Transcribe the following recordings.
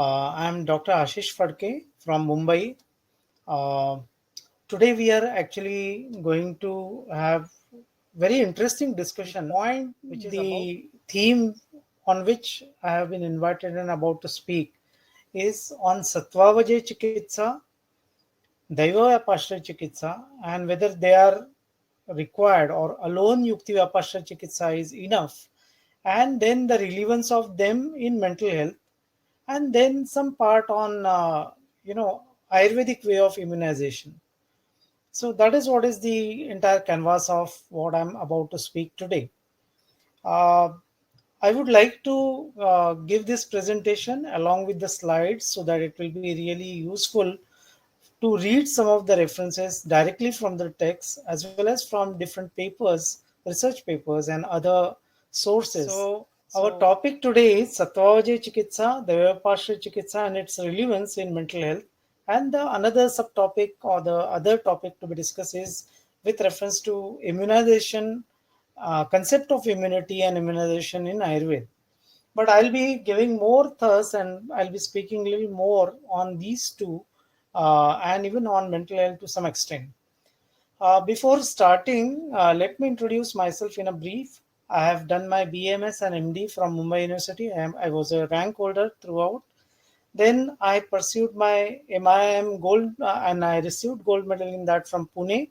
I'm Dr. Ashish Phadke from Mumbai. Uh, Today we are actually going to have very interesting discussion. Point which is the theme on which I have been invited and about to speak is on Satvavaje Chikitsa, Daiva Vyapashra Chikitsa, and whether they are required or alone Yukti Vyapashra Chikitsa is enough, and then the relevance of them in mental health, and then some part on Ayurvedic way of immunization. So that is what is the entire canvas of what I'm about to speak today. uh, I would like to give this presentation along with the slides so that it will be really useful to read some of the references directly from the text as well as from different papers, research papers, and other sources. Our topic today is Sattvaje Chikitsa, the Vyapashya Chikitsa, and its relevance in mental health. And the another subtopic or the other topic to be discussed is with reference to immunization, concept of immunity and immunization in Ayurveda. But I'll be giving more thirst and I'll be speaking a little more on these two and even on mental health to some extent. Before starting, let me introduce myself in a brief. I have done my BMS and MD from Mumbai University. I was a rank holder throughout. Then I pursued my MIM gold and I received gold medal in that from Pune.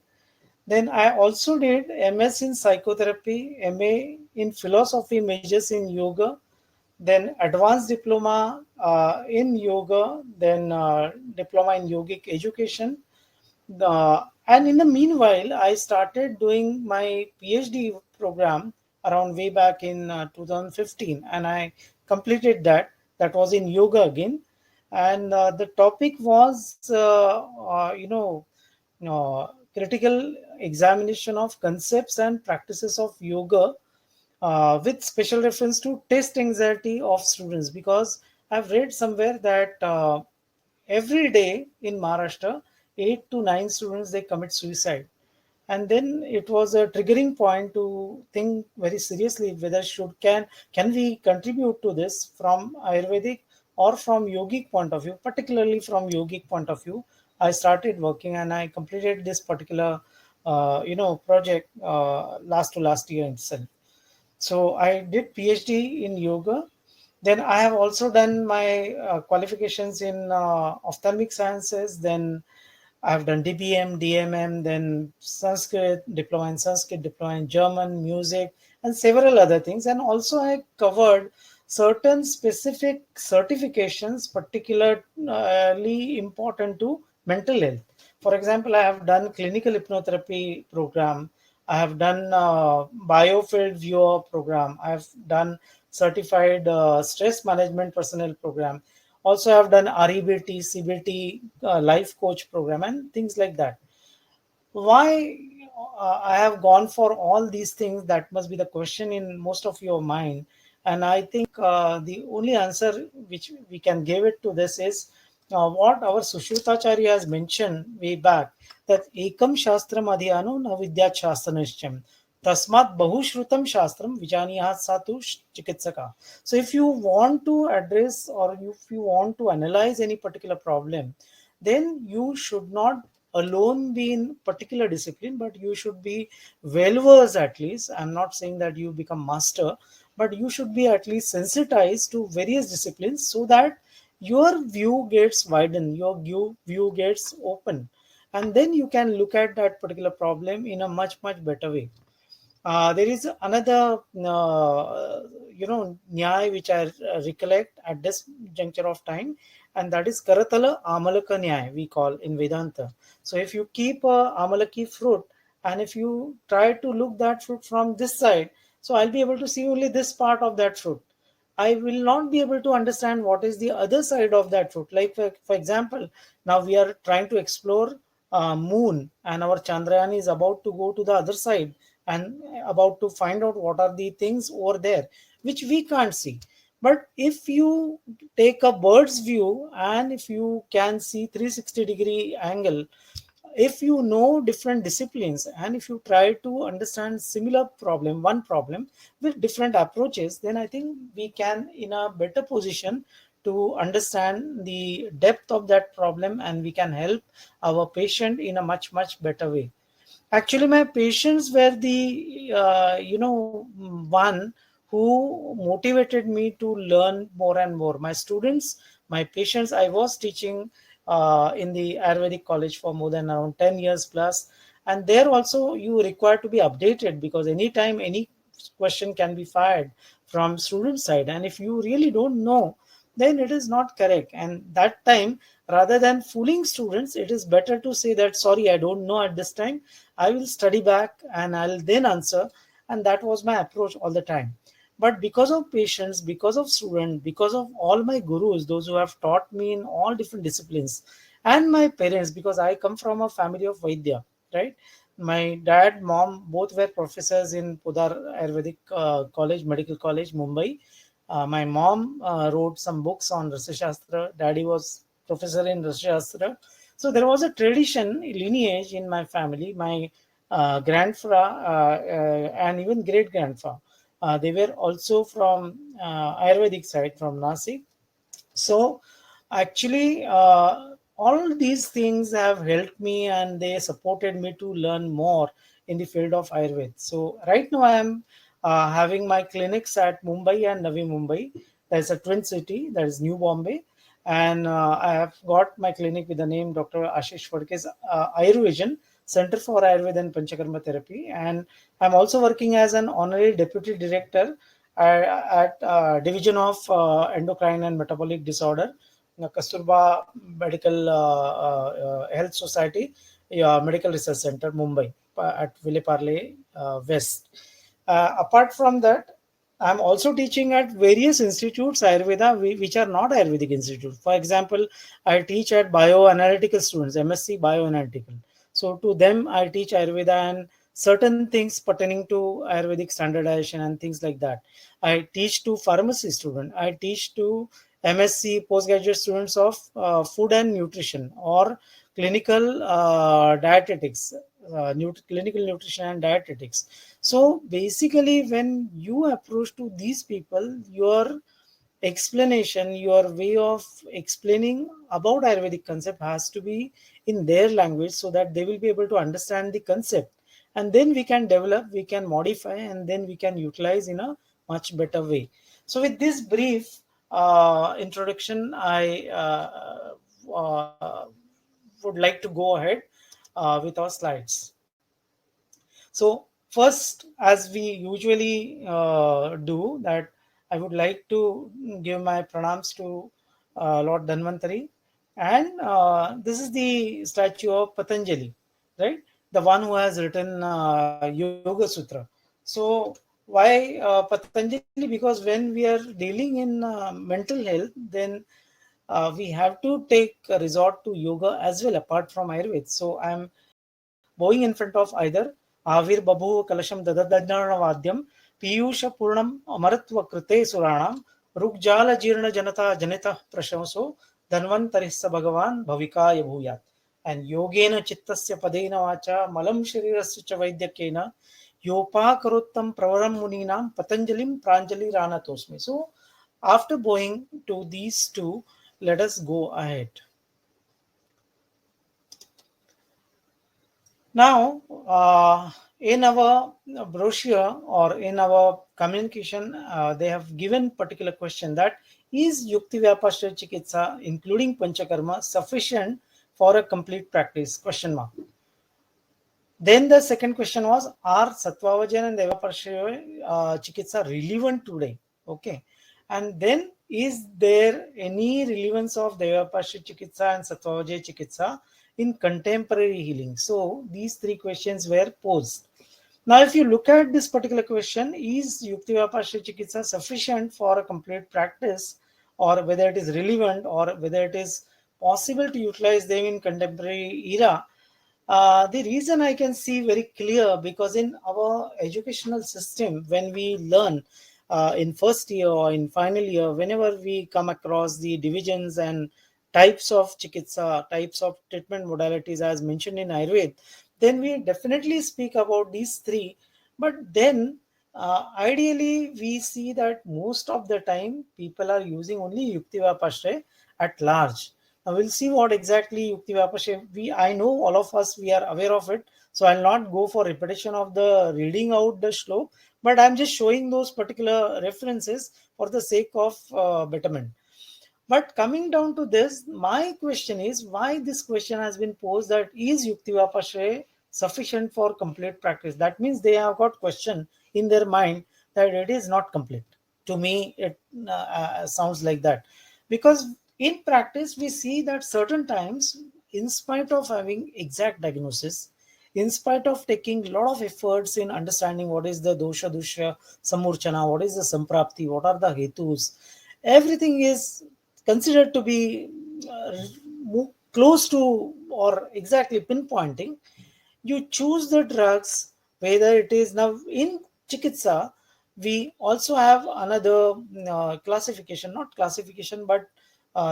Then I also did MS in psychotherapy, MA in philosophy, majors in yoga, then advanced diploma in yoga, then diploma in yogic education. And in the meanwhile, I started doing my PhD program around way back in 2015, and I completed that. That was in yoga again, and the topic was, critical examination of concepts and practices of yoga with special reference to test anxiety of students, because I've read somewhere that every day in Maharashtra, 8 to 9 students they commit suicide, and then it was a triggering point to think very seriously whether can we contribute to this from Ayurvedic or from yogic point of view, particularly from yogic point of view. I started working and I completed this particular project last to last year itself. So I did PhD in yoga. Then I have also done my qualifications in ophthalmic sciences. Then I have done DBM, DMM, then Sanskrit, diploma in Sanskrit, diploma in German, music, and several other things. And also I covered certain specific certifications, particularly important to mental health. For example, I have done clinical hypnotherapy program. I have done biofield viewer program. I have done certified stress management personnel program. Also, I've done REBT, CBT, life coach program, and things like that. Why I have gone for all these things? That must be the question in most of your mind. And I think the only answer which we can give it to this is what our Sushrutacharya has mentioned way back, that ekam shastram adhyano na vidyat shastranishcham. Tasmat bahushrutam shastram vijaniyahat satu chikitsaka. So if you want to address or if you want to analyze any particular problem, then you should not alone be in particular discipline, but you should be well versed at least. I'm not saying that you become master, but you should be at least sensitized to various disciplines so that your view gets widened, your view gets open, and then you can look at that particular problem in a much better way. There is another, nyay which I recollect at this juncture of time, and that is Karatala Amalaka Nyay, we call in Vedanta. So if you keep a Amalaki fruit, and if you try to look that fruit from this side, so I'll be able to see only this part of that fruit. I will not be able to understand what is the other side of that fruit. Like for example, now we are trying to explore moon, and our Chandrayaan is about to go to the other side and about to find out what are the things over there which we can't see. But if you take a bird's view and if you can see 360-degree angle, if you know different disciplines and if you try to understand similar one problem with different approaches, then I think we can in a better position to understand the depth of that problem, and we can help our patient in a much, much better way. Actually, my patients were the one who motivated me to learn more and more. My students, my patients, I was teaching in the Ayurvedic college for more than around 10 years plus, and there also you require to be updated, because anytime any question can be fired from student side, and if you really don't know, then it is not correct. And that time, rather than fooling students, it is better to say that sorry, I don't know at this time, I will study back and I'll then answer. And that was my approach all the time. But because of patients, because of students, because of all my gurus, those who have taught me in all different disciplines, and my parents, because I come from a family of Vaidya, right? My dad, mom, both were professors in Pudar Ayurvedic College, Medical College, Mumbai. My mom wrote some books on Rasa Shastra. Daddy was professor in Rasa Shastra. So there was a tradition, lineage in my family. My grandfather and even great grandfather, they were also from Ayurvedic side, from Nasik. So actually, all these things have helped me, and they supported me to learn more in the field of Ayurveda. So right now I am having my clinics at Mumbai and Navi Mumbai. There's a twin city, that is New Bombay. And I have got my clinic with the name Dr. Ashish Phadke's Ayurvision Center for Ayurveda and Panchakarma Therapy. And I'm also working as an honorary deputy director at Division of Endocrine and Metabolic Disorder, Kasturba Medical Health Society, Medical Research Center, Mumbai, at Villeparle West. Apart from that, I'm also teaching at various institutes Ayurveda which are not Ayurvedic institutes. For example, I teach at bioanalytical students, MSc bioanalytical. So to them, I teach Ayurveda and certain things pertaining to Ayurvedic standardization and things like that. I teach to pharmacy students. I teach to MSc postgraduate students of food and nutrition, or clinical dietetics, clinical nutrition and dietetics. So basically, when you approach to these people, your explanation, your way of explaining about Ayurvedic concept has to be in their language, so that they will be able to understand the concept. And then we can develop, we can modify, and then we can utilize in a much better way. So with this brief introduction, I would like to go ahead with our slides. So first, as we usually do, that I would like to give my pranams to Lord Dhanvantari, and this is the statue of Patanjali, right? The one who has written Yoga Sutra. So why Patanjali? Because when we are dealing in mental health, then we have to take a resort to yoga as well, apart from Ayurveda. So I'm bowing in front of either Avir Babu Kalasham Dadadajnavadyam Piyusha Purnam Amaratva Krite Suranam Rugjala Jirna Janata Janita Prashamso Dhanvantarissa Bhagavan Bhavikaya Bhuyat. And Yogena Chittasya Padena Vacha Malam Sharirasya Cha Vaidyakena Yopakaruttam Pravaram Muninam Patanjalim Pranjali Rana Tosmi. So after bowing to these two, let us go ahead. Now, in our brochure or in our communication, they have given particular question, that is Yukti Vyapashya Chikitsa, including Panchakarma, sufficient for a complete practice? Question mark. Then the second question was, are Satvavajan and Devaparshya Chikitsa relevant today? Okay. And then, is there any relevance of Devaparshya Chikitsa and Satvavajan Chikitsa in contemporary healing? So these three questions were posed. Now, if you look at this particular question, is Yukti Vyapashya Chikitsa sufficient for a complete practice, or whether it is relevant, or whether it is possible to utilize them in contemporary era? The reason I can see very clear, because in our educational system, when we learn in first year or in final year, whenever we come across the divisions and types of chikitsa, types of treatment modalities as mentioned in Ayurveda, then we definitely speak about these three. But then ideally we see that most of the time people are using only Yukti Vapashre at large. Now we'll see what exactly Yukti Vapashre, I know all of us, we are aware of it. So I'll not go for repetition of the reading out the shlok, but I'm just showing those particular references for the sake of betterment. But coming down to this, my question is why this question has been posed, that is Yuktivapashre sufficient for complete practice? That means they have got question in their mind that it is not complete. To me, it sounds like that. Because in practice, we see that certain times, in spite of having exact diagnosis, in spite of taking a lot of efforts in understanding what is the dosha dusha samurchana, what is the samprapti, what are the hetus, everything is considered to be close to or exactly pinpointing. You choose the drugs, whether it is now in chikitsa. We also have another classification, not classification, but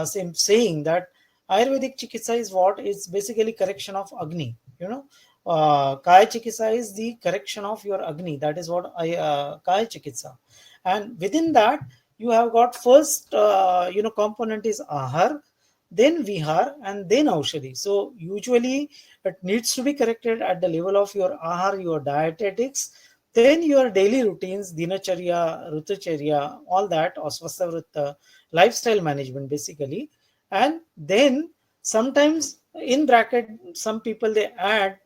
same saying that Ayurvedic chikitsa is what is basically correction of agni. Kaya chikitsa is the correction of your agni. That is what kaya chikitsa. And within that, you have got first, component is ahar, then vihar, and then aushadhi. So usually it needs to be corrected at the level of your ahar, your dietetics, then your daily routines, dinacharya, rutacharya, all that, or swasthavritta, lifestyle management basically. And then sometimes in bracket, some people they add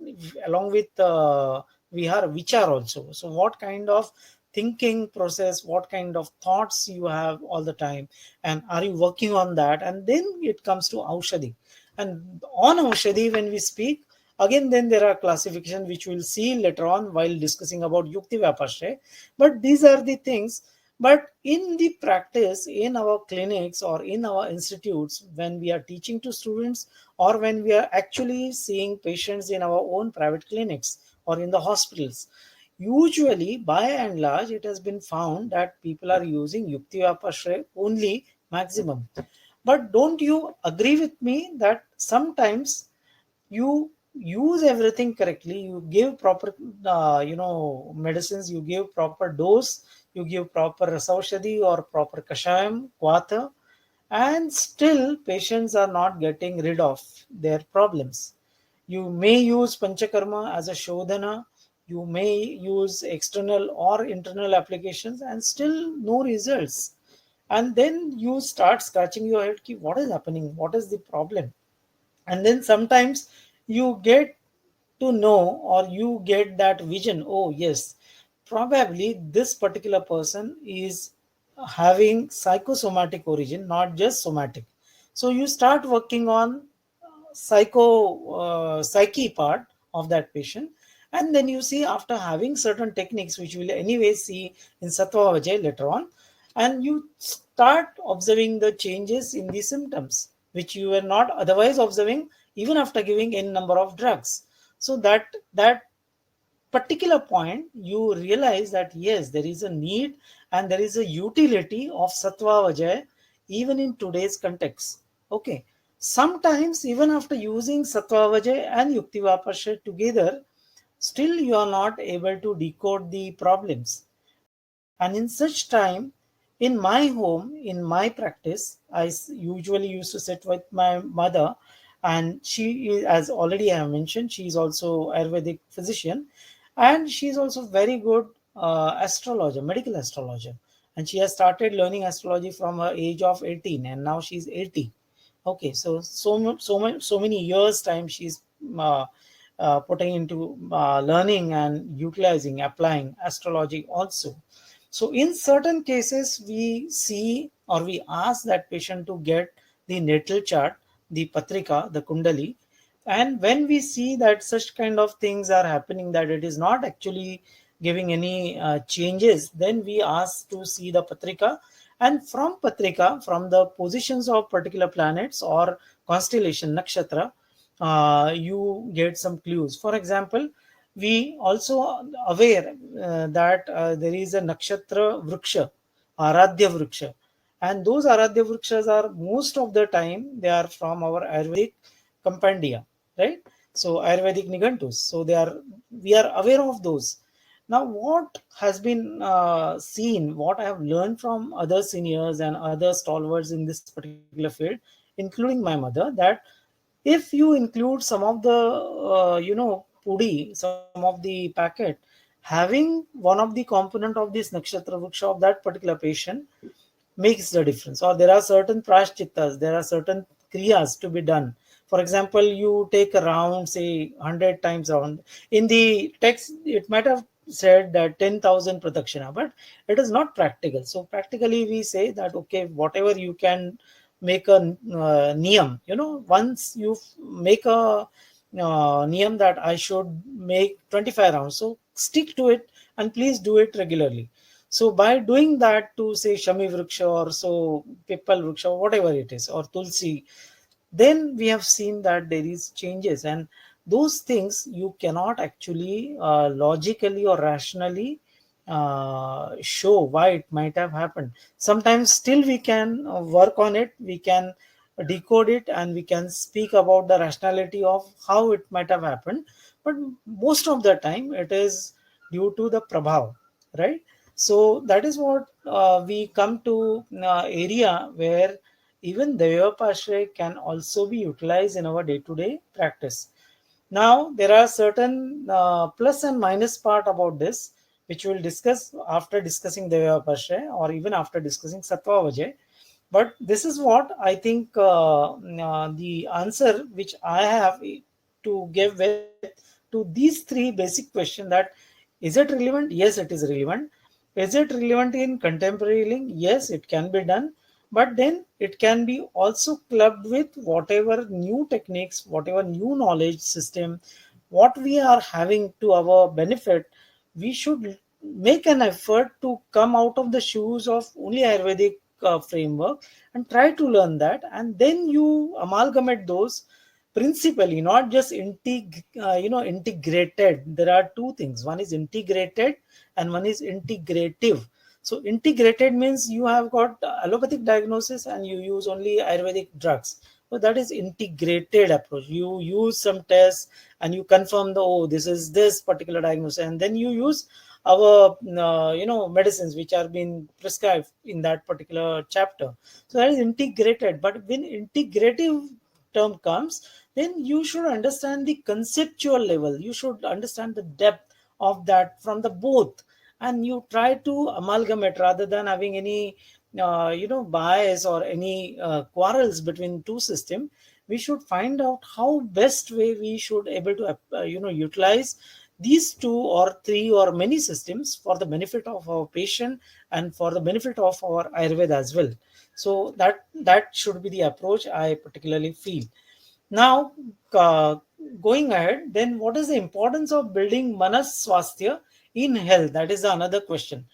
along with vihar, vichar also. So what kind of thinking process, what kind of thoughts you have all the time, and are you working on that? And then it comes to aushadhi. And on aushadhi, when we speak, again then there are classification which we'll see later on while discussing about yukti vyapashay. But these are the things. But in the practice, in our clinics or in our institutes, when we are teaching to students, or when we are actually seeing patients in our own private clinics or in the hospitals, usually, by and large, it has been found that people are using Yukti Vyapashray only maximum. But don't you agree with me that sometimes you use everything correctly, you give proper, medicines, you give proper dose, you give proper rasaushadhi or proper kashayam, kvata, and still patients are not getting rid of their problems. You may use panchakarma as a shodhana, you may use external or internal applications, and still no results. And then you start scratching your head, ki, what is happening, what is the problem? And then sometimes you get to know, or you get that vision, oh yes, probably this particular person is having psychosomatic origin, not just somatic. So you start working on psyche part of that patient. And then you see, after having certain techniques which we'll anyway see in sattva vajay later on, and you start observing the changes in the symptoms which you were not otherwise observing even after giving n number of drugs. So that particular point, you realize that yes, there is a need and there is a utility of sattva vajay even in today's context. Okay, sometimes even after using sattva vajay and yukti vapasya together, still you are not able to decode the problems. And in such time, in my home, in my practice, usually used to sit with my mother, and she is, as already I have mentioned, she is also Ayurvedic physician, and she is also very good astrologer, medical astrologer, and she has started learning astrology from her age of 18, and now she's 80. Okay, so many years time she's putting into learning and utilizing, applying astrology also. So in certain cases, we see or we ask that patient to get the natal chart, the patrika, the kundali, and when we see that such kind of things are happening, that it is not actually giving any changes, then we ask to see the patrika. And from patrika, from the positions of particular planets or constellation nakshatra, you get some clues. For example, we also aware that there is a nakshatra vriksha, aradhya vriksha, and those aradhya vrikshas are most of the time they are from our Ayurvedic compendia, right? So Ayurvedic nigantus, so they are, we are aware of those. Now, what has been seen, what I have learned from other seniors and other stalwarts in this particular field, including my mother, that if you include some of the pudi, some of the packet having one of the component of this nakshatra vriksha of that particular patient, makes the difference. Or there are certain prashchittas, there are certain kriyas to be done. For example, you take a round, say 100 times round. In the text, it might have said that 10,000 pradakshina, but it is not practical. So practically, we say that okay, whatever you can make a niyam. Once you make a niyam that I should make 25 rounds, so stick to it and please do it regularly. So by doing that to say Shami Vriksha or so Pipal Vriksha or whatever it is, or Tulsi, then we have seen that there is changes, and those things you cannot actually logically or rationally show why it might have happened. Sometimes still we can work on it, we can decode it, and we can speak about the rationality of how it might have happened, but most of the time it is due to the prabhav, right? So that is what we come to area where even Devapashray can also be utilized in our day-to-day practice. Now, there are certain plus and minus part about this, which we'll discuss after discussing Devapashray or even after discussing Sattva Vajay. But this is what I think the answer which I have to give with to these three basic questions, that is it relevant? Yes, it is relevant. Is it relevant in contemporary link? Yes, it can be done. But then it can be also clubbed with whatever new techniques, whatever new knowledge system, what we are having to our benefit. We should make an effort to come out of the shoes of only Ayurvedic framework and try to learn that, and then you amalgamate those principally, not just integrated. There are two things: one is integrated and one is integrative. So integrated means you have got allopathic diagnosis and you use only Ayurvedic drugs. So that is integrated approach. You use some tests and you confirm the, oh, this is this particular diagnosis, and then you use our medicines which are being prescribed in that particular chapter. So that is integrated. But when integrative term comes, then you should understand the conceptual level, you should understand the depth of that from the both, and you try to amalgamate rather than having any bias or any quarrels between two system. We should find out how best way we should able to utilize these two or three or many systems for the benefit of our patient and for the benefit of our Ayurveda as well. So that should be the approach I particularly feel. Now, uh, going ahead, then what is the importance of building manas swasthya in health? That is another question.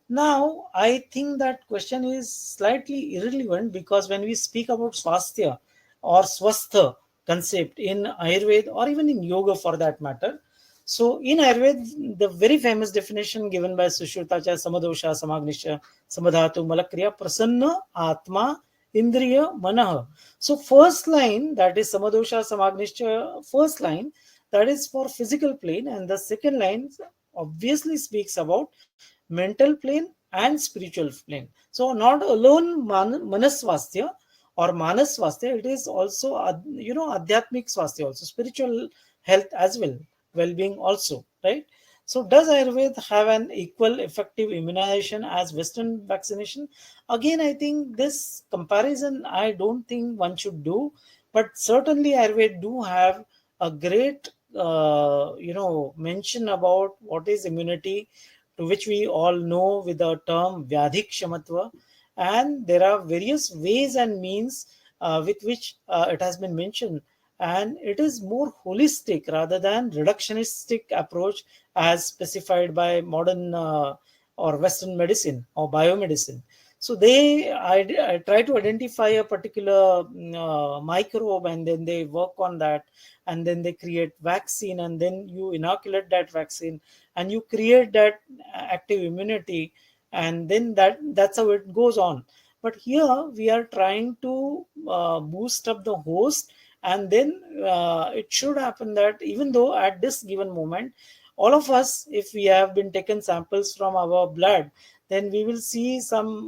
Now, I think that question is slightly irrelevant because when we speak about swasthya or swastha concept in Ayurveda or even in yoga for that matter, so in Ayurveda, the very famous definition given by Sushrutacha, Samadosha, Samagnisha, Samadhatu, Malakriya, Prasanna, Atma, Indriya, Manah. So first line, that is Samadosha, Samagnisha, first line, that is for physical plane, and the second line obviously speaks about mental plane and spiritual plane. So not alone manaswastya or manaswastya, it is also adhyatmic swastya also, spiritual health as well, well-being also, right? So does Ayurveda have an equal effective immunization as Western vaccination? Again, I think this comparison I don't think one should do, but certainly Ayurveda do have a great mention about what is immunity, to which we all know with the term Vyadhik Shamatva, and there are various ways and means with which it has been mentioned, and it is more holistic rather than reductionistic approach as specified by modern or Western medicine or biomedicine. So I try to identify a particular microbe, and then they work on that, and then they create vaccine, and then you inoculate that vaccine, and you create that active immunity, and then that's how it goes on. But here we are trying to boost up the host, and then it should happen that even though at this given moment all of us, if we have been taken samples from our blood, then we will see some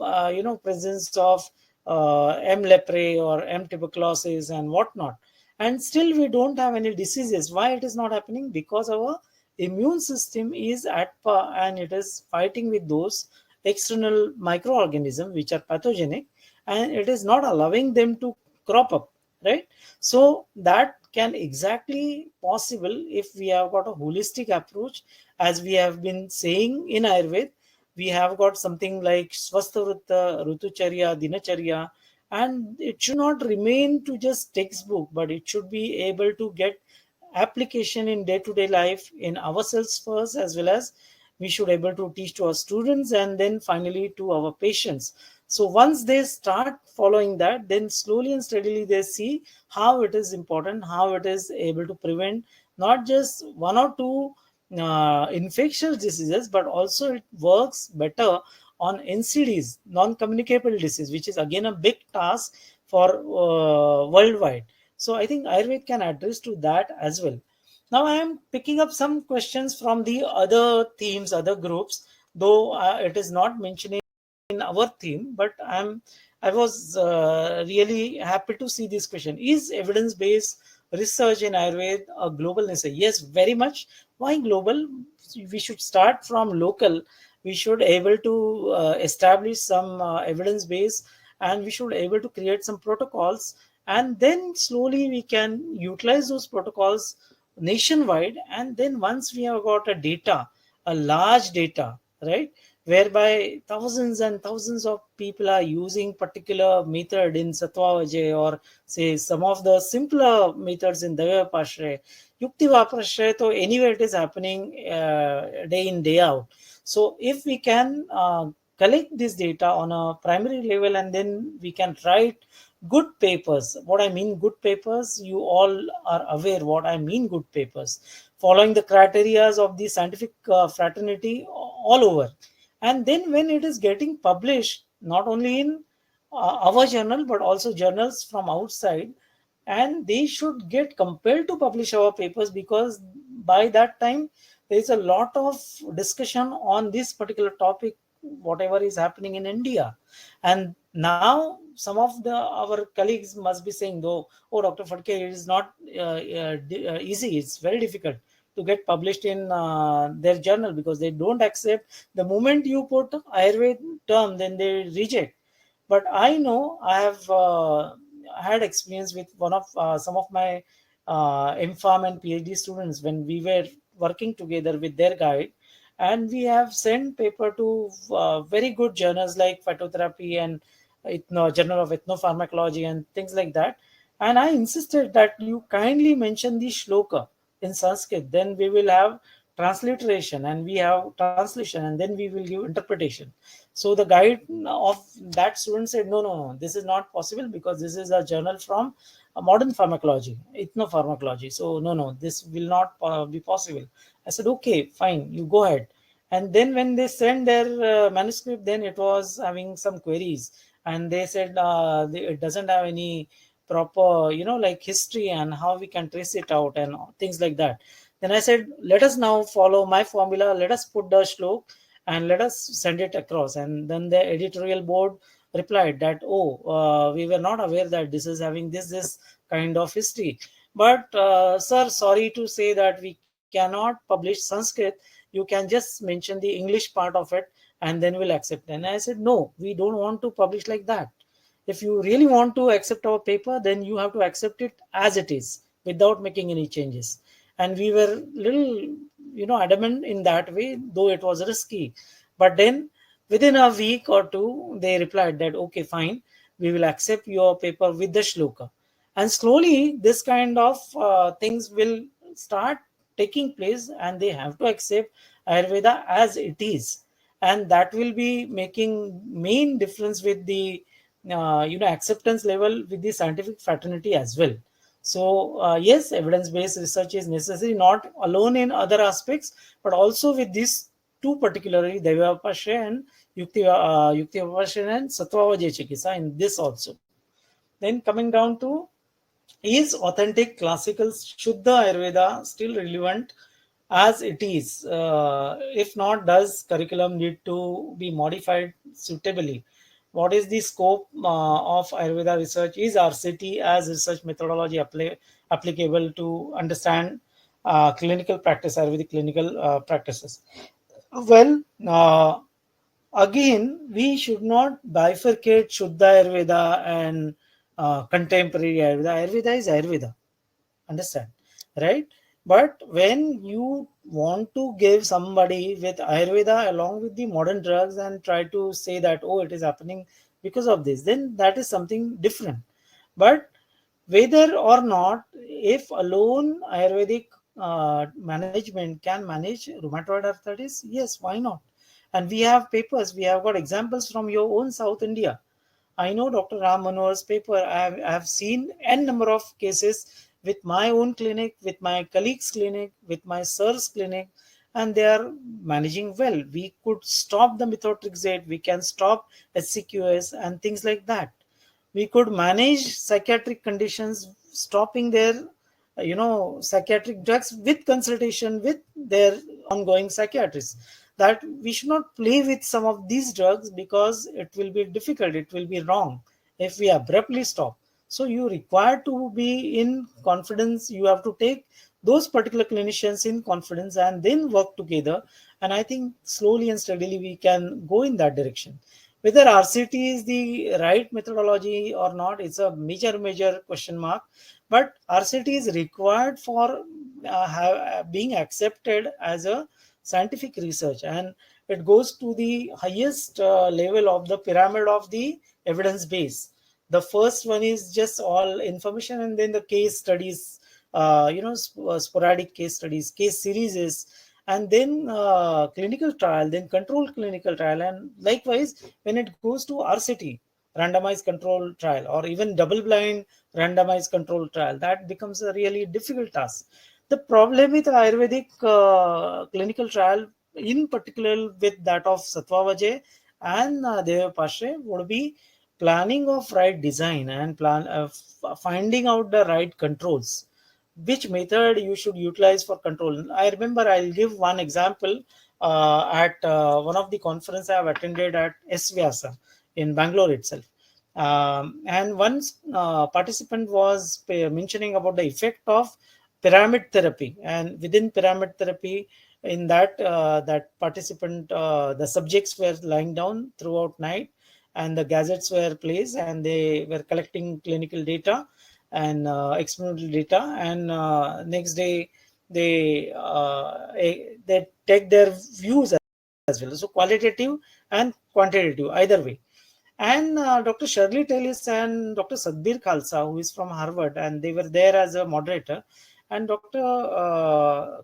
presence of M. leprae or M. tuberculosis and whatnot, and still we don't have any diseases. Why it is not happening? Because our immune system is at par and it is fighting with those external microorganisms which are pathogenic, and it is not allowing them to crop up, right? So that can exactly possible if we have got a holistic approach. As we have been saying in Ayurveda, we have got something like swasthavrutta, rutucharya, dinacharya, and it should not remain to just textbook, but it should be able to get application in day-to-day life in ourselves first, as well as we should able to teach to our students and then finally to our patients. So once they start following that, then slowly and steadily they see how it is important, how it is able to prevent not just one or two infectious diseases, but also it works better on NCDs, non-communicable disease, which is again a big task for worldwide. So I think Ayurveda can address to that as well. Now I am picking up some questions from the other themes, other groups, though it is not mentioned in our theme, but I was really happy to see this question. Is evidence-based research in Ayurveda a global necessity? Yes, very much. Why global? We should start from local. We should able to establish some evidence base, and we should able to create some protocols, and then slowly we can utilize those protocols nationwide. And then once we have got a data, a large data, right, whereby thousands and thousands of people are using particular method in Sattva or say some of the simpler methods in Dayapashray, Yukti Vaprashray, so anyway it is happening day in, day out. So if we can collect this data on a primary level, and then we can write good papers. What I mean good papers, you all are aware what I mean good papers, following the criteria of the scientific fraternity all over. And then when it is getting published, not only in our journal but also journals from outside, and they should get compelled to publish our papers, because by that time there is a lot of discussion on this particular topic, whatever is happening in India. And now some of the our colleagues must be saying, though, oh, Dr. Phadke, it is not easy, it's very difficult to get published in their journal, because they don't accept the moment you put Ayurveda term, then they reject. But I know I have had experience with one of some of my MPharm and PhD students when we were working together with their guide, and we have sent paper to very good journals like phytotherapy and Journal of Ethnopharmacology and things like that. And I insisted that you kindly mention the shloka in Sanskrit, then we will have transliteration and we have translation, and then we will give interpretation. So the guide of that student said, no, no, no, this is not possible, because this is a journal from modern pharmacology, ethnopharmacology. So no, no, this will not be possible. I said, okay, fine, you go ahead. And then when they sent their manuscript, then it was having some queries, and they said it doesn't have any proper, like history and how we can trace it out and things like that. Then I said, let us now follow my formula, let us put the shlok and let us send it across. And then the editorial board replied that, oh, we were not aware that this is having this kind of history, but sir, sorry to say that we cannot publish Sanskrit, you can just mention the English part of it, and then we'll accept. And I said, no, we don't want to publish like that. If you really want to accept our paper, then you have to accept it as it is without making any changes. And we were little adamant in that way, though it was risky. But then within a week or two they replied that, okay, fine, we will accept your paper with the shloka. And slowly this kind of things will start taking place, and they have to accept Ayurveda as it is. And that will be making main difference with the acceptance level with the scientific fraternity as well. So yes, evidence-based research is necessary, not alone in other aspects, but also with these two particularly, Devyapasya and Yukti Vapasya and Sattva Chikisa in this also. Then coming down to, is authentic classical Shuddha Ayurveda still relevant as it is? If not, does curriculum need to be modified suitably? What is the scope of Ayurveda research? Is RCT as research methodology applicable to understand clinical practice, Ayurvedic clinical practices? Well, again, we should not bifurcate Shuddha Ayurveda and contemporary Ayurveda. Ayurveda is Ayurveda, understand, right? But when you want to give somebody with Ayurveda along with the modern drugs and try to say that, oh, it is happening because of this, then that is something different. But whether or not, if alone Ayurvedic management can manage rheumatoid arthritis, yes, why not? And we have papers, we have got examples from your own South India. I know Dr. Ram Manohar's paper. I have seen n number of cases with my own clinic, with my colleagues' clinic, with my sir's clinic, and they are managing well. We could stop the methotrexate, we can stop SCQS and things like that. We could manage psychiatric conditions, stopping their psychiatric drugs with consultation with their ongoing psychiatrist. That we should not play with some of these drugs, because it will be difficult, it will be wrong if we abruptly stop. So you require to be in confidence, you have to take those particular clinicians in confidence and then work together. And I think slowly and steadily we can go in that direction. Whether RCT is the right methodology or not, it's a major question mark. But RCT is required for being accepted as a scientific research, and it goes to the highest level of the pyramid of the evidence base. The first one is just all information, and then the case studies, sporadic case studies, case series, and then clinical trial, then controlled clinical trial. And likewise, when it goes to RCT, randomized control trial, or even double blind randomized control trial, that becomes a really difficult task. The problem with Ayurvedic clinical trial, in particular with that of Sattva and Deva Pashe, would be planning of right design and finding out the right controls, which method you should utilize for control. I remember, I'll give one example. At one of the conference I have attended at SVyasa in Bangalore itself. And one participant was mentioning about the effect of pyramid therapy. And within pyramid therapy, in that participant, the subjects were lying down throughout night, and the gadgets were placed, and they were collecting clinical data and experimental data. And next day they take their views as well, so qualitative and quantitative, either way. And Dr. Shirley Tellis and Dr. Sadbir Khalsa, who is from Harvard, and they were there as a moderator. And Dr.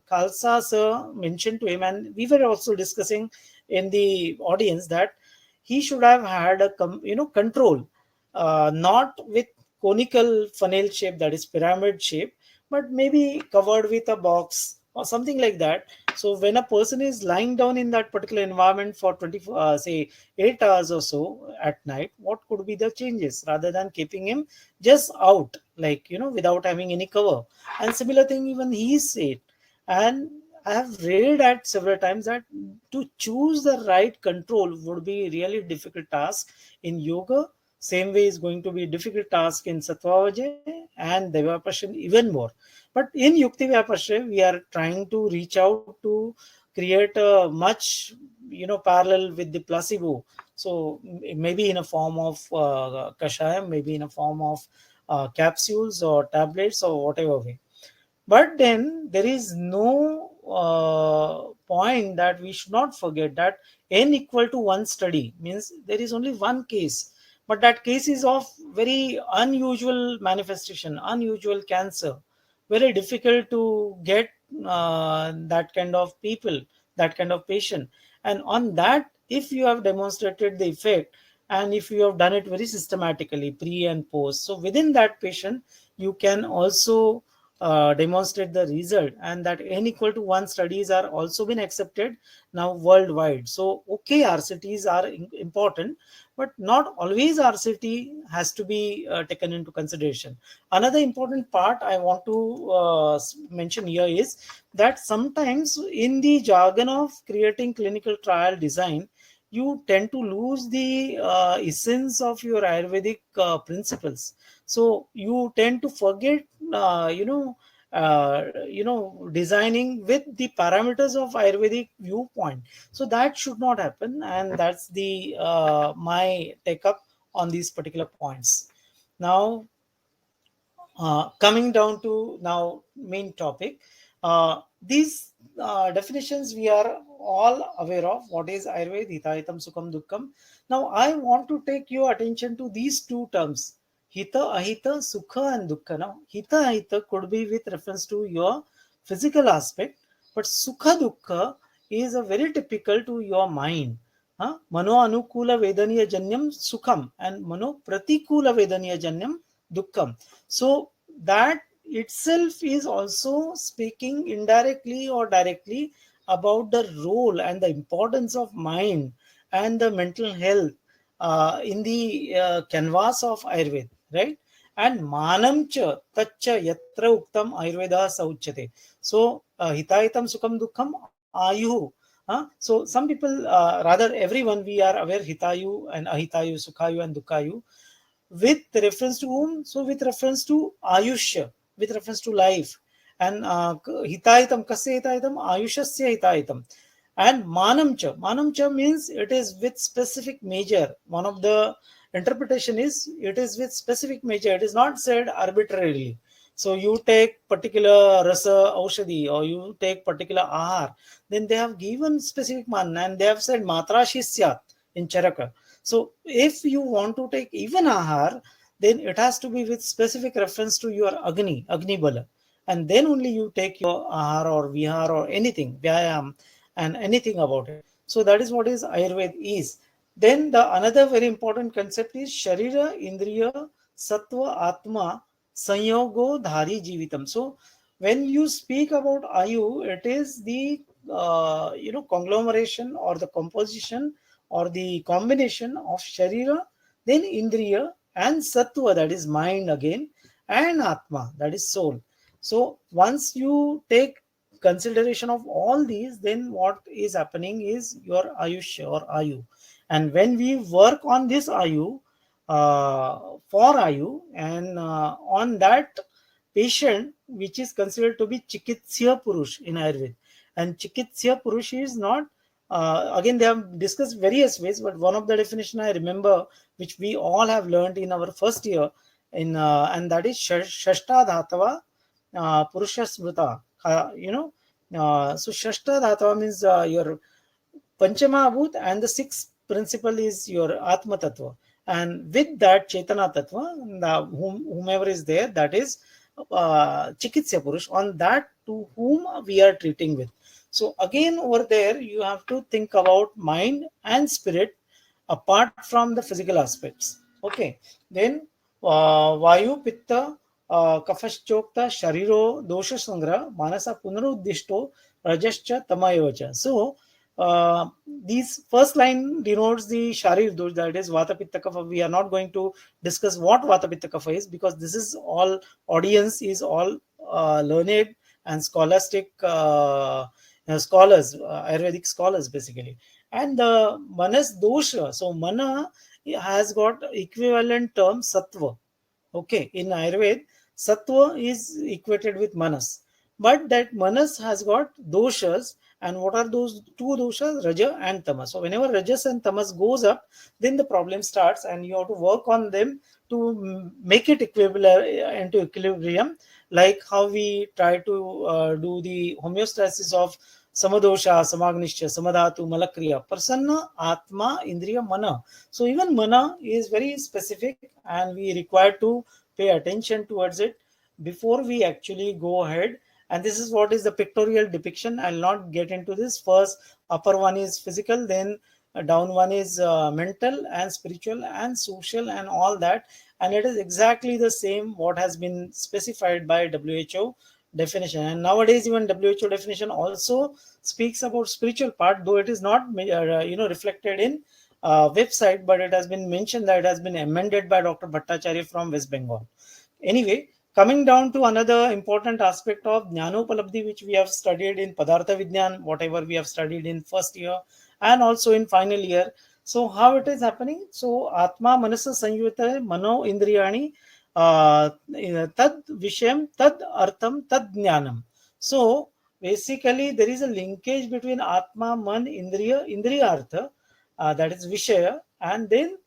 Khalsa sir mentioned to him, and we were also discussing in the audience, that he should have had a control, not with conical funnel shape, that is pyramid shape, but maybe covered with a box or something like that. So when a person is lying down in that particular environment for 24 say 8 hours or so at night, what could be the changes, rather than keeping him just out, like, without having any cover. And similar thing, even he said. And I have read at several times that to choose the right control would be really difficult task in yoga. Same way is going to be difficult task in Sattva and Devapashan even more. But in Yukti Vyapasha, we are trying to reach out to create a much parallel with the placebo. So maybe in a form of kashayam, maybe in a form of capsules or tablets or whatever way. But then there is no point that we should not forget that n equal to one study means there is only one case, but that case is of very unusual manifestation, unusual cancer, very difficult to get that kind of people, that kind of patient. And on that, if you have demonstrated the effect, and if you have done it very systematically, pre and post, so within that patient, you can also demonstrate the result, and that n equal to 1 studies are also been accepted now worldwide. So okay, RCTs are important, but not always RCT has to be taken into consideration. Another important part I want to mention here is that sometimes in the jargon of creating clinical trial design, you tend to lose the essence of your Ayurvedic principles. So you tend to forget, designing with the parameters of Ayurvedic viewpoint. So that should not happen, and that's the my take up on these particular points. Now, coming down to now main topic, these definitions we are all aware of. What is Ayurveda? Hita, Hitam, Sukham, Dukkham. Now I want to take your attention to these two terms, Hita, Ahita, Sukha and Dukkha. Now Hita, Ahita could be with reference to your physical aspect, but Sukha, Dukkha is a very typical to your mind. Mano Anukula Vedaniya Janyam Sukham and Mano Pratikula Vedaniya Janyam Dukkham. So that itself is also speaking indirectly or directly about the role and the importance of mind and the mental health in the canvas of Ayurveda, right? And manam cha taccha yatra uktam Ayurveda sauchyate. So hitahitam sukham dukkham ayuhu. So some people, rather everyone, we are aware hitayu and ahitayu, sukhayu and dukhayu, with reference to whom? So with reference to Ayush, with reference to life. And Hitaitam, kasya Hitaitam, Ayushasya Hitaitam. And Manamcha means it is with specific measure. One of the interpretation is it is with specific measure. It is not said arbitrarily. So you take particular rasa aushadhi or you take particular ahar, then they have given specific man and they have said matra shisyat in Charaka. So if you want to take even ahar, then it has to be with specific reference to your Agni Bala. And then only you take your ahar or vihar or anything, vyayam and anything about it. So that is what is Ayurveda is. Then the another very important concept is Sharira, Indriya, Sattva, Atma, Sanyogo, Dhari, Jivitam. So when you speak about Ayu, it is the conglomeration or the composition or the combination of Sharira, then Indriya and Sattva, that is mind again, and Atma, that is soul. So once you take consideration of all these, then what is happening is your Ayush or Ayu. And when we work on this Ayu, for Ayu, and on that patient, which is considered to be Chikitsya Purush in Ayurveda. And Chikitsya Purush is not, again, they have discussed various ways, but one of the definition I remember, which we all have learned in our first year, and that is Shashta Dhatava Purusha Smrita. So Shashta Dhatava means your Panchama Bhut, and the sixth principle is your Atma Tattva. And with that Chetana Tattva, whomever is there, that is Chikitsya Purush, on that to whom we are treating with. So again over there you have to think about mind and spirit apart from the physical aspects. Okay, then Vayu Pitta Kafaschokta Shariro Dosha Sangra Manasa Punaruddishto Rajascha Tamayocha. So these first line denotes the Sharir dosh, that is Vata Pitta Kapha. We are not going to discuss what Vata Pitta Kapha is, because this is all audience is all learned and scholastic scholars, Ayurvedic scholars basically. And the Manas dosha, so Mana has got equivalent term Sattva. Okay, in Ayurveda, Sattva is equated with Manas. But that Manas has got doshas. And what are those two doshas? Raja and Tamas. So whenever Rajas and Tamas goes up, then the problem starts, and you have to work on them to make it into equilibrium, like how we try to do the homeostasis of Samadosha, Samagnisha, Samadhatu, Malakriya, Prasanna, Atma, Indriya, Mana. So even Mana is very specific, and we require to pay attention towards it before we actually go ahead. And this is what is the pictorial depiction. I'll not get into this. First, upper one is physical, then down one is mental and spiritual and social and all that. and it is exactly the same what has been specified by WHO definition. And nowadays even WHO definition also speaks about spiritual part, though it is not reflected in website, but it has been mentioned that it has been amended by Dr. Bhattacharya from West Bengal. Anyway, coming down to another important aspect of Jnanopalabdhi, which we have studied in Padarthavijnanam, whatever we have studied in first year and also in final year. So, how it is happening? So, Atma Manasa Sanyuta Mano Indriyani Tad Vishyam Tad Artham Tad Jnanam. So, basically, there is a linkage between Atma, Man, Indriya Artha, that is Vishaya, and then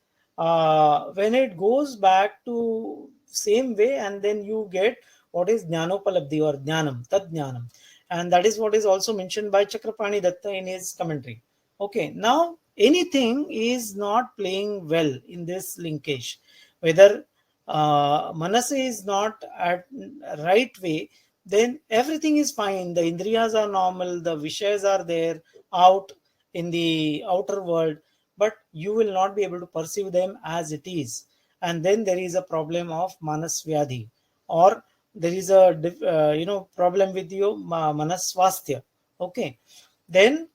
when it goes back to same way, and then you get what is Jnanopalabdhi or Jnanam, Tad Jnanam, and that is what is also mentioned by Chakrapani Datta in his commentary. Okay, now anything is not playing well in this linkage, whether Manasa is not at right way, then everything is fine. The Indriyas are normal, the Vishayas are there out in the outer world, but you will not be able to perceive them as it is. And then there is a problem of manas vyadhi, or there is a problem with your manas swasthya. Okay, then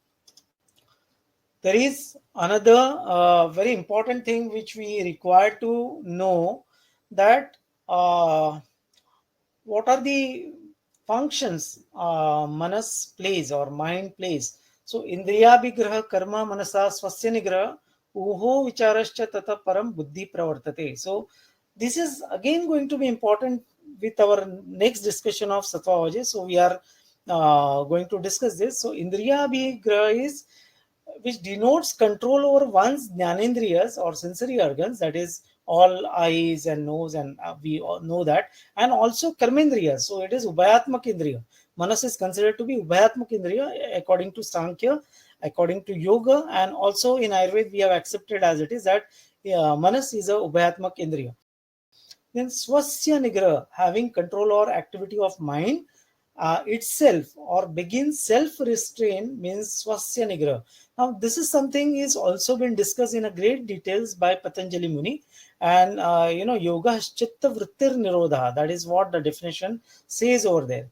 there is another very important thing which we require to know, that what are the functions manas plays or mind plays. So indriya vigraha karma manasa swasya nigraha uho vicharascha tata param buddhi pravartate. So this is again going to be important with our next discussion of sattva. So we are going to discuss this. So indriya vigraha is which denotes control over one's jnanendriyas or sensory organs, that is all eyes and nose, and we all know that, and also karmendriyas. So it is ubhayatmak indriya. Manas is considered to be ubhayatmak indriya according to Samkhya, according to yoga, and also in Ayurveda we have accepted as it is that manas is a ubhayatmak indriya. Then swasya nigra, having control or activity of mind itself, or begins self-restraint, means swasya nigra. Now, this is something is also been discussed in a great details by Patanjali Muni, and yoga has chitta vrittir nirodha. That is what the definition says over there.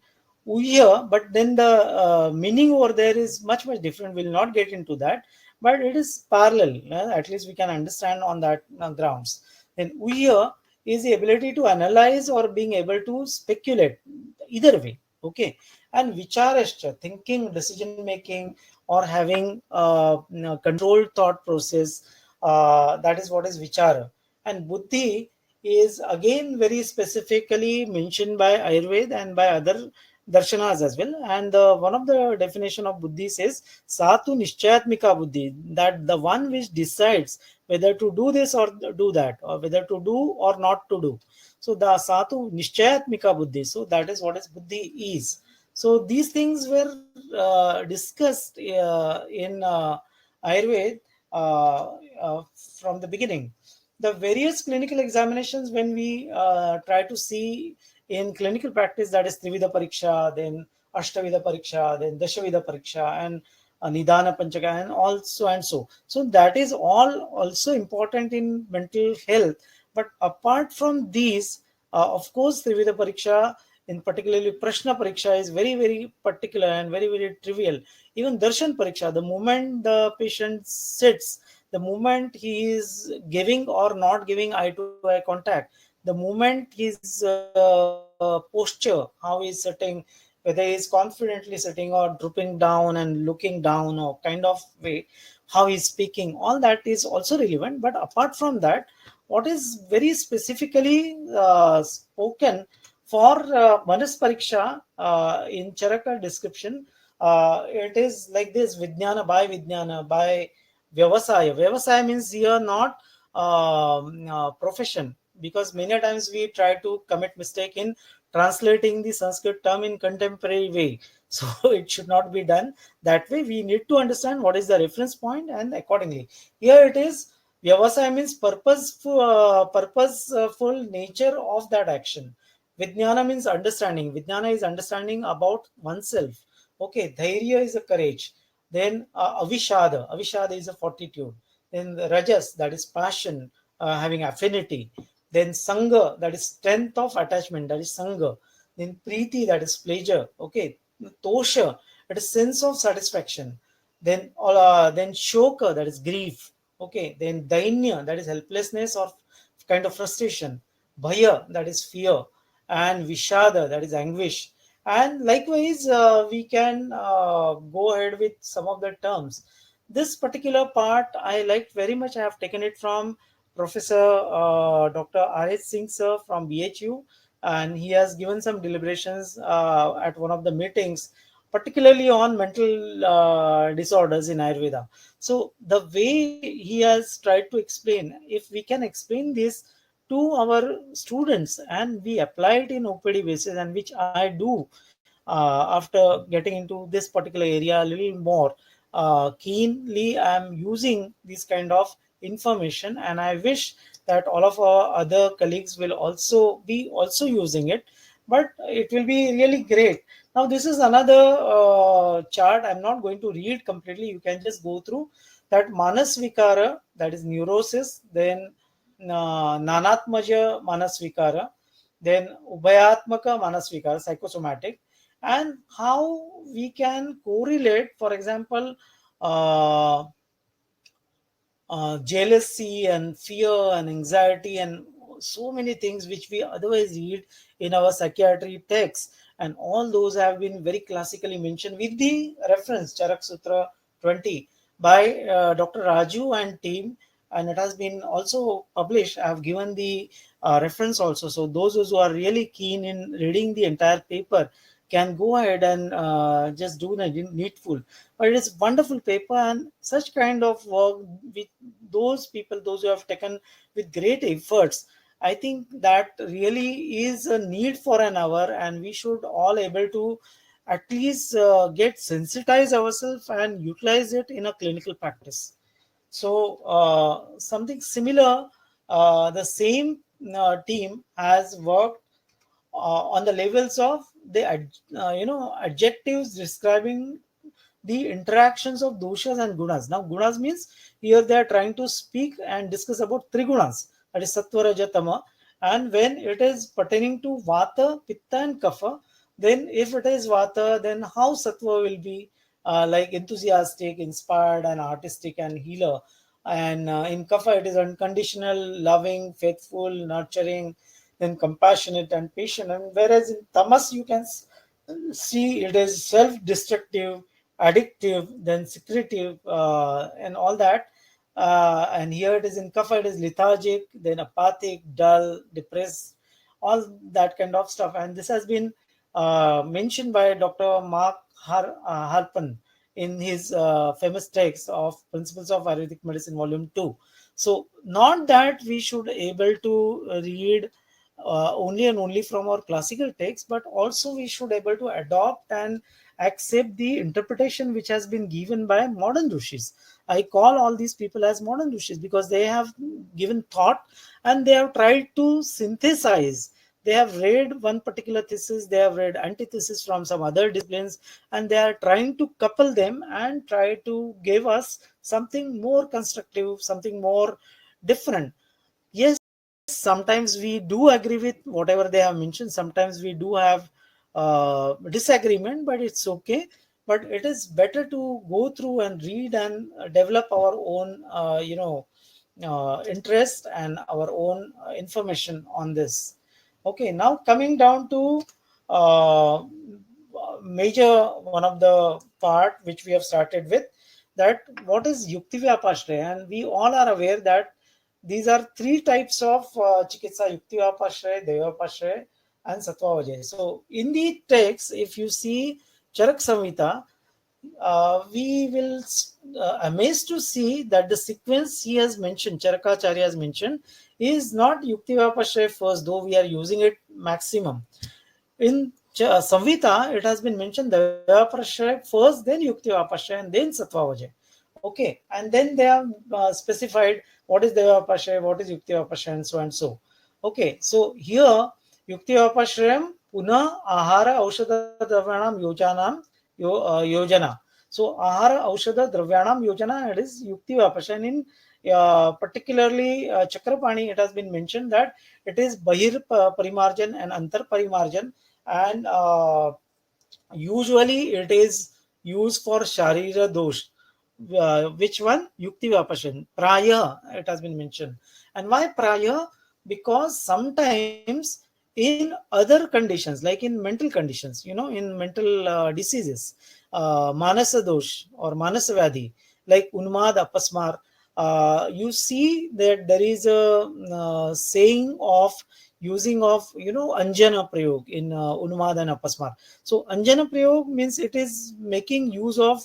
Uya, but then the meaning over there is much different. We'll not get into that, but it is parallel. At least we can understand on that grounds. Then uya is the ability to analyze or being able to speculate, either way. Okay, and vicharascha, thinking, decision making, or having controlled thought process, that is what is vichara. And buddhi is again very specifically mentioned by Ayurveda and by other darshanas as well. And one of the definition of buddhi says satu nishchayatmika buddhi, that the one which decides whether to do this or do that, or whether to do or not to do. So the satu nishchayatmika buddhi. So that is what is buddhi is. So these things were discussed in Ayurveda from the beginning. The various clinical examinations, when we try to see in clinical practice, that is Trivida Pariksha, then Ashtavida Pariksha, then Dashavida Pariksha, and Nidana Panchaka, and also and so. So that is all also important in mental health. But apart from these, of course, Trivida Pariksha, in particularly Prashna Pariksha, is very particular and very trivial. Even Darshan Pariksha, the moment the patient sits, the moment he is giving or not giving eye to eye contact, the moment his posture, how he is sitting, whether he is confidently sitting or drooping down and looking down, or kind of way, how he is speaking, all that is also relevant. But apart from that, what is very specifically spoken for Manas Pariksha in Charaka description, it is like this: Vijnana by Vyavasaya. Vyavasaya means here not profession, because many times we try to commit mistake in translating the Sanskrit term in contemporary way. So it should not be done that way. We need to understand what is the reference point, and accordingly. Here it is, Vyavasaya means purposeful nature of that action. Vijnana means understanding. Vijnana is understanding about oneself. Okay, Dhairya is a courage. Then Avishada is a fortitude. Then the Rajas, that is passion, having affinity. Then Sangha, that is strength of attachment, that is Sangha. Then Preeti, that is pleasure. Okay. Tosha, that is sense of satisfaction. Then Shoka, that is grief. Okay. Then Dainya, that is helplessness or kind of frustration. Bhaya, that is fear. And Vishada, that is anguish. And likewise, we can go ahead with some of the terms. This particular part I liked very much. I have taken it from Professor Dr. R.H. Singh sir from BHU, and he has given some deliberations at one of the meetings, particularly on mental disorders in Ayurveda. So the way he has tried to explain, if we can explain this to our students and we apply it in OPD basis, and which I do after getting into this particular area a little more keenly, I'm using this kind of information, and I wish that all of our other colleagues will also be also using it. But it will be really great. Now this is another chart. I'm not going to read completely. You can just go through that. Manas Vikara, that is neurosis. Then Nanatmaja Manas Vikara. Then Ubhayatmaka Manas Vikara, psychosomatic. And how we can correlate, for example, uh, jealousy and fear and anxiety and so many things which we otherwise read in our psychiatry texts, and all those have been very classically mentioned with the reference Charak Sutra 20 by Dr. Raju and team, and it has been also published. I have given the reference also, so those who are really keen in reading the entire paper can go ahead and just do the needful. But it is wonderful paper, and such kind of work with those people, those who have taken with great efforts, I think that really is a need for an hour, and we should all able to at least get sensitize ourselves and utilize it in a clinical practice. So something similar, the same team has worked on the levels of the adjectives describing the interactions of doshas and gunas. Now, gunas means here they are trying to speak and discuss about three gunas, that is sattva, raja, tama. And when it is pertaining to vata, pitta, and kapha, then if it is vata, then how sattva will be like enthusiastic, inspired, and artistic and healer. And in kapha, it is unconditional, loving, faithful, nurturing, then compassionate and patient. And whereas in tamas, you can see it is self-destructive, addictive, then secretive, and all that. And here it is in kapha, it is lethargic, then apathic, dull, depressed, all that kind of stuff. And this has been mentioned by Dr. Mark Harpan in his famous text of Principles of Ayurvedic Medicine, Volume 2. So, not that we should able to read only and only from our classical text, but also we should able to adopt and accept the interpretation which has been given by modern rishis. I call all these people as modern rishis because they have given thought and they have tried to synthesize. They have read one particular thesis, they have read antithesis from some other disciplines, and they are trying to couple them and try to give us something more constructive, something more different. Yes, sometimes we do agree with whatever they have mentioned. Sometimes we do have disagreement, but it's okay. But it is better to go through and read and develop our own, interest and our own information on this. Okay, now coming down to uh, major one of the part which we have started with, that what is Yukti Vyapashraya, and we all are aware that these are three types of chikitsa: Yukti Vyapashraya, Deva Vyapashraya, and Sattva Vajaya. So in the text, if you see Charak Samhita, we will amazed to see that the sequence he has mentioned, Charakacharya has mentioned, is not Yukti Vyapashraya first, though we are using it maximum. In Samhita, it has been mentioned Devapashraya first, then Yukti Vapashraya, and then Sattva Vajaya. Okay, and then they have specified what is Devapashraya, what is Yukti Vapashraya, and so and so. Okay, so here Yukti Vapashrayam Puna Ahara Aushadha Dravyanam Yojana. So Ahara Aushadha Dravyanam Yojana, it is Yukti Vapashraya. In particularly Chakrapani, it has been mentioned that it is Bahir Parimarjan and Antar Parimarjan, and usually it is used for Sharira Dosh. Which one? Yukti Vapashan. Praya, it has been mentioned. And why Praya? Because sometimes in other conditions, like in mental conditions, in mental diseases, Manasa Dosh or Manasa Vyadhi, like Unmad Apasmar, you see that there is a saying of using of Anjana Prayog in Unmad and Apasmar. So Anjana Prayog means it is making use of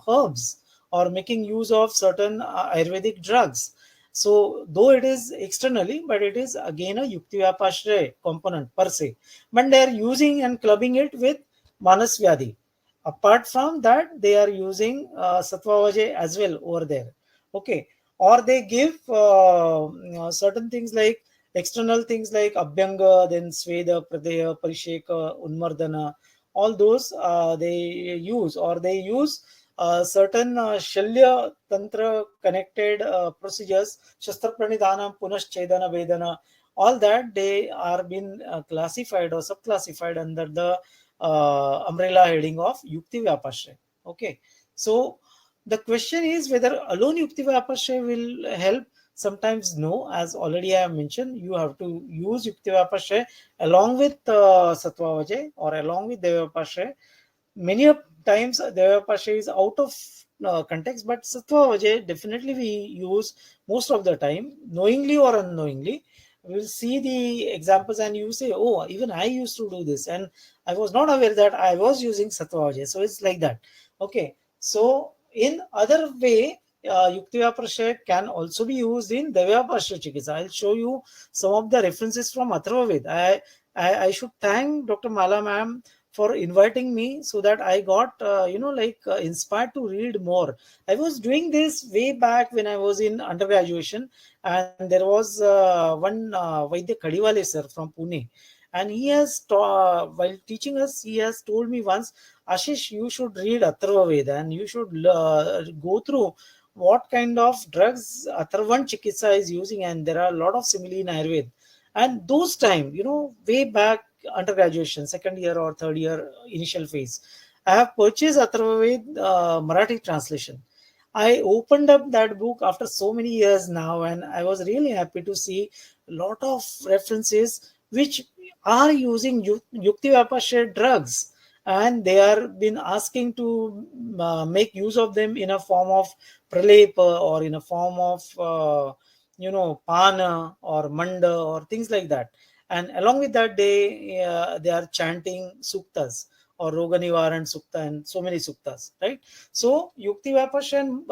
herbs or making use of certain Ayurvedic drugs. So though it is externally, but it is again a Yukti component per se. But they are using and clubbing it with Manas Vyadhi. Apart from that, they are using Sattva as well over there. Okay. Or they give certain things like external things like Abhyanga, then Sveda, Pradaya, Parisheka, Unmardana, all those they use, or they use certain Shalya Tantra connected procedures, Shastra Pranidhanam, Punaschedana, Vedana, all that they are been classified or subclassified under the umbrella heading of Yukti Vyapashraya. Okay, so the question is whether alone Yukti Vyapashraya will help. Sometimes no, as already I have mentioned, you have to use Yukti Vyapashraya along with Sattva Vajay or along with Deva Vyapashraya. Many of times Deva Vyapashraya is out of context, but Sattva Vajay definitely we use most of the time, knowingly or unknowingly. We will see the examples and you say, oh, even I used to do this, and I was not aware that I was using Sattva Vajay. So it's like that. Okay, so in other way, Yukti can also be used in Devyaparshya Chikitsa. I'll show you some of the references from Atharva Ved. I should thank Dr. Mala ma'am for inviting me so that I got, inspired to read more. I was doing this way back when I was in undergraduation, and there was one Vaidya Kadiwale sir from Pune. And he has, while teaching us, he has told me once, Ashish, you should read Atharva Veda and you should go through what kind of drugs Atharvan Chikitsa is using, and there are a lot of simile in Ayurveda. And those time, way back undergraduation, second year or third year initial phase, I have purchased Atharva Veda Marathi translation. I opened up that book after so many years now, and I was really happy to see a lot of references which are using Yukti Vapashe drugs, and they are been asking to make use of them in a form of pralepa or in a form of pana or manda or things like that. And along with that, they are chanting suktas or Roga Nivaran Sukta and so many suktas, right? So Yukti Vapash and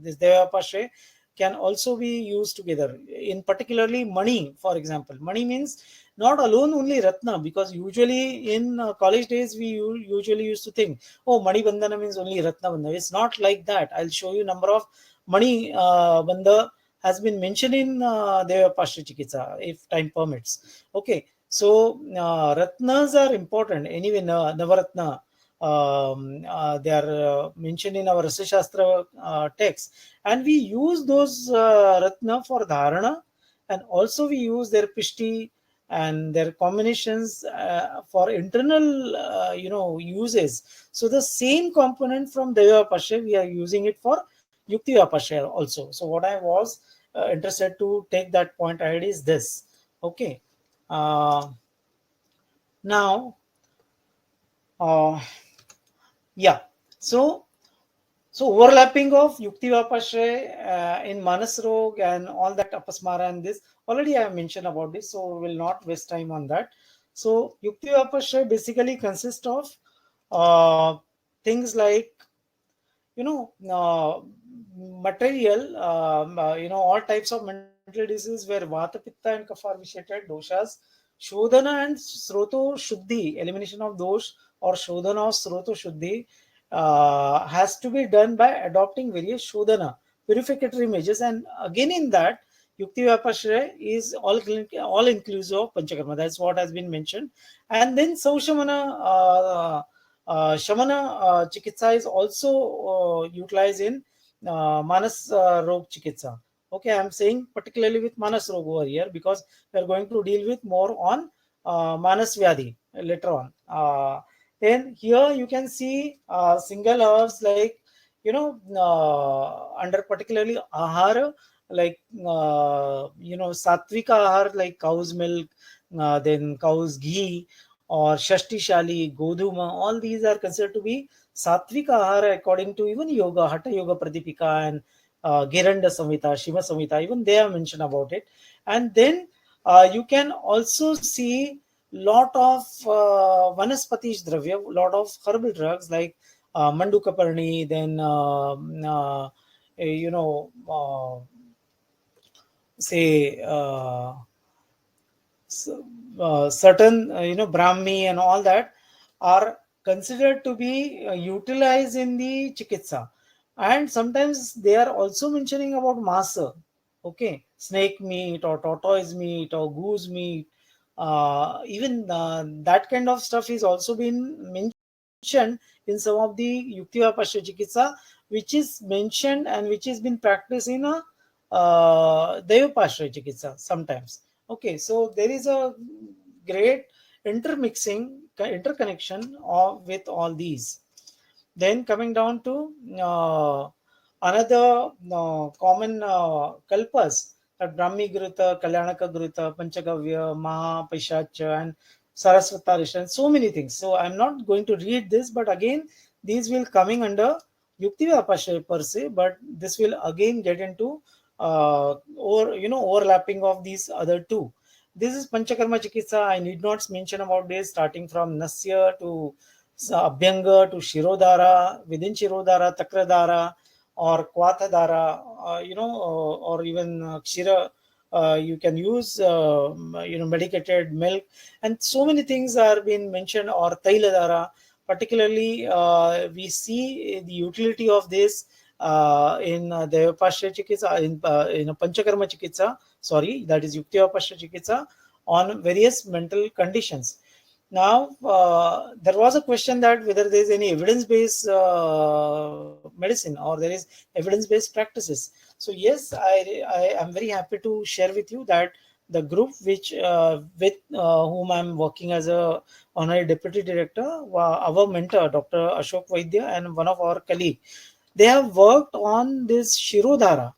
this Devapashe can also be used together. In particularly Mani, for example. Mani means not alone only Ratna, because usually in college days we usually used to think, oh, Mani Bandhana means only Ratna Bandhana. It's not like that. I'll show you number of Mani Bandha has been mentioned in Devapashe Chikitsa, if time permits. Okay, so Ratnas are important. Anyway, Navaratna, they are mentioned in our Rasa Shastra text, and we use those Ratna for Dharana, and also we use their Pishti and their combinations for internal uses. So the same component from Deva Pasha, we are using it for Yukti Vapasha also. So what I was interested to take that point ahead is this. Okay. Now, uh, yeah. So overlapping of Yukti Vapashraya in Manas Rog and all that Apasmara and this, already I have mentioned about this, so we will not waste time on that. So Yukti Vapashraya basically consists of things like, material, all types of mental diseases where Vata, Pitta and Kapha are vitiated, doshas, Shodhana and Sroto Shuddhi, elimination of dosh or Shodhana or Sroto Shuddhi has to be done by adopting various Shodhana, purificatory measures. And again in that, Yukti Vapashraya is all inclusive of Panchakarma. That's what has been mentioned. And then Shamana Chikitsa is also utilized in Manas Rog Chikitsa. Okay, I'm saying particularly with Manas Rog over here because we're going to deal with more on Manas Vyadhi later on. Then here you can see single herbs like, under particularly Ahara, like, Satvika Ahar, like cow's milk, then cow's ghee, or Shashti Shali, Godhuma, all these are considered to be Satvika Ahara according to even Yoga, Hatha Yoga Pradipika, and Giranda Samhita, Shiva Samhita, even they have mentioned about it. And then you can also see lot of Vanaspatish Dravya, lot of herbal drugs like Mandukaparni, then you know, say certain Brahmi and all that are considered to be utilized in the chikitsa, and sometimes they are also mentioning about masa, okay, snake meat or tortoise meat or goose meat, even that kind of stuff is also been mentioned in some of the yuktiva pasya chikitsa, which is mentioned and which has been practiced in a deva pasya chikitsa sometimes. Okay, so there is a great interconnection with all these. Then coming down to another common kalpas, that Brahmi Gruta, Kalyanaka Gruta, Panchagavya, Maha, Paishacha, and Saraswatarisha, and so many things. So I'm not going to read this, but again, these will coming under Yukti Vyapasha per se, but this will again get into overlapping of these other two. This is Panchakarma Chikitsa. I need not mention about this, starting from Nasya to Abhyanga to Shirodhara, within Shirodhara, Takradhara, or Kvatadhara, or even Kshira. You can use, medicated milk, and so many things are being mentioned, or Tailadhara. Particularly, we see the utility of this in the Pasya Chikitsa, in Panchakarma Chikitsa, sorry, that is Yuktiva Pasya Chikitsa, on various mental conditions. Now, there was a question that whether there is any evidence-based medicine or there is evidence-based practices. So yes, I am very happy to share with you that the group which with whom I am working as a honorary deputy director, our mentor Dr. Ashok Vaidya and one of our colleague, they have worked on this Shirodhara.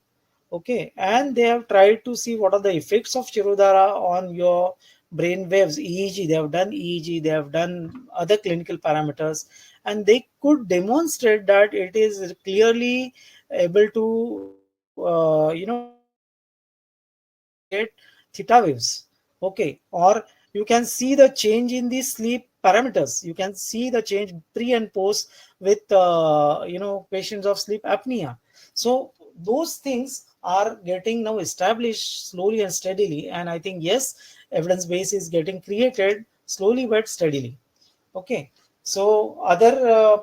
Okay, and they have tried to see what are the effects of Shirodhara on your brain waves. EEG, they have done EEG, they have done other clinical parameters, and they could demonstrate that it is clearly able to create theta waves. Okay, or you can see the change in the sleep parameters. You can see the change pre and post with patients of sleep apnea. So those things are getting now established slowly and steadily, and I think yes, evidence base is getting created slowly but steadily. Okay, so other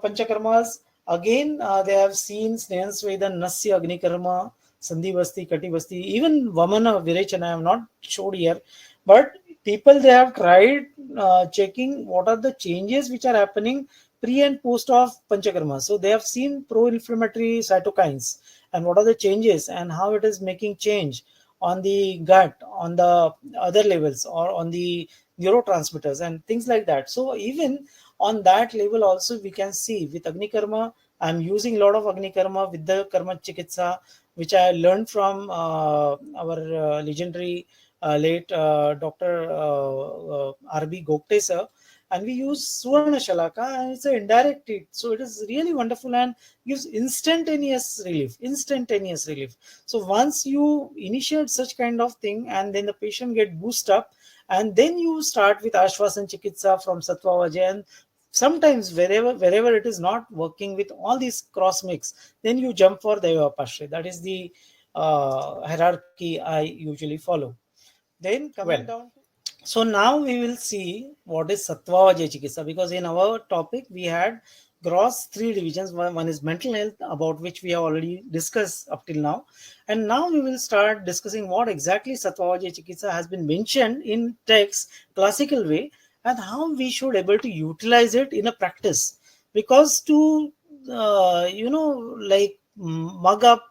panchakarmas, again, they have seen Snehan Sveda, Nasya, Agni Karma, Sandhi Basti, Kati Basti, even Vamana, Virechana, I have not showed here, but people they have tried checking what are the changes which are happening pre and post of panchakarma. So they have seen pro-inflammatory cytokines and what are the changes and how it is making change on the gut, on the other levels, or on the neurotransmitters and things like that. So even on that level also we can see with Agni Karma, I'm using a lot of Agni Karma with the Karma Chikitsa, which I learned from our legendary late Dr. R.B. Gopte sir, and we use Suvarna Shalaka, and it's an indirect heat. So it is really wonderful and gives instantaneous relief. Instantaneous relief. So once you initiate such kind of thing, and then the patient get boost up, and then you start with Ashwasan Chikitsa from Sattva Vajay, and sometimes wherever it is not working with all these cross mix, then you jump for Deva Pashre. That is the hierarchy I usually follow. Then coming down, so now we will see what is Sattva Vajay Chikitsa, because in our topic we had gross three divisions. One is mental health, about which we have already discussed up till now, and now we will start discussing what exactly Sattva Vajay Chikitsa has been mentioned in text classical way, and how we should able to utilize it in a practice. Because to like mug up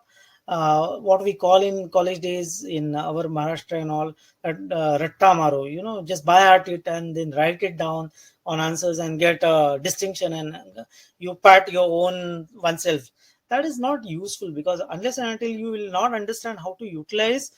what we call in college days in our Maharashtra and all, that ratta maro, just by heart it and then write it down on answers and get a distinction, and you pat your own oneself. That is not useful, because unless and until you will not understand how to utilize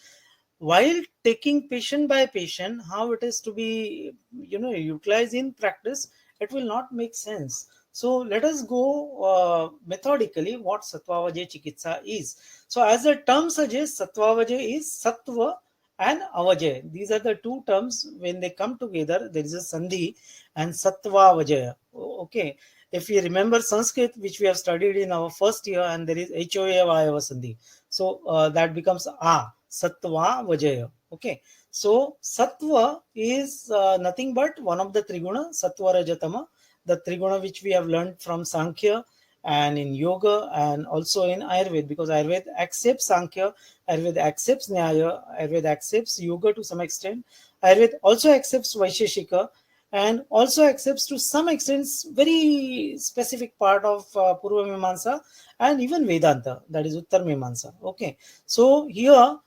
while taking patient by patient, how it is to be utilized in practice, it will not make sense. So let us go methodically what Satvavaje Chikitsa is. So as the term suggests, Satvavaje is Sattva and Avajaya. These are the two terms. When they come together, there is a Sandhi and Satvavajaya. Okay. If you remember Sanskrit, which we have studied in our first year, and there is HOA Vayava Sandhi. So that becomes A, Sattva Vajaya. Okay. So Sattva is nothing but one of the Triguna, Sattva Rajatama, the Triguna which we have learned from Samkhya and in Yoga and also in Ayurveda, because Ayurveda accepts Samkhya, Ayurveda accepts Nyaya, Ayurveda accepts Yoga to some extent, Ayurveda also accepts Vaisheshika, and also accepts to some extent very specific part of Purva Mimamsa and even Vedanta, that is Uttar Mimamsa. Okay, so here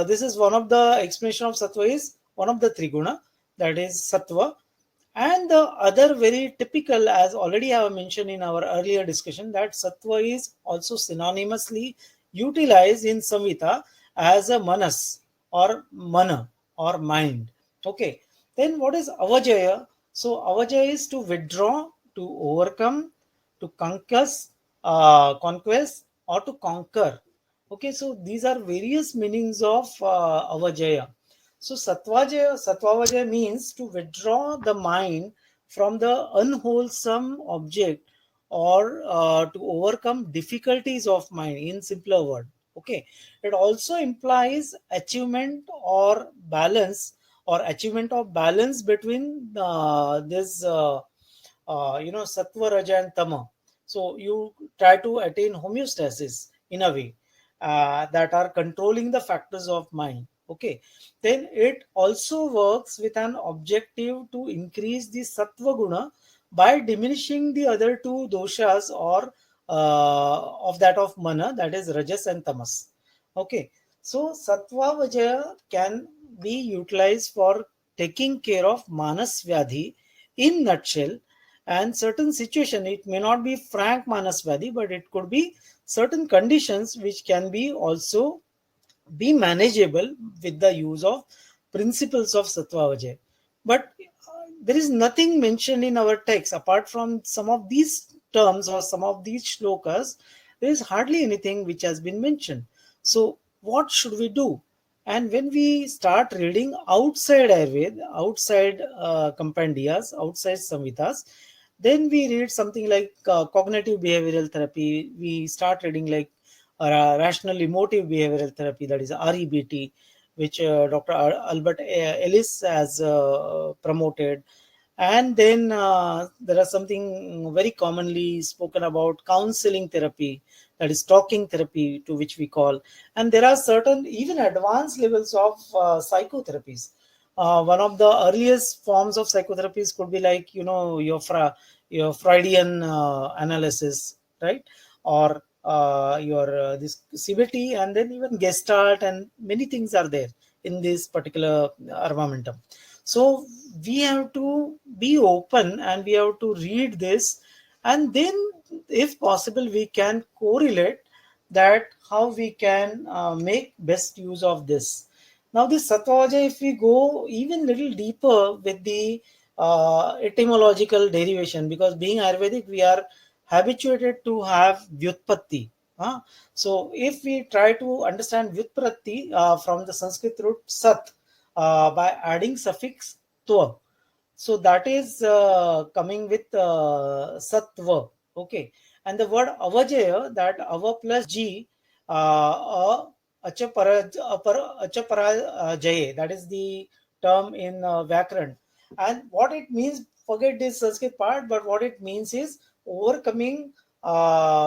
this is one of the explanation of Sattva is one of the Triguna, that is Sattva. And the other very typical, as already I have mentioned in our earlier discussion, that Sattva is also synonymously utilized in Samhita as a manas or mana or mind. Okay. Then what is Avajaya? So Avajaya is to withdraw, to overcome, to conquest, or to conquer. Okay, so these are various meanings of Avajaya. So Sattvavajaya means to withdraw the mind from the unwholesome object, or to overcome difficulties of mind, in simpler word. Okay, it also implies achievement or balance, or achievement of balance between this Sattva, Raja and Tama. So you try to attain homeostasis in a way that are controlling the factors of mind. Okay, then it also works with an objective to increase the Sattva guna by diminishing the other two doshas, or of that of mana, that is Rajas and Tamas. Okay, so Sattva Vajaya can be utilized for taking care of Manas Vyadhi in nutshell, and certain situation. It may not be frank Manas Vyadhi, but it could be certain conditions which can be also be manageable with the use of principles of Sattva. But there is nothing mentioned in our text apart from some of these terms or some of these shlokas. There is hardly anything which has been mentioned. So, what should we do? And when we start reading outside Ayurveda, outside compendias, outside Samhitas, then we read something like cognitive behavioral therapy. We start reading like rational emotive behavioral therapy, that is REBT, which Dr. Albert Ellis has promoted. And then there are something very commonly spoken about counseling therapy, that is talking therapy, to which we call. And there are certain even advanced levels of psychotherapies. One of the earliest forms of psychotherapies could be like your Freudian analysis, right? Or your this CBT, and then even Gestalt, and many things are there in this particular armamentum. So we have to be open and we have to read this, and then, if possible, we can correlate that how we can make best use of this. Now, this Sattva, if we go even little deeper with the etymological derivation, because being Ayurvedic, we are habituated to have Vyutpatti. So, if we try to understand Vyutpatti from the Sanskrit root Sat, by adding suffix Tva, so that is coming with Sattva. Okay, and the word Avajaya, that Ava plus G, Achaparajaya, that is the term in Vyakaran. And what it means, forget this Sanskrit part, but what it means is overcoming,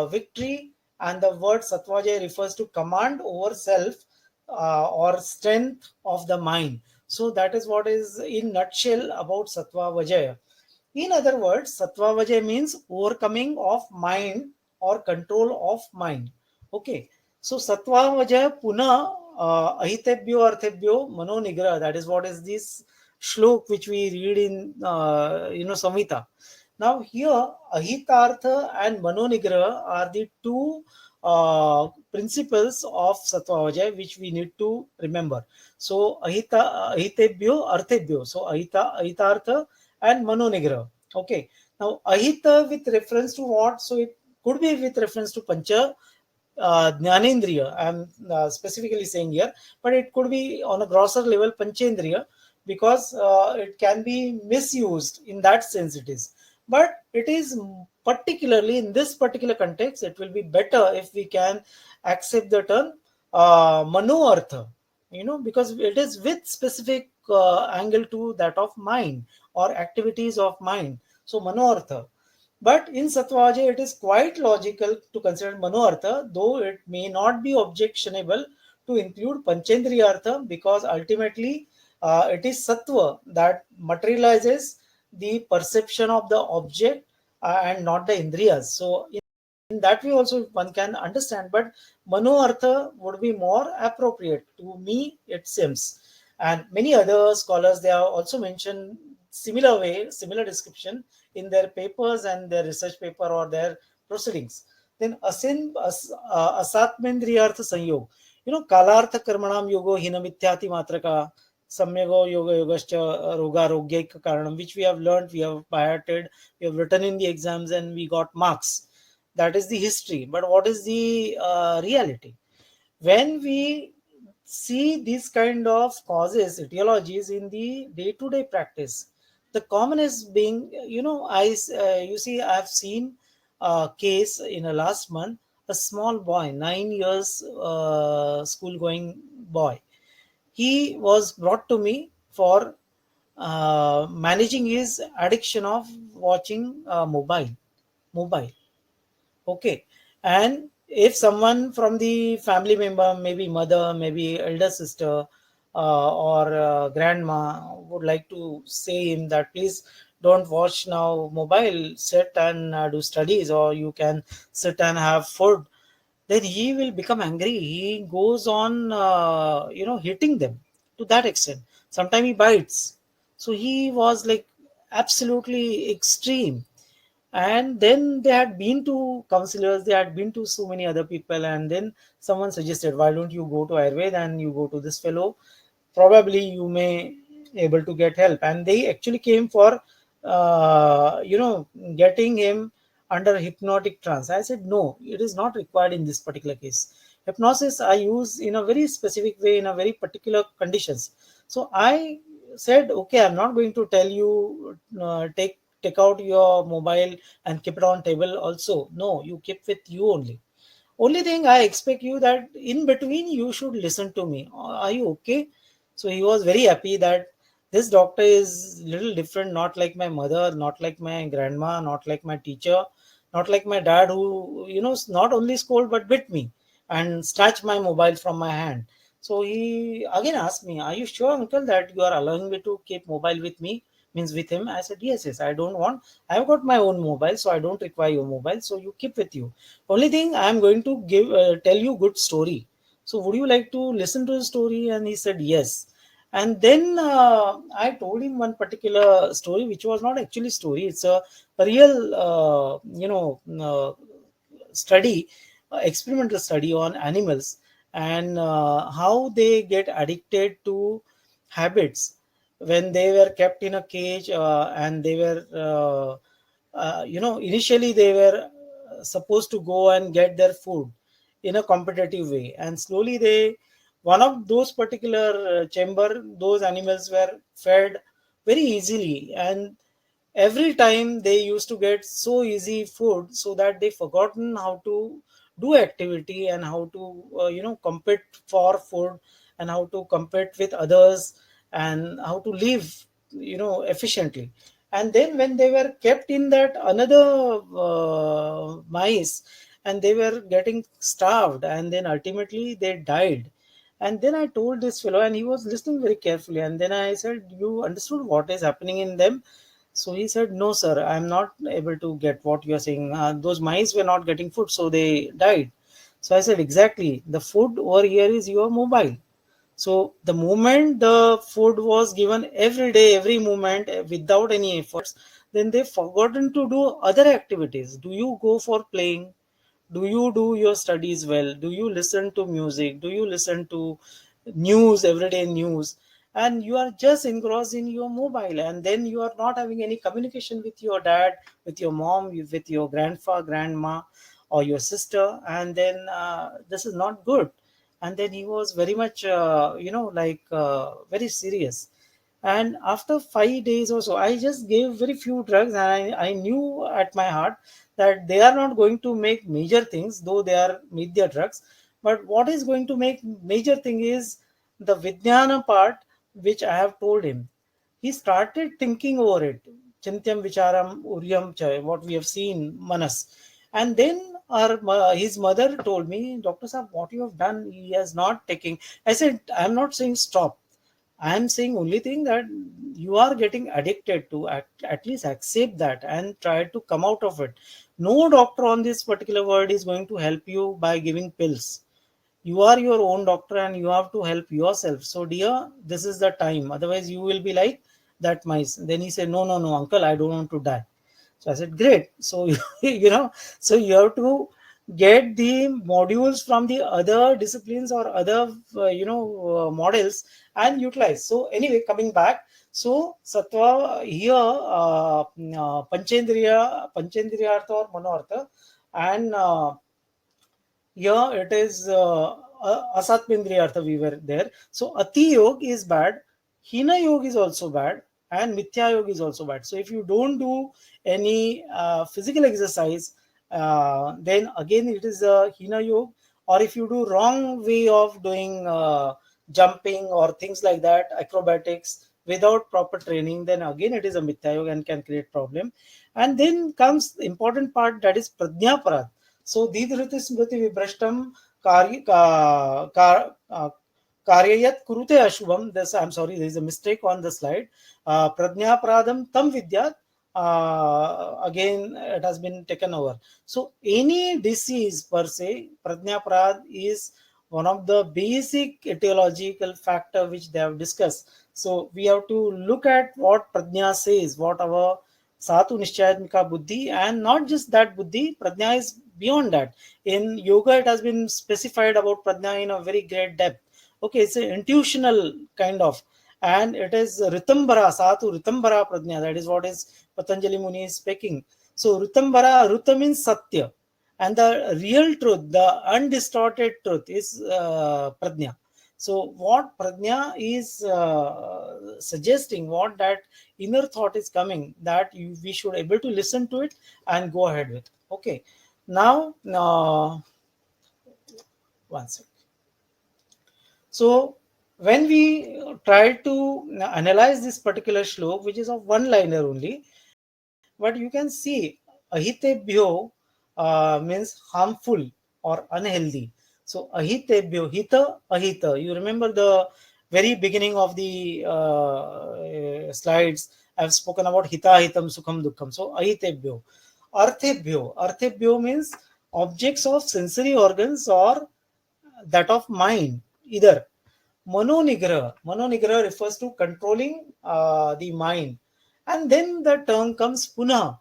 victory, and the word Sattvajaya refers to command over self, or strength of the mind. So that is what is in nutshell about Sattva Vajaya. In other words, Sattva Vajaya means overcoming of mind or control of mind. Okay, so Sattva Vajaya Puna Ahitebhyo Arthebhyo Mano Nigra. That is what is this shlok which we read in Samhita. Now here Ahitartha and Mano Nigra are the two principles of Sattva Vajaya which we need to remember. So Ahitebhyo Arthebhyo. So Ahitartha and Mano Nigra. Okay. Now Ahita with reference to what? So it could be with reference to Pancha Jnanendriya, I'm specifically saying here, but it could be on a grosser level Panchendriya, because it can be misused in that sense it is. But it is particularly in this particular context, it will be better if we can accept the term Mano Artha, because it is with specific angle to that of mind or activities of mind. So Mano Artha. But in Sattvaja, it is quite logical to consider Manoartha, though it may not be objectionable to include Panchendriya Artha, because ultimately it is Sattva that materializes the perception of the object and not the Indriyas. So, in that way, also one can understand, but Manoartha would be more appropriate to me, it seems. And many other scholars, they have also mentioned similar way, similar description in their papers and their research paper or their proceedings. Then asatmendriyartha sanyog. Kalartha karmanam yogo hinamityati matraka samyago yoga yogascha roga rogyaika karanam, which we have learned, we have biated, we have written in the exams and we got marks. That is the history. But what is the reality? When we see these kind of causes, etiologies in the day-to-day practice, the commonest being, you see, I've seen a case in a last month, a small boy, 9 years, school going boy. He was brought to me for managing his addiction of watching mobile. Okay. And if someone from the family member, maybe mother, maybe elder sister, or grandma, would like to say him that please don't watch now mobile, sit and do studies, or you can sit and have food, then he will become angry. He goes on, hitting them to that extent. Sometimes he bites. So he was like absolutely extreme. And then they had been to counselors, they had been to so many other people, and then someone suggested, why don't you go to Ayurveda and you go to this fellow, probably you may able to get help. And they actually came for getting him under hypnotic trance. I said no, it is not required in this particular case. Hypnosis I use in a very specific way in a very particular conditions. So I said, okay, I'm not going to tell you take out your mobile and keep it on table also. No, you keep with you only. Only thing I expect you that in between you should listen to me. Are you okay? So he was very happy that this doctor is little different, not like my mother, not like my grandma, not like my teacher, not like my dad, who not only scold but bit me and snatch my mobile from my hand. So he again asked me, "Are you sure, uncle, that you are allowing me to keep mobile with me?" Means with him. I said, "Yes, yes. I don't want. I've got my own mobile, so I don't require your mobile. So you keep with you. Only thing I am going to tell you good story. So would you like to listen to the story?" And he said yes. And then I told him one particular story, which was not actually story. It's a real, study, experimental study on animals, and how they get addicted to habits when they were kept in a cage, and they were initially they were supposed to go and get their food in a competitive way, and slowly they, one of those particular chamber, those animals were fed very easily, and every time they used to get so easy food, so that they forgotten how to do activity and how to compete for food, and how to compete with others, and how to live efficiently. And then when they were kept in that another mice, and they were getting starved, and then ultimately they died. And then I told this fellow, and he was listening very carefully, and then I said, you understood what is happening in them? So he said, no, sir, I'm not able to get what you are saying. Those mice were not getting food, so they died. So I said, exactly. The food over here is your mobile. So the moment the food was given every day, every moment, without any efforts, then they forgotten to do other activities. Do you go for playing? Do you do your studies well? Do you listen to music? Do you listen to news, everyday news? And you are just engrossed in your mobile, and then you are not having any communication with your dad, with your mom, with your grandfather, grandma, or your sister. And then this is not good. And then he was very much very serious. And after 5 days or so, I just gave very few drugs, and I knew at my heart that they are not going to make major things, though they are media drugs. But what is going to make major thing is the Vijnana part, which I have told him. He started thinking over it. Chintyam Vicharam Uryam Chai, what we have seen, Manas. And then his mother told me, Dr. Saab, what you have done, he has not taken. I said, I am not saying stop. I am saying only thing that you are getting addicted to, at least accept that and try to come out of it. No doctor on this particular world is going to help you by giving pills. You are your own doctor and you have to help yourself. So dear, this is the time. Otherwise you will be like that mice. Then he said, no, no, no, uncle, I don't want to die. So I said, great. So, so you have to get the modules from the other disciplines or other, models and utilize. So anyway, coming back. So Sattva here, Panchendriyartha or Manoartha, and here it is Asatmendriyartha, we were there. So Ati Yog is bad, Hina Yog is also bad, and Mithya Yog is also bad. So if you don't do any physical exercise, then again it is a Hina Yog. Or if you do wrong way of doing jumping or things like that, acrobatics, without proper training, then again it is a Mithya Yoga and can create problem. And then comes the important part, that is Pradnya Parad. So Didhriti Smriti Vibrashtam Karyayat Kurute Ashubham. This, I'm sorry, there is a mistake on the slide. Pradnya Pradam Tam Vidyat. Again, it has been taken over. So any disease per se, Pradnya Prad is one of the basic etiological factor which they have discussed. So we have to look at what Pradnya says, what our Satu Nishchayatmika Buddhi, and not just that Buddhi, Pradnya is beyond that. In yoga, it has been specified about Pradnya in a very great depth. Okay, it's an intuitional kind of, and it is Ritambara, Satu Ritambara Pradnya, that is what is Patanjali Muni is speaking. So Ritambara, Ruta means Satya, and the real truth, the undistorted truth is Pradnya. So what Pradnya is suggesting, what that inner thought is coming, that we should able to listen to it and go ahead with. Okay, now one second. So when we try to analyze this particular shlok, which is of one liner only, but you can see ahitebhyo means harmful or unhealthy. So ahitebhyo, hita, ahita. You remember the very beginning of the slides. I've spoken about hita, hitam, sukham, dukkham. So ahitebhyo. Arthebhyo. Arthebhyo means objects of sensory organs or that of mind, either. Manonigraha refers to controlling the mind. And then the term comes Puna,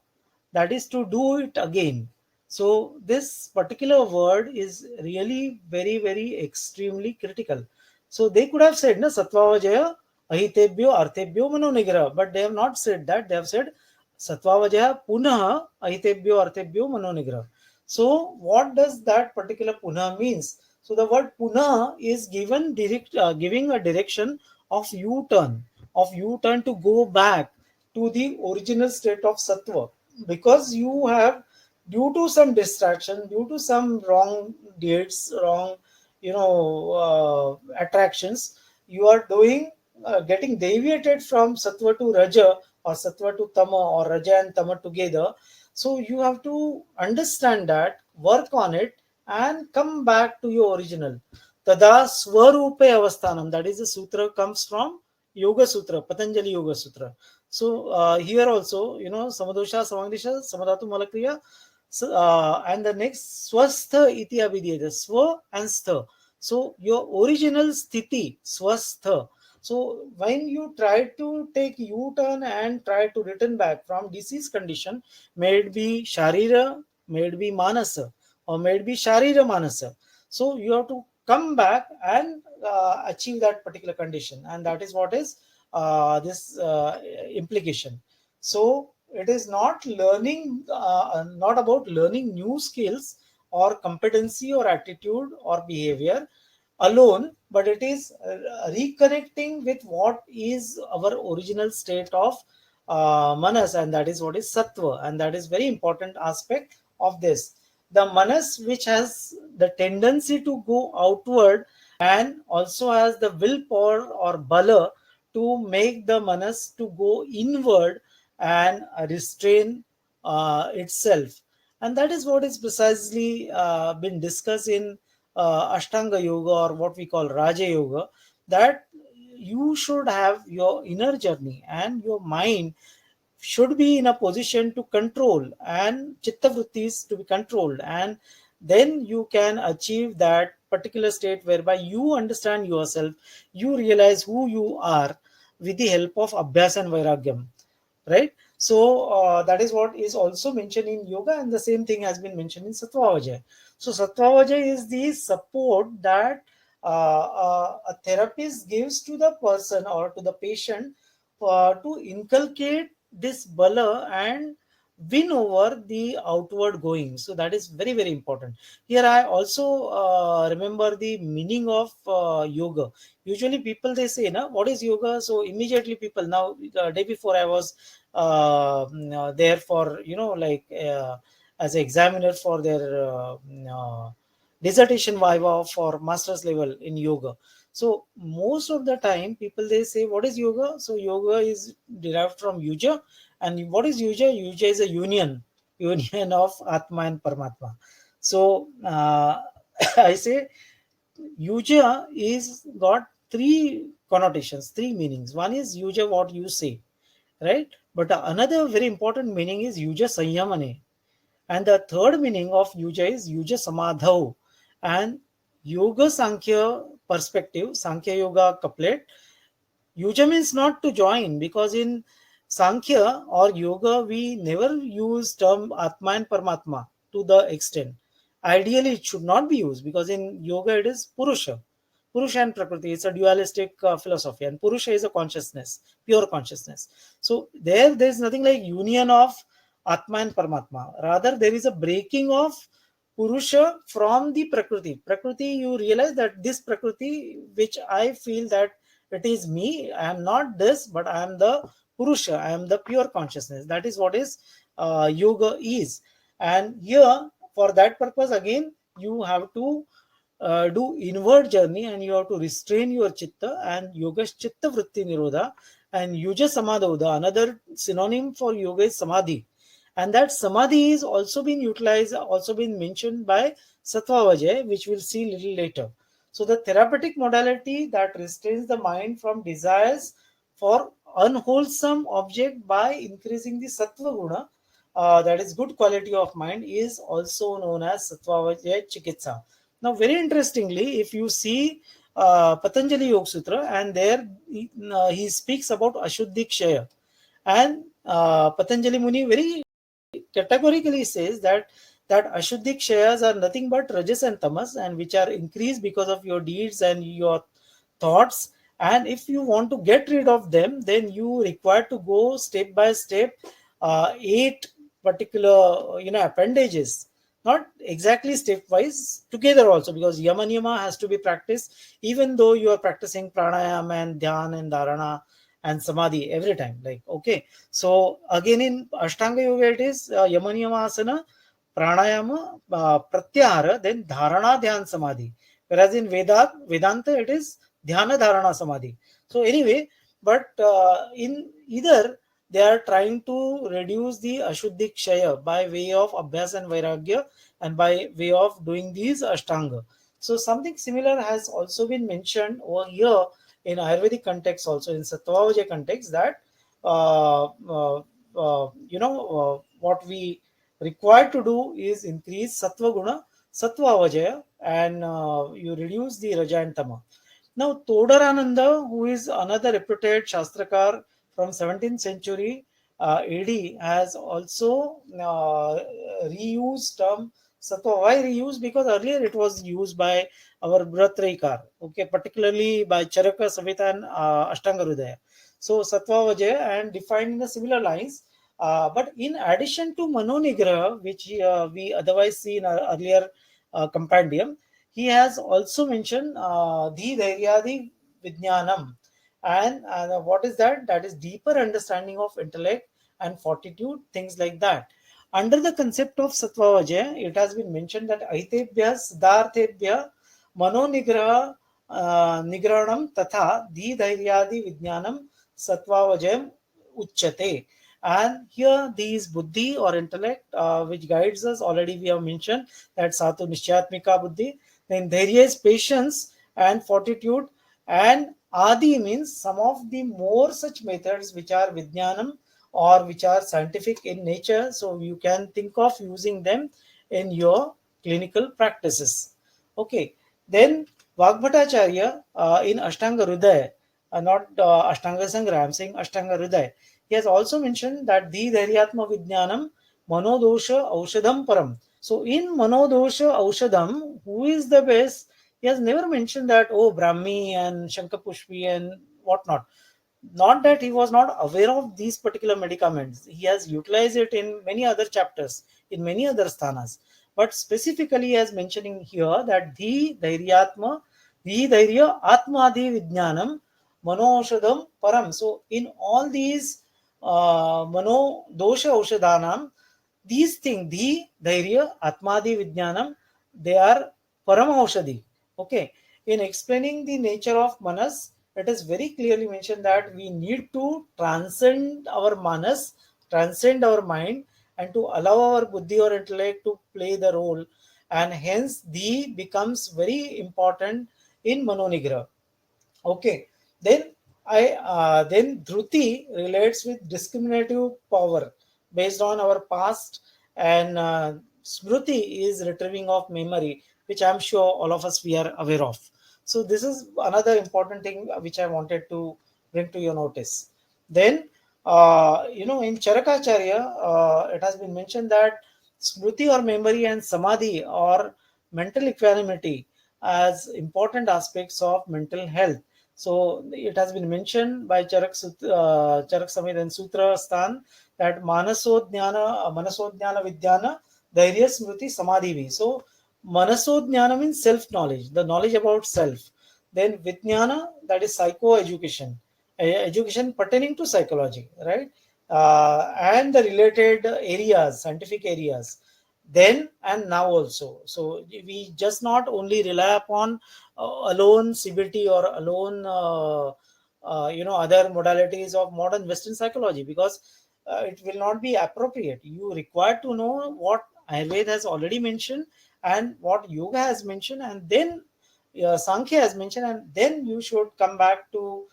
that is to do it again. So this particular word is really very, very extremely critical. So they could have said, na Satvavajaya, Ahitebhyo, Arthebhyo, Manonigraha. But they have not said that. They have said Satvavajaya, Punaha, Ahitebhyo, Arthebhyo, Manonigraha. So what does that particular Puna means? So the word Puna is giving a direction of U-turn to go back to the original state of Sattva, because you have, due to some distraction, due to some wrong deeds, wrong, attractions, you are doing, getting deviated from Sattva to Raja or Sattva to Tama or Raja and Tama together. So you have to understand that, work on it, and come back to your original. Tada Swarupe Avasthanam. That is the sutra comes from Yoga Sutra, Patanjali Yoga Sutra. So here also, Samadosha, Samagdisha, Samadhatu Malakriya, So, and the next swastha iti abhidhyate, swa and stha. So your original sthiti, swastha. So when you try to take U-turn and try to return back from disease condition, may it be sharira, may it be manasa, or may it be sharira manasa. So you have to come back and achieve that particular condition, and that is what is this implication. So it is not learning, not about learning new skills or competency or attitude or behavior alone, but it is reconnecting with what is our original state of manas, and that is what is sattva, and that is very important aspect of this. The manas, which has the tendency to go outward and also has the willpower or bala to make the manas to go inward and restrain itself, and that is what is precisely been discussed in Ashtanga Yoga, or what we call Raja Yoga, that you should have your inner journey and your mind should be in a position to control and chitta vrittis to be controlled, and then you can achieve that particular state whereby you understand yourself, you realize who you are with the help of abhyas and vairagyam, right? So that is what is also mentioned in yoga, and the same thing has been mentioned in sattvavajaya. So sattvavajaya is the support that a therapist gives to the person or to the patient to inculcate this bala and win over the outward going. So that is very, very important. Here I also remember the meaning of yoga. Usually people, they say, na, what is yoga? So immediately people, now day before I was there for, like as an examiner for their dissertation viva for master's level in yoga. So most of the time people, they say, what is yoga? So yoga is derived from yuja, and what is yuja? Yuja is a union of atma and paramatma. So I say yuja is got three connotations, three meanings. One is yuja, what you say, right? But another very important meaning is yuja sanyamane, and the third meaning of yuja is yuja samadhau. And yoga sankhya perspective, sankhya yoga couplet, yuja means not to join, because in sankhya or yoga we never use term atma and paramatma to the extent. Ideally it should not be used, because in yoga it is purusha and prakriti. It's a dualistic philosophy, and purusha is a consciousness, pure consciousness. So there is nothing like union of atma and paramatma. Rather, there is a breaking of purusha from the prakriti. You realize that this prakriti, which I feel that it is me, I am not this, but I am the purusha, I am the pure consciousness. That is what is yoga is. And here, for that purpose, again, you have to do inward journey, and you have to restrain your chitta, and yoga is chitta vritti nirodha, and yuja samadhoda. Another synonym for yoga is samadhi, and that samadhi is also been utilized, also been mentioned by sattva vajay, which we'll see little later. So the therapeutic modality that restrains the mind from desires for unwholesome object by increasing the sattva guna, that is good quality of mind, is also known as sattva vajay chikitsa. Now, very interestingly, if you see Patanjali Yoga Sutra, and there he speaks about Ashuddhi Kshaya, and Patanjali Muni very categorically says that Ashuddhi Kshayas are nothing but Rajas and Tamas, and which are increased because of your deeds and your thoughts. And if you want to get rid of them, then you require to go step by step, eight particular appendages, not exactly stepwise, together also, because yama niyama has to be practiced even though you are practicing pranayama and dhyan and dharana and samadhi every time, like, okay. So again in ashtanga yoga it is yama niyama asana, pranayama, pratyahara, then dharana, dhyan, samadhi. Whereas in vedanta it is dhyana, dharana, samadhi. So anyway, but in either they are trying to reduce the ashuddhi kshaya by way of abhyas and vairagya, and by way of doing these ashtanga. So something similar has also been mentioned over here in Ayurvedic context, also in Sattva context, that what we required to do is increase sattva guna, sattva avajaya, and you reduce the raja and tama. Now, Todarananda, who is another reputed Shastrakar from 17th century AD, has also reused term Sattva. Why reused? Because earlier it was used by our Bratraikar, okay, particularly by Charaka, Savita, and Ashtanga Hridaya. So, Sattva Vajaya and defined in the similar lines. But in addition to Manonigraha, which we otherwise see in our earlier compendium, he has also mentioned the Dhairyadi Vijnanam. And what is that? That is deeper understanding of intellect and fortitude, things like that. Under the concept of Sattva Vajaya, it has been mentioned that Aitebhya Siddharthebhya Mano Nigraha Nigrahanam Tatha Di Dhairyadi Vijnanam Sattva Vajayam Uchyate. And here these buddhi or intellect which guides us, already we have mentioned that Satu Nishyatmika Buddhi, then Dhairya is patience and fortitude, and Adi means some of the more such methods which are Vijnanam or which are scientific in nature. So you can think of using them in your clinical practices. Okay, then Vagbhatacharya in Ashtanga Hridaya, not Ashtanga Sangra, I'm saying Ashtanga Hridaya. He has also mentioned that the Dhairyatma Vijnanam Manodosha Aushadam Param. So in Manodosha Aushadam, who is the best? He has never mentioned that, oh, Brahmi and Shankapushpi and whatnot. Not that he was not aware of these particular medicaments. He has utilized it in many other chapters, in many other sthanas. But specifically, as mentioning here, that the Dhairya Atmadi Vijnanam Manoshadam Param. So, in all these Mano Dosha Oshadhanam, these things, the Dhairya Atmadi Vijnanam, they are Parama Oshadi. Okay. In explaining the nature of Manas, it is very clearly mentioned that we need to transcend our Manas, transcend our mind, and to allow our Buddhi or intellect to play the role. And hence, the becomes very important in Manonigra. Okay, then then Dhruti relates with discriminative power based on our past, and Smruti is retrieving of memory, which I'm sure all of us we are aware of. So this is another important thing which I wanted to bring to your notice. Then in Charakacharya, it has been mentioned that Smruti or memory and Samadhi or mental equanimity as important aspects of mental health. So it has been mentioned by Charak Samhita and Sutra Sthan that Manasodhyana Vidyana Dhairya Smriti Samadhi Vi. So Manasodhyana means self-knowledge, the knowledge about self. Then Vijnana, that is psycho-education, education pertaining to psychology, right? And the related areas, scientific areas, then and now also. So we just not only rely upon alone CBT or alone other modalities of modern Western psychology, because it will not be appropriate. You require to know what Ayurveda has already mentioned and what yoga has mentioned, and then Sankhya has mentioned, and then you should come back to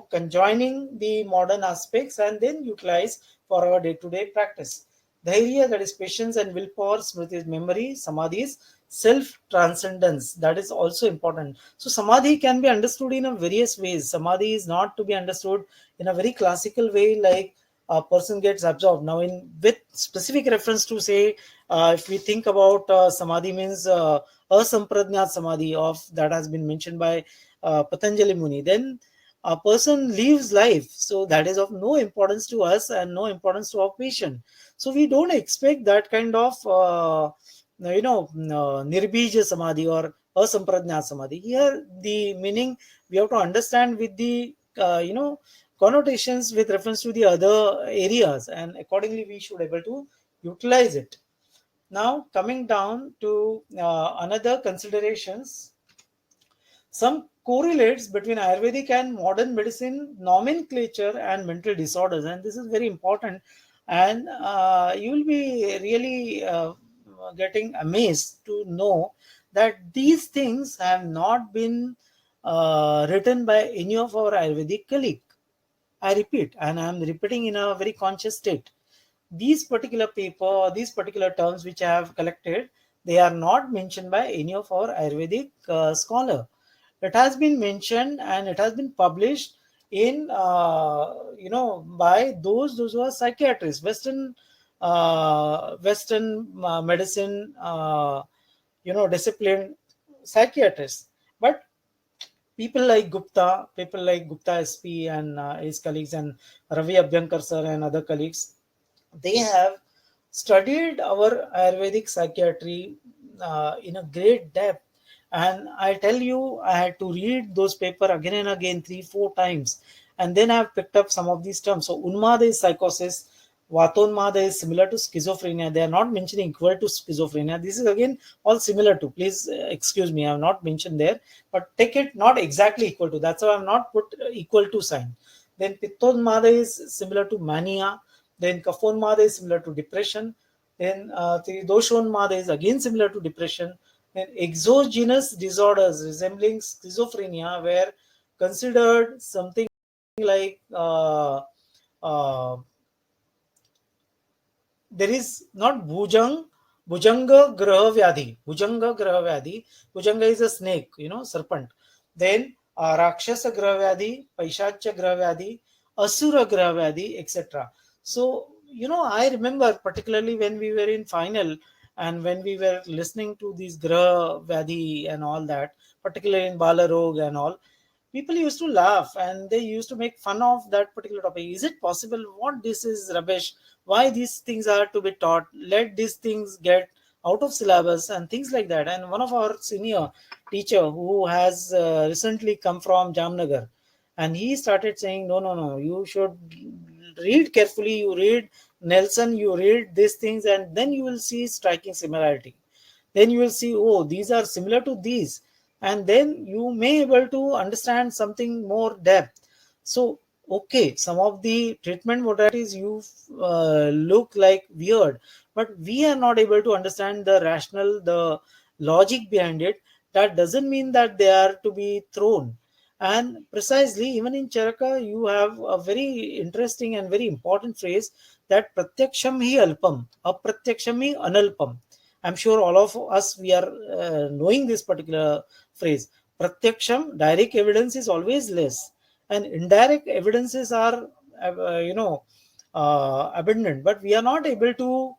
conjoining the modern aspects and then utilize for our day-to-day practice. Dhairya, that is patience and willpower. Smriti is memory. Samadhi is self-transcendence. That is also important. So Samadhi can be understood in a various ways. Samadhi is not to be understood in a very classical way, like a person gets absorbed. Now, in with specific reference to say, if we think about Samadhi means asampradnyat Samadhi of that has been mentioned by Patanjali Muni, then a person leaves life. So that is of no importance to us and no importance to our patient. So we don't expect that kind of nirbija samadhi or asampradnyat samadhi. Here the meaning we have to understand with the connotations with reference to the other areas, and accordingly we should able to utilize it. Now coming down to another considerations, some correlates between Ayurvedic and modern medicine nomenclature and mental disorders, and this is very important. And you will be really getting amazed to know that these things have not been written by any of our Ayurvedic colleague. I repeat, and I am repeating in a very conscious state. these particular paper or these particular terms which I have collected, they are not mentioned by any of our Ayurvedic scholar. It has been mentioned and it has been published in by those who are psychiatrists, Western medicine discipline psychiatrists. But people like Gupta SP and his colleagues, and Ravi Abhyankar sir and other colleagues, they have studied our Ayurvedic psychiatry in a great depth. And I tell you, I had to read those paper again and again, 3, 4 times. And then I've picked up some of these terms. So Unmada is psychosis. Vatonmada is similar to schizophrenia. They are not mentioning equal to schizophrenia. This is again all similar to. Please excuse me, I have not mentioned there, but take it not exactly equal to. That's why I have not put equal to sign. Then Pittonmada is similar to mania. Then Kaphonmada is similar to depression. Then Tridoshonmada is again similar to depression. Then exogenous disorders resembling schizophrenia were considered something like uh, there is not Bhujanga Graha Vyadhi. Bhujanga Graha Vyadhi. Bhujanga is a snake, serpent. Then Rakshasa Graha Vyadhi, Paishacha Graha Vyadhi, Asura Graha Vyadhi, etc. So, I remember particularly when we were in final and when we were listening to these Graha Vyadhi and all that, particularly in Balarog and all, people used to laugh and they used to make fun of that particular topic. Is it possible? What this is rubbish? Why these things are to be taught? Let these things get out of syllabus and things like that. And one of our senior teacher who has recently come from Jamnagar, and he started saying, no, no, no, you should read carefully. You read Nelson, you read these things, and then you will see striking similarity. Then you will see, oh, these are similar to these, and then you may able to understand something more depth. So okay, some of the treatment modalities you look like weird, but we are not able to understand the rational, the logic behind it. That doesn't mean that they are to be thrown. And precisely, even in Charaka you have a very interesting and very important phrase, that pratyaksham hi alpam, apratyaksham hi analpam. I'm sure all of us, we are knowing this particular phrase. Pratyaksham, direct evidence is always less, and indirect evidences are, abundant. But we are not able to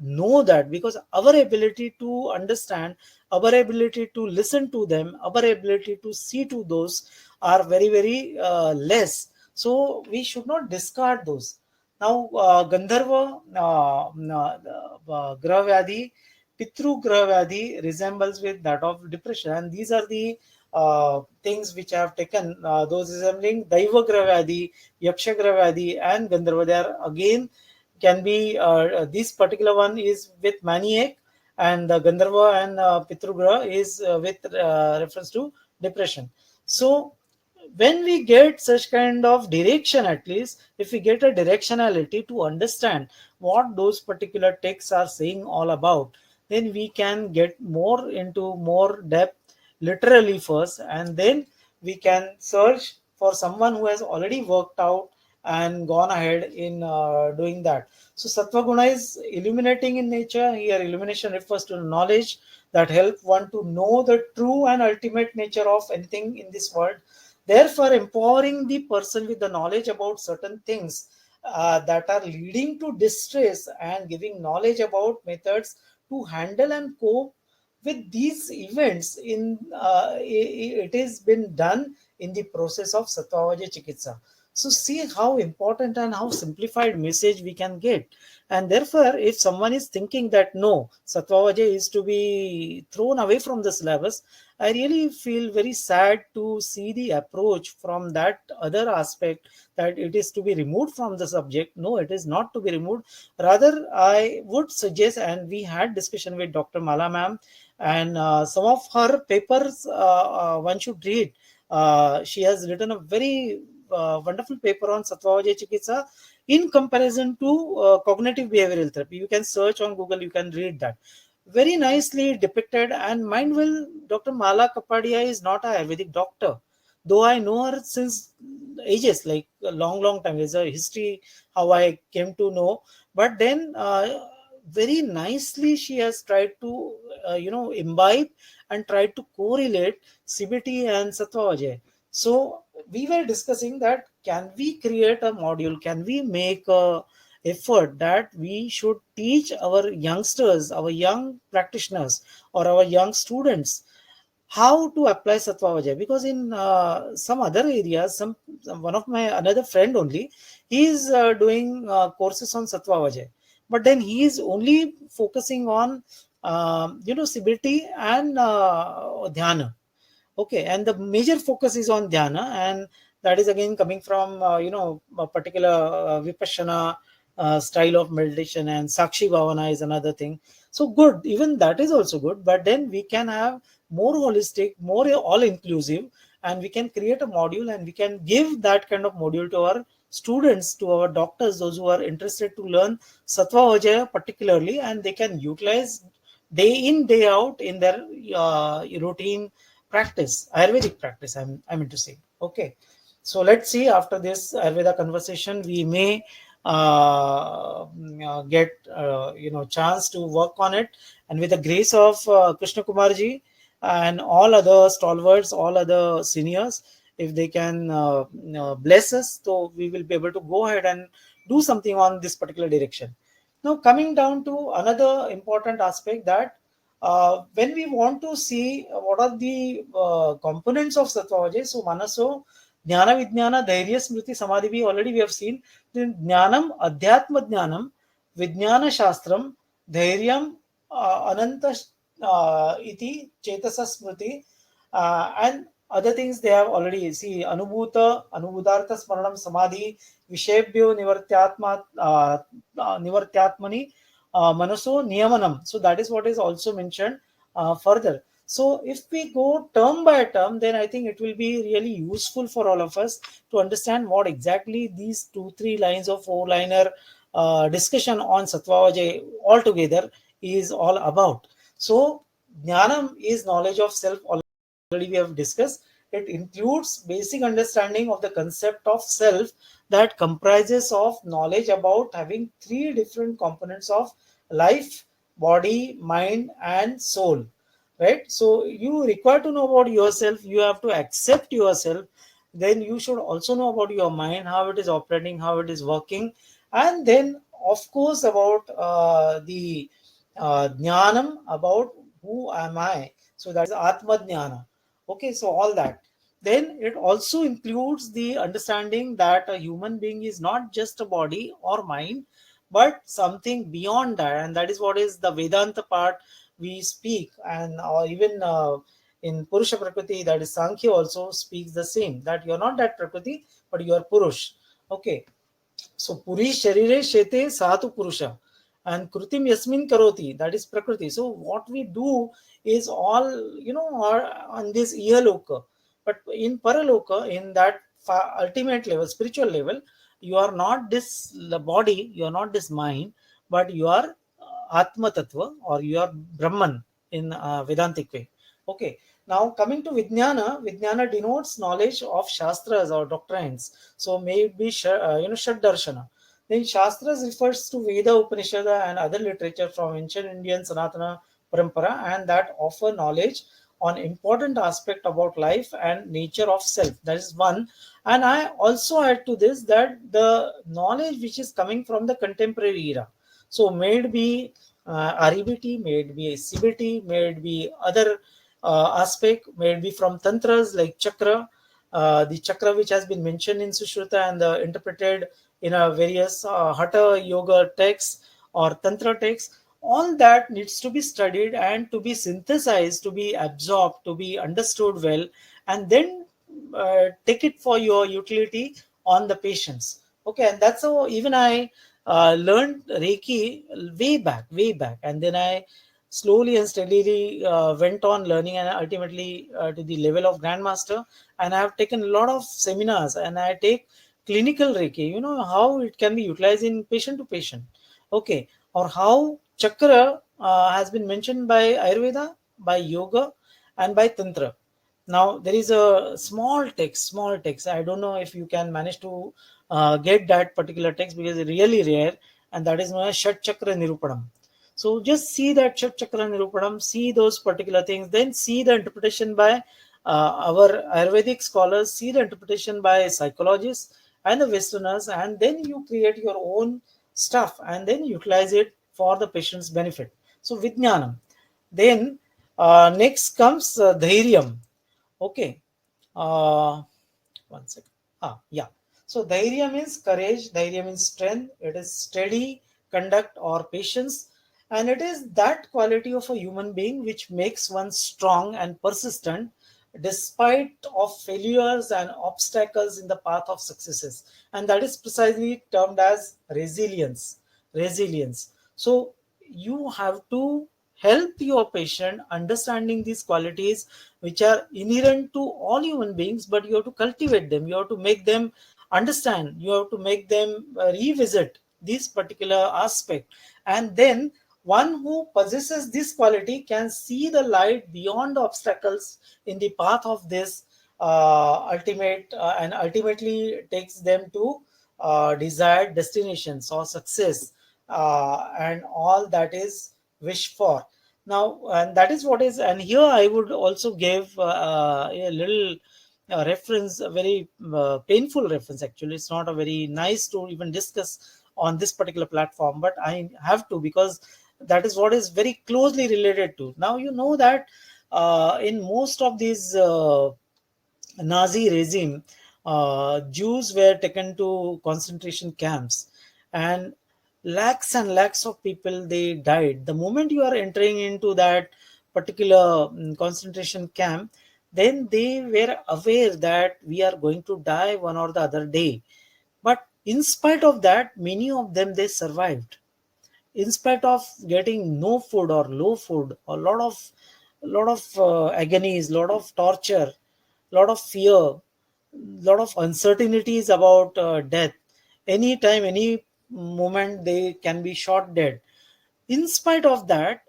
know that, because our ability to understand, our ability to listen to them, our ability to see to those are very, very less. So we should not discard those. Now, Gandharva Graha Pitru Graha resembles with that of depression, and these are the things which I have taken. Those resembling Daiva Graha Yaksha Graha and Gandharva. They are again can be this particular one is with maniac, and Gandharva and Pitrugra is with reference to depression. So when we get such kind of direction, at least if we get a directionality to understand what those particular texts are saying all about, then we can get more into more depth literally first, and then we can search for someone who has already worked out and gone ahead in doing that. So sattva guna is illuminating in nature. Here illumination refers to knowledge that help one to know the true and ultimate nature of anything in this world. Therefore, empowering the person with the knowledge about certain things that are leading to distress, and giving knowledge about methods to handle and cope with these events in it is been done in the process of Sattva Chikitsa. So see how important and how simplified message we can get. And therefore, if someone is thinking that no, Sattva is to be thrown away from the syllabus, I really feel very sad to see the approach from that other aspect, that it is to be removed from the subject. No, it is not to be removed. Rather, I would suggest, and we had discussion with Dr. Mala ma'am, and some of her papers one should read. She has written a very wonderful paper on Sattva Chikitsa in comparison to cognitive behavioral therapy. You can search on Google, you can read that. Very nicely depicted. And mind well, Dr. Mala Kapadia is not a Ayurvedic doctor. though I know her since ages, like a long, long time. There's a history how I came to know, but then very nicely she has tried to imbibe and tried to correlate CBT and Sattva. So we were discussing that can we create a module, can we make a effort that we should teach our youngsters, our young practitioners, or our young students how to apply Sattva Vajaya. Because in some other areas, one of my another friend only, he is doing courses on Sattva Vajaya, but then he is only focusing on CBT and dhyana. Okay, and the major focus is on dhyana, and that is again coming from a particular vipassana style of meditation, and sakshi bhavana is another thing. So good, even that is also good, but then we can have more holistic, more all inclusive, and we can create a module, and we can give that kind of module to our students, to our doctors, those who are interested to learn Sattva Vajaya particularly, and they can utilize day in day out in their routine practice, Ayurvedic practice. I'm into say. Okay, so let's see, after this Ayurveda conversation, we may get chance to work on it, and with the grace of Krishna Kumarji and all other stalwarts, all other seniors, if they can bless us, so we will be able to go ahead and do something on this particular direction. Now, coming down to another important aspect, that when we want to see what are the components of Sattva, so Manaso, Jnana Vijnana, Dhairya Smriti, Samadhi, already we have seen. Then Jnanam, Adhyatma Jnanam, Vijnana Shastram, Dhairyam, Ananta Iti, Chetasa Smriti, and other things they have already see. Anubhutartha Smaranam Samadhi, Vishebhyo Nivartyatmani, Manaso Niyamanam. So that is what is also mentioned further. So if we go term by term, then I think it will be really useful for all of us to understand what exactly these 2-3 lines or 4-liner discussion on Sattva altogether is all about. So Jnanam is knowledge of self, already we have discussed. It includes basic understanding of the concept of self, that comprises of knowledge about having three different components of life, body, mind, and soul. Right? So you require to know about yourself, you have to accept yourself, then you should also know about your mind, how it is operating, how it is working, and then of course about the jnanam, about who am I. So that is atma jnana. Okay, so all that. Then it also includes the understanding that a human being is not just a body or mind, but something beyond that, and that is what is the Vedanta part we speak. And even in Purusha Prakriti, that is Sankhya also speaks the same, that you're not that Prakriti, but you are Purush. Okay, so Puri Sharire Shete Satu Purusha, and Krutim Yasmin Karoti, that is Prakriti. So what we do is all, on this Ihaloka. But in Paraloka, in that ultimate level, spiritual level, you are not this body, you are not this mind, but you are Atma Tattva, or you are Brahman in Vedantic way. Okay. Now coming to Vijnana, Vijnana denotes knowledge of Shastras or doctrines. So maybe Shad Darshana. Then Shastras refers to Veda, Upanishada, and other literature from ancient Indian Sanatana Parampara, and that offer knowledge on important aspect about life and nature of self. That is one. And I also add to this that the knowledge which is coming from the contemporary era. So may it be REBT, may it be CBT, may it be other aspect, may it be from tantras like chakra, the chakra which has been mentioned in Sushruta and interpreted in a various Hatha yoga texts or tantra texts. All that needs to be studied and to be synthesized, to be absorbed, to be understood well, and then take it for your utility on the patients. Okay, and that's how even I learned Reiki way back, and then I slowly and steadily went on learning, and ultimately to the level of grandmaster. And I have taken a lot of seminars, and I take clinical Reiki. You know how it can be utilized in patient to patient. Okay, or how chakra has been mentioned by Ayurveda, by yoga, and by tantra. Now there is a small text. I don't know if you can manage to get that particular text because it's really rare, and that is known as Shat Chakra Nirupanam. So just see that Shat Chakra Nirupanam, see those particular things, then see the interpretation by our Ayurvedic scholars, see the interpretation by psychologists and the Westerners, and then you create your own stuff and then utilize it for the patient's benefit. So Vijnanam. Then next comes Dhairyam. Okay. Uh, One second. Yeah. So dhairya means courage, dhairya means strength. It is steady conduct or patience, and it is that quality of a human being which makes one strong and persistent despite of failures and obstacles in the path of successes, and that is precisely termed as resilience. Resilience. So you have to help your patient understanding these qualities which are inherent to all human beings, but you have to cultivate them, you have to make them understand, you have to make them revisit this particular aspect, and then one who possesses this quality can see the light beyond the obstacles in the path of this ultimate and ultimately takes them to desired destinations or success, and all that is wished for. Now, and that is what is, and here I would also give a little reference, a very painful reference. Actually, it's not a very nice to even discuss on this particular platform, but I have to because that is what is very closely related to. Now, you know that in most of these Nazi regime, Jews were taken to concentration camps, and lakhs and lakhs of people they died. The moment you are entering into that particular concentration camp, then they were aware that we are going to die one or the other day. But in spite of that, many of them they survived in spite of getting no food or low food, a lot of agonies, lot of torture, lot of fear, lot of uncertainties about death. Anytime, any moment, they can be shot dead. In spite of that,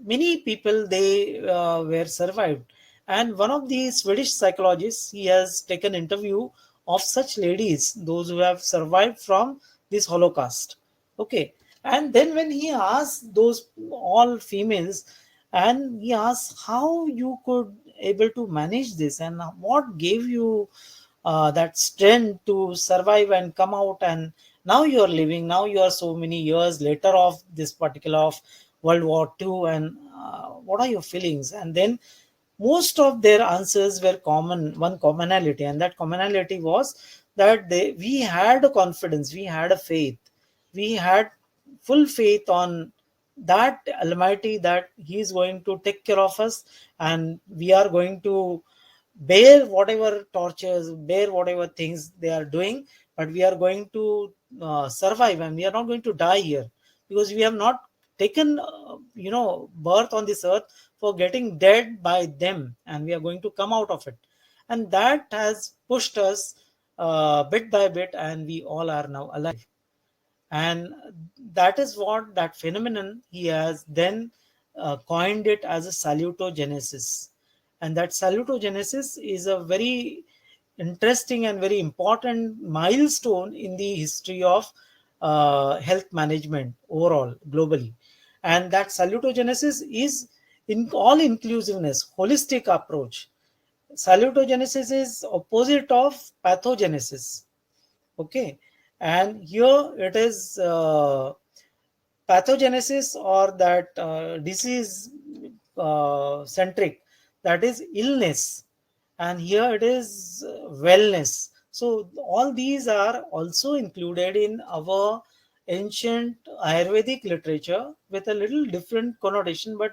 many people they were survived, and one of the Swedish psychologists, he has taken interview of such ladies, those who have survived from this Holocaust. Okay. And then when he asked those all females, and he asked how you could able to manage this and what gave you that strength to survive and come out, and now you are living, now you are so many years later of this particular of World War II, and what are your feelings? And then most of their answers were common, one commonality, and that commonality was that we had a confidence, we had a faith, we had full faith on that Almighty, that He is going to take care of us, and we are going to bear whatever tortures, bear whatever things they are doing, but we are going to survive, and we are not going to die here because we have not taken, birth on this earth for getting dead by them, and we are going to come out of it. And that has pushed us bit by bit, and we all are now alive. And that is what that phenomenon he has then coined it as a salutogenesis. And that salutogenesis is a very interesting and very important milestone in the history of health management overall globally. And that salutogenesis is in all inclusiveness, holistic approach. Salutogenesis is opposite of pathogenesis. Okay. And here it is pathogenesis, or that disease centric, that is illness, and here it is wellness. So all these are also included in our ancient Ayurvedic literature with a little different connotation, but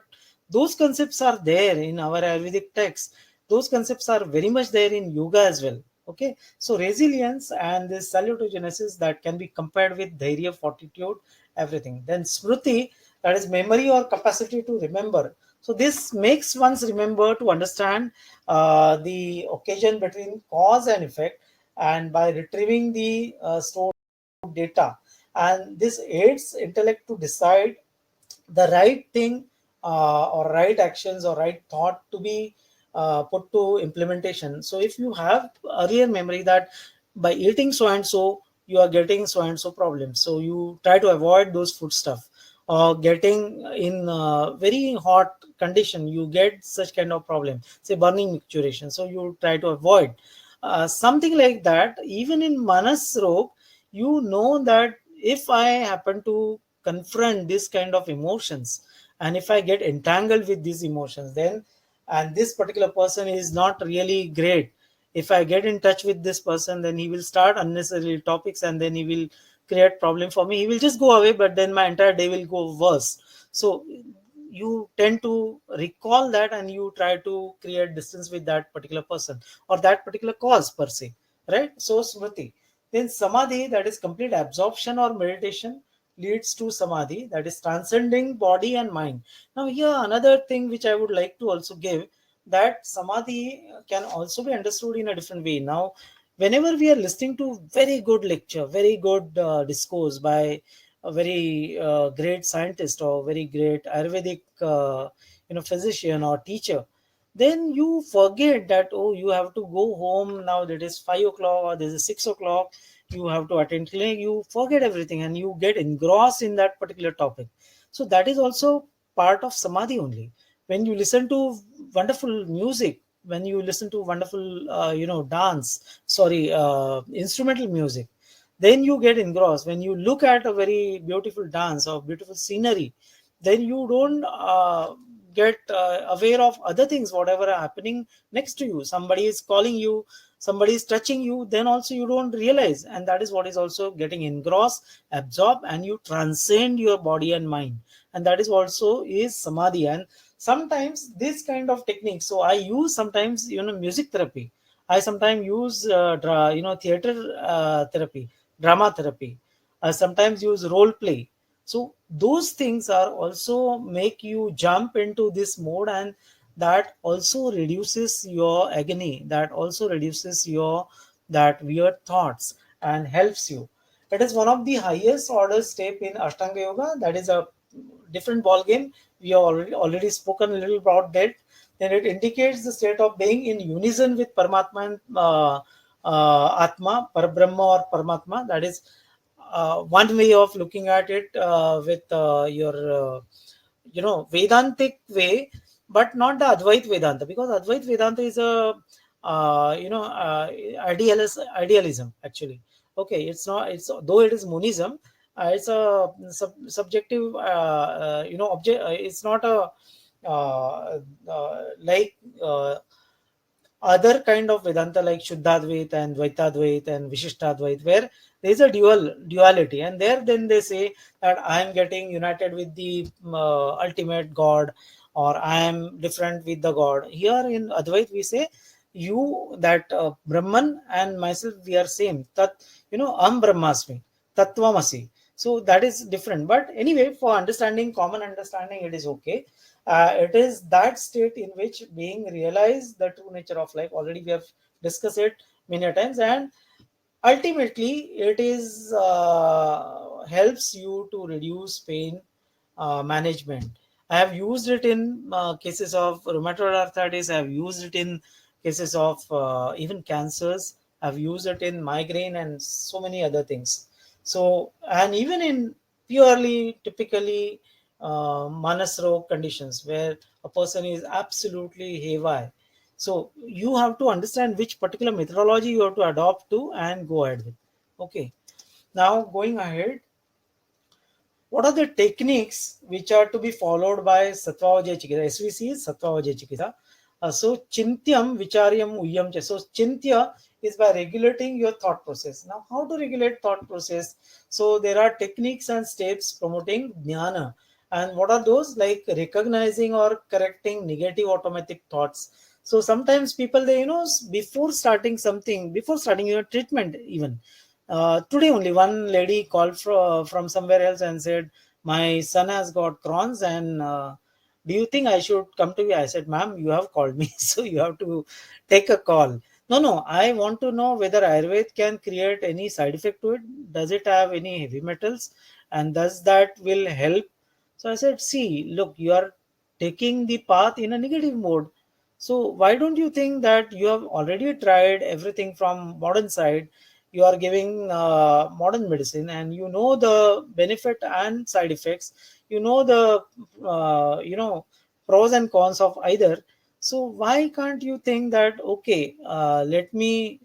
those concepts are there in our Ayurvedic texts. Those concepts are very much there in yoga as well. Okay. So resilience and this salutogenesis, that can be compared with dhairya, fortitude, everything. Then smruti, that is memory or capacity to remember. So this makes one's remember to understand the occasion between cause and effect, and by retrieving the stored data, and this aids intellect to decide the right thing, or right actions or right thought to be put to implementation. So if you have earlier memory that by eating so and so you are getting so and so problems, so you try to avoid those food stuff. Or getting in very hot condition, you get such kind of problem, say burning micturition, so you try to avoid something like that. Even in manas rog, you know that if I happen to confront this kind of emotions, and if I get entangled with these emotions, then, and this particular person is not really great, if I get in touch with this person, then he will start unnecessary topics, and then he will create problem for me. He will just go away, but then my entire day will go worse. So you tend to recall that, and you try to create distance with that particular person or that particular cause per se, right? So smriti. Then samadhi, that is complete absorption or meditation, leads to samadhi, that is transcending body and mind. Now here another thing which I would like to also give, that samadhi can also be understood in a different way. Now whenever we are listening to very good lecture, very good discourse by a very great scientist or very great Ayurvedic physician or teacher, then you forget that, oh, you have to go home now, that is 5 o'clock or this is 6 o'clock, you have to attend clinic. You forget everything and you get engrossed in that particular topic. So that is also part of samadhi only. When you listen to wonderful music, when you listen to wonderful dance, sorry, instrumental music, then you get engrossed. When you look at a very beautiful dance or beautiful scenery, then you don't get aware of other things whatever are happening next to you. Somebody is calling you, somebody is touching you, then also you don't realize, and that is what is also getting engrossed, absorbed, and you transcend your body and mind. And that is also is samadhi. And sometimes this kind of technique, so I use sometimes music therapy, I sometimes use theater therapy, drama therapy. I sometimes use role play. So those things are also make you jump into this mode, and that also reduces your agony. That also reduces your that weird thoughts and helps you. It is one of the highest order step in Ashtanga Yoga. That is a different ball game. We have already spoken a little about that. Then it indicates the state of being in unison with Paramatma and Atma, Parabrahma or Paramatma. That is one way of looking at it with your Vedantic way, but not the Advait Vedanta, because Advait Vedanta is a idealism actually. Okay, it's not. It's though it is monism. It's a subjective. Object. It's not a like. Other kind of Vedanta like Shuddhadvait and Dvaitadvait and Vishishtadvait, where there is a duality, and there then they say that I am getting united with the ultimate God, or I am different with the God. Here in Advait we say you that Brahman and myself we are same. Tat Am Brahmasmi, Tattvamasi. So that is different. But anyway, for understanding, common understanding, it is okay. It is that state in which being realized the true nature of life. Already we have discussed it many times, and ultimately it is helps you to reduce pain management. I have used it in cases of rheumatoid arthritis. I have used it in cases of even cancers. I've used it in migraine and so many other things. So, and even in purely typically manas rog conditions where a person is absolutely haywire. So you have to understand which particular methodology you have to adopt to and go ahead with. Okay. Now going ahead, what are the techniques which are to be followed by Sattva-Vajaya Chikitsa? SVC is Sattva-Vajaya Chikitsa. So Chintyam Vicharyam Uyyam Cha. So Chintya is by regulating your thought process. Now, how to regulate thought process? So there are techniques and steps promoting jnana. And what are those? Like recognizing or correcting negative automatic thoughts. So sometimes people, they before starting something, before starting your treatment even, today only one lady called from somewhere else and said, my son has got Crohn's, and do you think I should come to you? I said, ma'am, you have called me, so you have to take a call. No, no, I want to know whether Ayurveda can create any side effect to it. Does it have any heavy metals? And does that will help? So I said, see, look, you are taking the path in a negative mode. So why don't you think that you have already tried everything from modern side? You are giving modern medicine, and you know the benefit and side effects. You know the pros and cons of either. So why can't you think that, okay, let me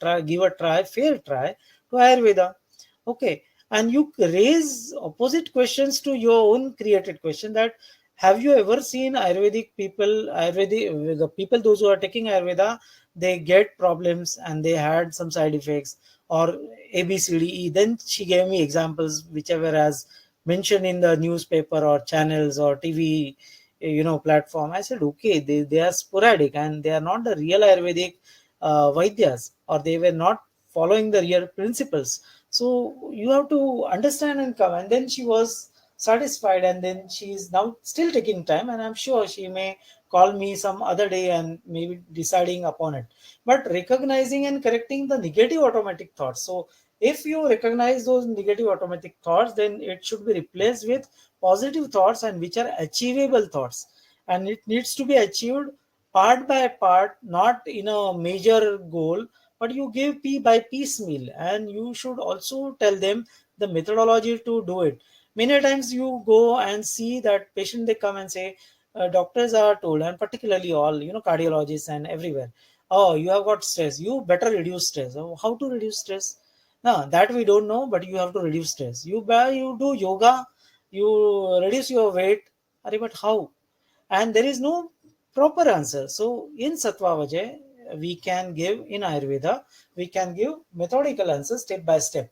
try, give a try, fair try to Ayurveda? Okay, and you raise opposite questions to your own created question, that have you ever seen Ayurvedic people, Ayurvedic, the people, those who are taking Ayurveda, they get problems and they had some side effects or A, B, C, D, E. Then she gave me examples, whichever as mentioned in the newspaper or channels or TV, platform. I said, okay, they are sporadic and they are not the real Ayurvedic Vaidyas, or they were not following the real principles. So you have to understand and come. And then she was satisfied, and then she is now still taking time, and I'm sure she may call me some other day and maybe deciding upon it. But recognizing and correcting the negative automatic thoughts. So if you recognize those negative automatic thoughts, then it should be replaced with positive thoughts, and which are achievable thoughts, and it needs to be achieved part by part, not in a major goal, but you give by piecemeal. And you should also tell them the methodology to do it. Many times you go and see that patient, they come and say, doctors are told, and particularly all, cardiologists and everywhere, oh, you have got stress, you better reduce stress. Oh, how to reduce stress? No, that we don't know, but you have to reduce stress. You do yoga, you reduce your weight. Arey, but how? And there is no proper answer. So in Sattva Vajay, we can give, in Ayurveda, we can give methodical answers step by step.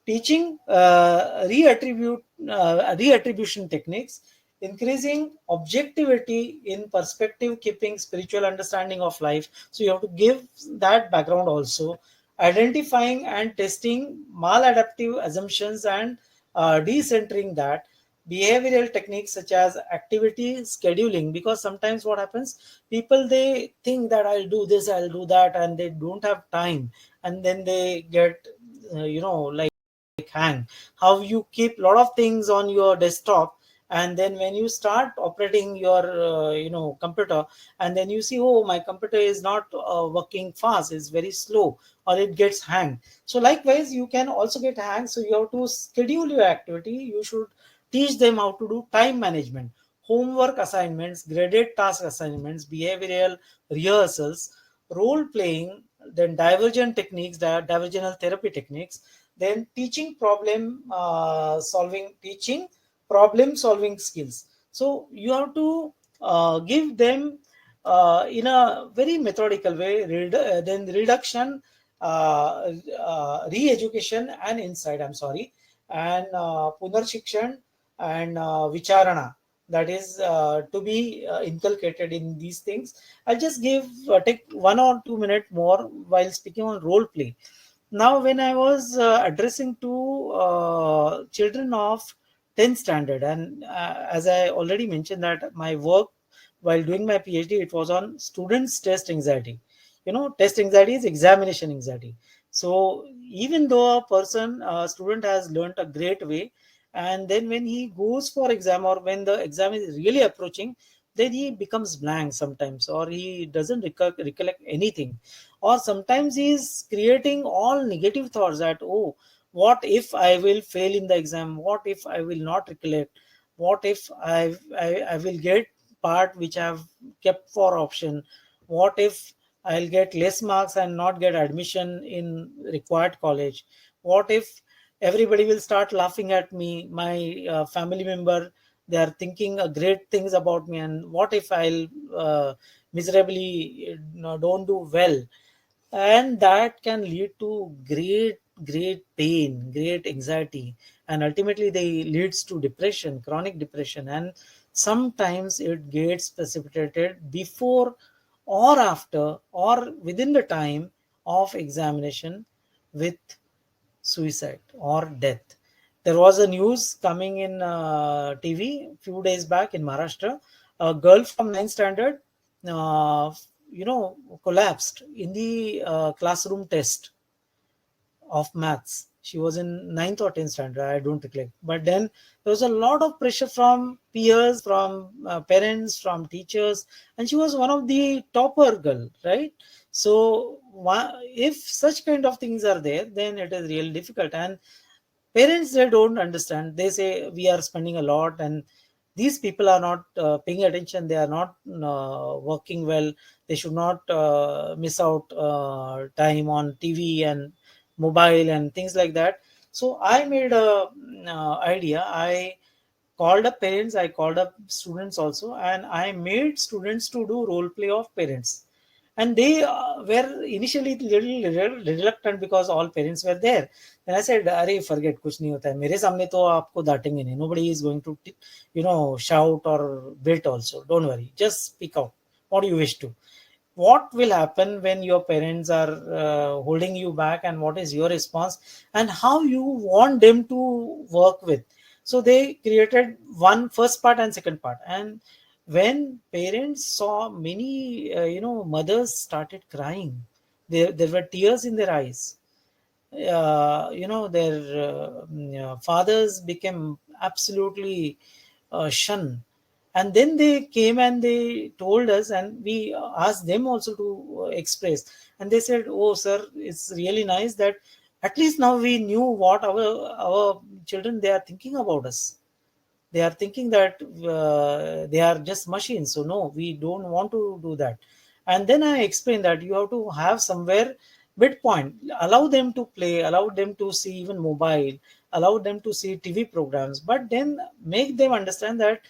Teaching reattribution techniques, increasing objectivity in perspective, keeping spiritual understanding of life. So you have to give that background also. Identifying and testing maladaptive assumptions and decentering that. Behavioral techniques such as activity scheduling, because sometimes what happens, people, they think that I'll do this, I'll do that, and they don't have time, and then they get like hang. How you keep a lot of things on your desktop, and then when you start operating your computer, and then you see, oh, my computer is not working fast, it's very slow, or it gets hang. So likewise you can also get hang. So you have to schedule your activity. You should teach them how to do time management, homework assignments, graded task assignments, behavioral rehearsals, role playing, then divergent techniques, divergental therapy techniques, then teaching problem solving skills. So you have to give them in a very methodical way, then reduction, re-education and insight, I'm sorry, and punarshikshan and vicharana, that is to be inculcated in these things. I'll just take 1 or 2 minutes more while speaking on role play. Now, when I was addressing to children of 10th standard, and as I already mentioned, that my work while doing my PhD, it was on students' test anxiety. Test anxiety is examination anxiety. So even though student has learnt a great way, and then when he goes for exam, or when the exam is really approaching, then he becomes blank sometimes, or he doesn't recollect anything, or sometimes he is creating all negative thoughts that, oh, what if I will fail in the exam, what if I will not recollect, what if I will get part which I have kept for option, what if I'll get less marks and not get admission in required college, what if everybody will start laughing at me, my family member, they are thinking great things about me, and what if I'll miserably don't do well. And that can lead to great pain, great anxiety, and ultimately they leads to depression, chronic depression, and sometimes it gets precipitated before or after or within the time of examination with suicide or death. There was a news coming in TV few days back in Maharashtra. A girl from ninth standard, uh, collapsed in the classroom test of maths. She was in ninth or 10th standard, I don't recollect. But then there was a lot of pressure from peers, from parents, from teachers, and she was one of the topper girl, right? So if such kind of things are there, then it is really difficult. And parents, they don't understand. They say we are spending a lot, and these people are not paying attention. They are not working well. They should not miss out time on TV and mobile and things like that. So I made a idea. I called up parents, I called up students also, and I made students to do role play of parents. And they were initially little reluctant because all parents were there. And I said, "Arey, forget, कुछ नहीं होता है. मेरे सामने तो आपको डांटेंगे नहीं. Nobody is going to, shout or bait also. Don't worry. Just speak out. What do you wish to? What will happen when your parents are holding you back, and what is your response, and how you want them to work with?" So they created one first part and second part. And when parents saw many mothers started crying, there were tears in their eyes. Their fathers became absolutely shunned. And then they came and they told us, and we asked them also to express. And they said, "Oh sir, it's really nice that at least now we knew what our children, they are thinking about us. They are thinking that they are just machines, so no, we don't want to do that." And then I explained that you have to have somewhere midpoint. Allow them to play, allow them to see even mobile, allow them to see TV programs, but then make them understand that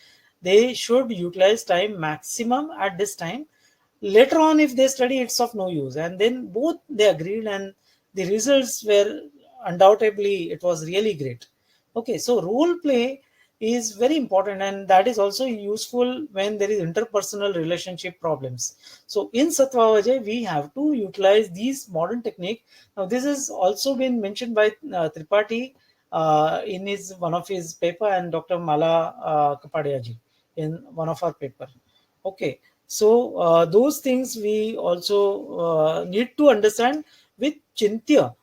they should utilize time maximum at this time. Later on, if they study, it's of no use. And then both they agreed, and the results were undoubtedly, it was really great. Okay, so role play is very important, and that is also useful when there is interpersonal relationship problems. So in Sattva we have to utilize these modern technique. Now this has also been mentioned by Tripathi in his one of his paper, and Dr. Mala Kapadiaji in one of our paper. Okay, so those things we also need to understand with Chintya.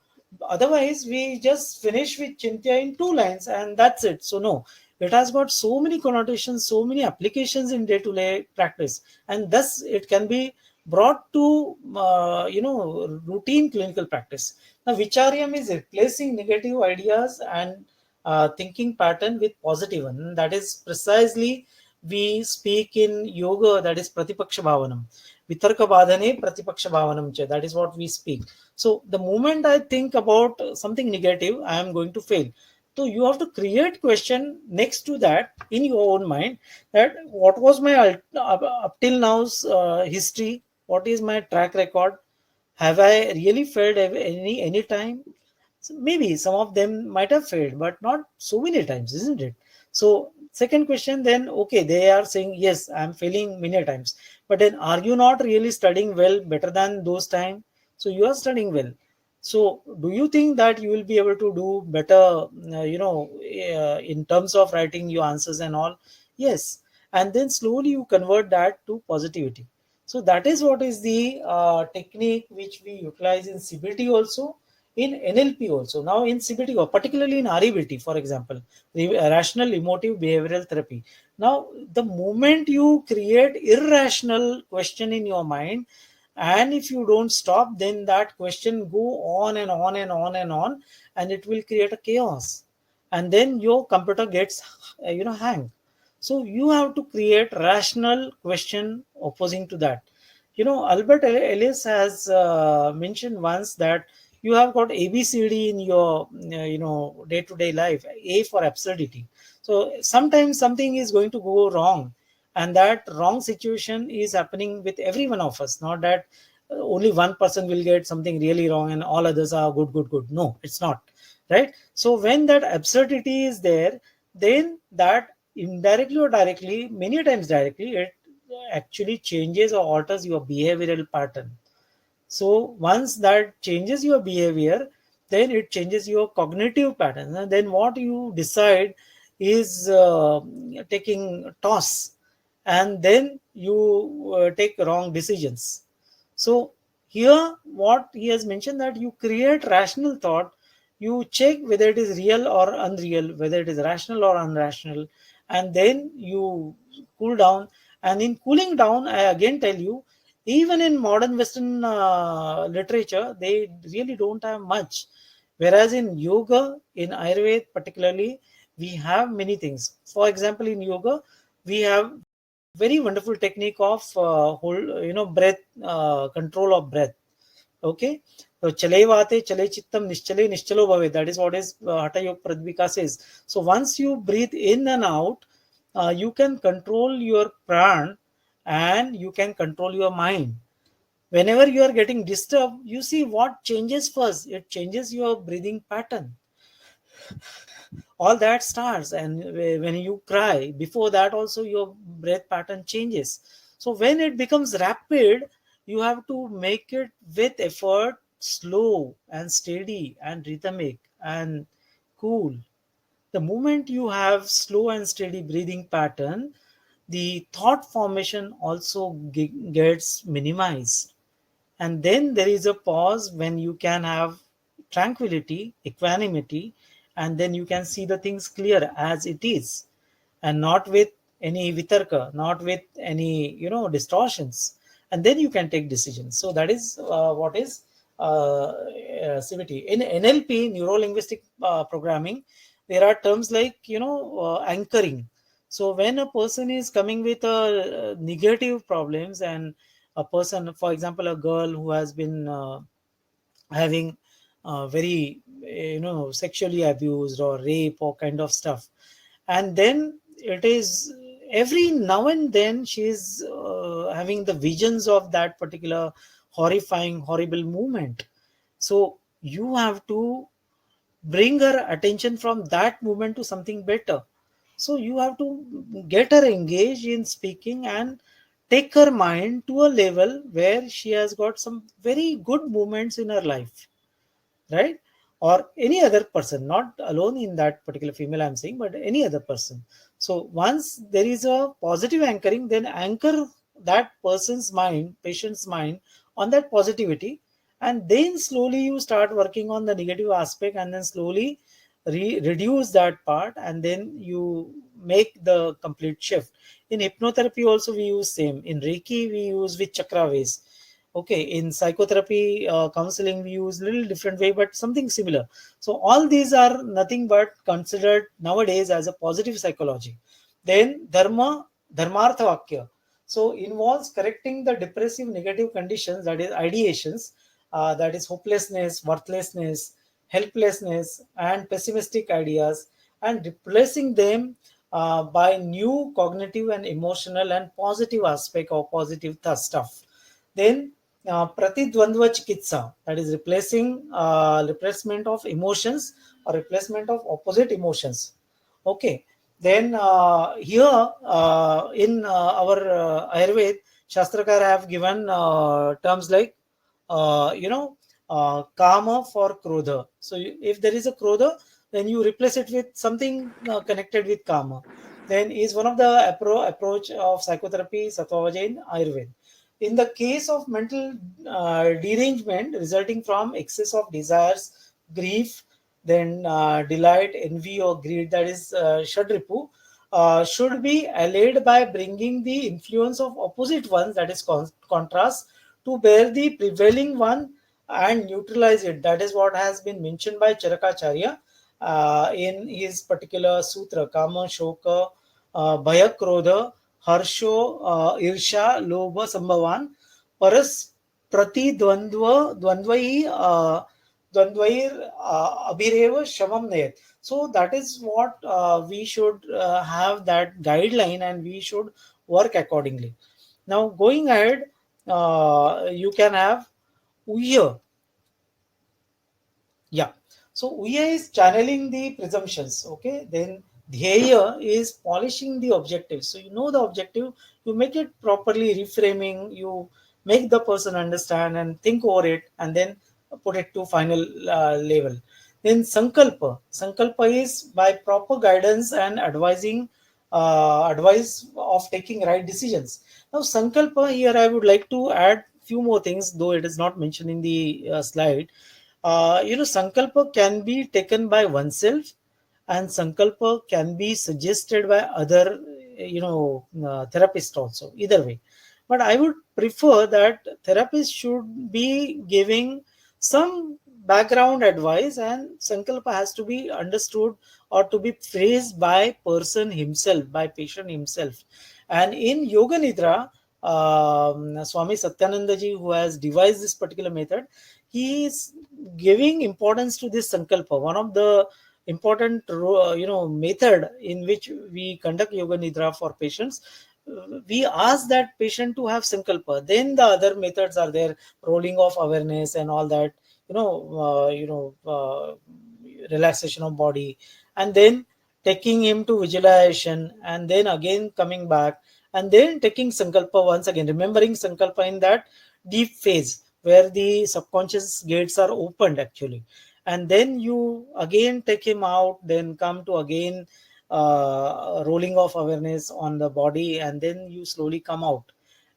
Otherwise, we just finish with Chintya in 2 lines and that's it. So no, it has got so many connotations, so many applications in day-to-day practice, and thus it can be brought to routine clinical practice. Now, Vicharyam is replacing negative ideas and thinking pattern with positive one. That is precisely we speak in yoga, that is Pratipaksha Bhavanam. Vitarka Badhane Pratipaksha Bhavanam cha. That is what we speak. So the moment I think about something negative, I am going to fail. So you have to create question next to that in your own mind, that what was my up till now's history, what is my track record, have I really failed any time? So maybe some of them might have failed, but not so many times, isn't it? So second question, then okay, they are saying yes, I'm failing many times, but then are you not really studying well, better than those time? So you are studying well. So do you think that you will be able to do better, in terms of writing your answers and all? Yes. And then slowly you convert that to positivity. So that is what is the technique which we utilize in CBT also, in NLP also. Now in CBT, or particularly in REBT, for example, the rational emotive behavioral therapy. Now the moment you create irrational question in your mind, and if you don't stop, then that question go on and on and on and on, and it will create a chaos, and then your computer gets hang. So you have to create rational question opposing to that. Albert Ellis has mentioned once that you have got ABCD in your day-to-day life. A for absurdity. So sometimes something is going to go wrong, and that wrong situation is happening with every one of us. Not that only one person will get something really wrong and all others are good, good, good. No, it's not, right? So when that absurdity is there, then that indirectly or directly, many times directly, it actually changes or alters your behavioral pattern. So once that changes your behavior, then it changes your cognitive pattern. And then what you decide is taking toss, and then you take wrong decisions. So here, what he has mentioned, that you create rational thought, you check whether it is real or unreal, whether it is rational or unrational, and then you cool down. And in cooling down, I again tell you, even in modern Western literature, they really don't have much. Whereas in yoga, in Ayurveda particularly, we have many things. For example, in yoga, we have very wonderful technique of breath, control of breath. Okay, so chale vate chale chittam nischale nischalo bhave. That is what is Hatha Yoga Pradvika says. So once you breathe in and out, you can control your pran and you can control your mind. Whenever you are getting disturbed, you see what changes first. It changes your breathing pattern. All that starts, and when you cry, before that also your breath pattern changes. So when it becomes rapid, you have to make it with effort, slow and steady and rhythmic and cool. The moment you have slow and steady breathing pattern, the thought formation also gets minimized. And then there is a pause when you can have tranquility, equanimity, and then you can see the things clear as it is, and not with any vitarka, not with any distortions. And then you can take decisions. So that is what is CVT. In NLP, neuro linguistic programming, there are terms like anchoring. So when a person is coming with negative problems, and a person, for example, a girl who has been having very sexually abused or rape or kind of stuff, and then it is every now and then she is having the visions of that particular horrifying horrible movement. So you have to bring her attention from that movement to something better. So you have to get her engaged in speaking and take her mind to a level where she has got some very good moments in her life, right? Or any other person, not alone in that particular female I'm saying, but any other person. So once there is a positive anchoring, then anchor that person's mind, patient's mind, on that positivity, and then slowly you start working on the negative aspect, and then slowly reduce that part, and then you make the complete shift. In hypnotherapy also we use same. In Reiki we use with chakra ways. Okay, in psychotherapy counseling we use little different way, but something similar. So all these are nothing but considered nowadays as a positive psychology. Then dharmartha vakya, so involves correcting the depressive negative conditions, that is ideations, that is hopelessness, worthlessness, helplessness and pessimistic ideas, and replacing them by new cognitive and emotional and positive aspect or positive stuff. Then pratidvandva chikitsa, that is replacement of emotions or replacement of opposite emotions. Okay. Then here in our Ayurveda, Shastrakar have given terms like kama for krodha. So if there is a krodha, then you replace it with something connected with kama. Then is one of the approach of psychotherapy, Sattva in Ayurveda. In the case of mental derangement resulting from excess of desires, grief, then delight, envy, or greed, that is Shadripu, should be allayed by bringing the influence of opposite ones, that is contrast, to bear the prevailing one and neutralize it. That is what has been mentioned by Charakacharya in his particular sutra, Kama, Shoka, Bhaya, Krodha, Harsho, Irsha, Lobha, Sambhavan, Paras, Prati, Dvandvai, Dvandvair, Abhireva, Shamam, Nayat. So that is what we should have that guideline, and we should work accordingly. Now going ahead, you can have Uya. Yeah. So Uya is channeling the presumptions. Okay. Then Dhyaya is polishing the objective. So you know the objective, you make it properly reframing, you make the person understand and think over it, and then put it to final level. Then Sankalpa. Sankalpa is by proper guidance and advice of taking right decisions. Now Sankalpa, here I would like to add few more things, though it is not mentioned in the slide. Sankalpa can be taken by oneself, and Sankalpa can be suggested by other, therapists also, either way. But I would prefer that therapists should be giving some background advice, and Sankalpa has to be understood or to be phrased by person himself, by patient himself. And in Yoga Nidra, Swami Satyananda ji, who has devised this particular method, he is giving importance to this sankalpa. One of the important method in which we conduct yoga nidra for patients, we ask that patient to have sankalpa. Then the other methods are there, rolling of awareness and all that, relaxation of body, and then taking him to visualization, and then again coming back, and then taking sankalpa once again, remembering sankalpa in that deep phase where the subconscious gates are opened actually. And then you again take him out, then come to again rolling of awareness on the body, and then you slowly come out,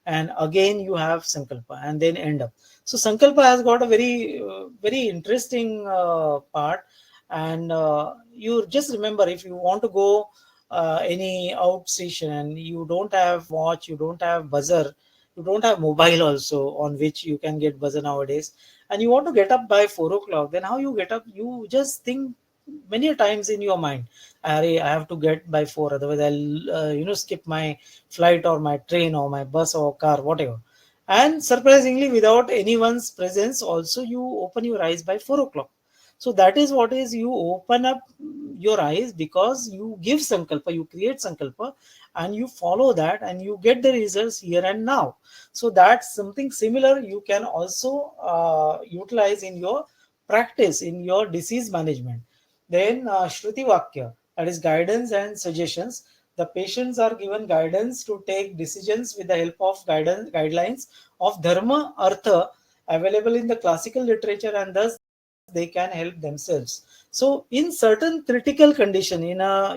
and again you have sankalpa, and then end up. So sankalpa has got a very interesting part. And you just remember, if you want to go any out station and you don't have watch, you don't have buzzer, you don't have mobile also on which you can get buzzer nowadays, and you want to get up by 4 o'clock, then how you get up? You just think many a times in your mind, "Arey, I have to get by 4, otherwise I'll skip my flight or my train or my bus or car, whatever." And surprisingly, without anyone's presence also, you open your eyes by 4 o'clock. So that is what is, you open up your eyes because you give sankalpa, you create sankalpa, and you follow that, and you get the results here and now. So that's something similar you can also utilize in your practice, in your disease management. Then Shruti Vakya, that is guidance and suggestions. The patients are given guidance to take decisions with the help of guidance guidelines of Dharma Artha available in the classical literature, and thus they can help themselves. So in certain critical condition, in a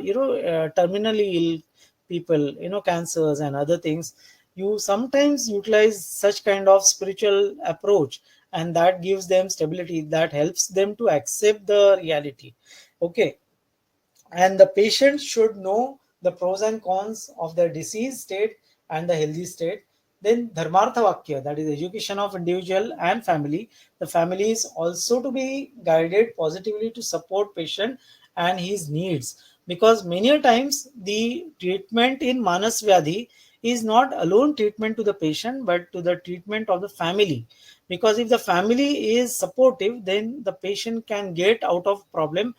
terminally ill people, cancers and other things, you sometimes utilize such kind of spiritual approach, and that gives them stability, that helps them to accept the reality. Okay. And the patient should know the pros and cons of the disease state and the healthy state. Then dharmartha vakya, that is education of individual and family. The family is also to be guided positively to support patient and his needs, because many a times the treatment in manas vyadhi is not alone treatment to the patient but to the treatment of the family. Because if the family is supportive, then the patient can get out of problem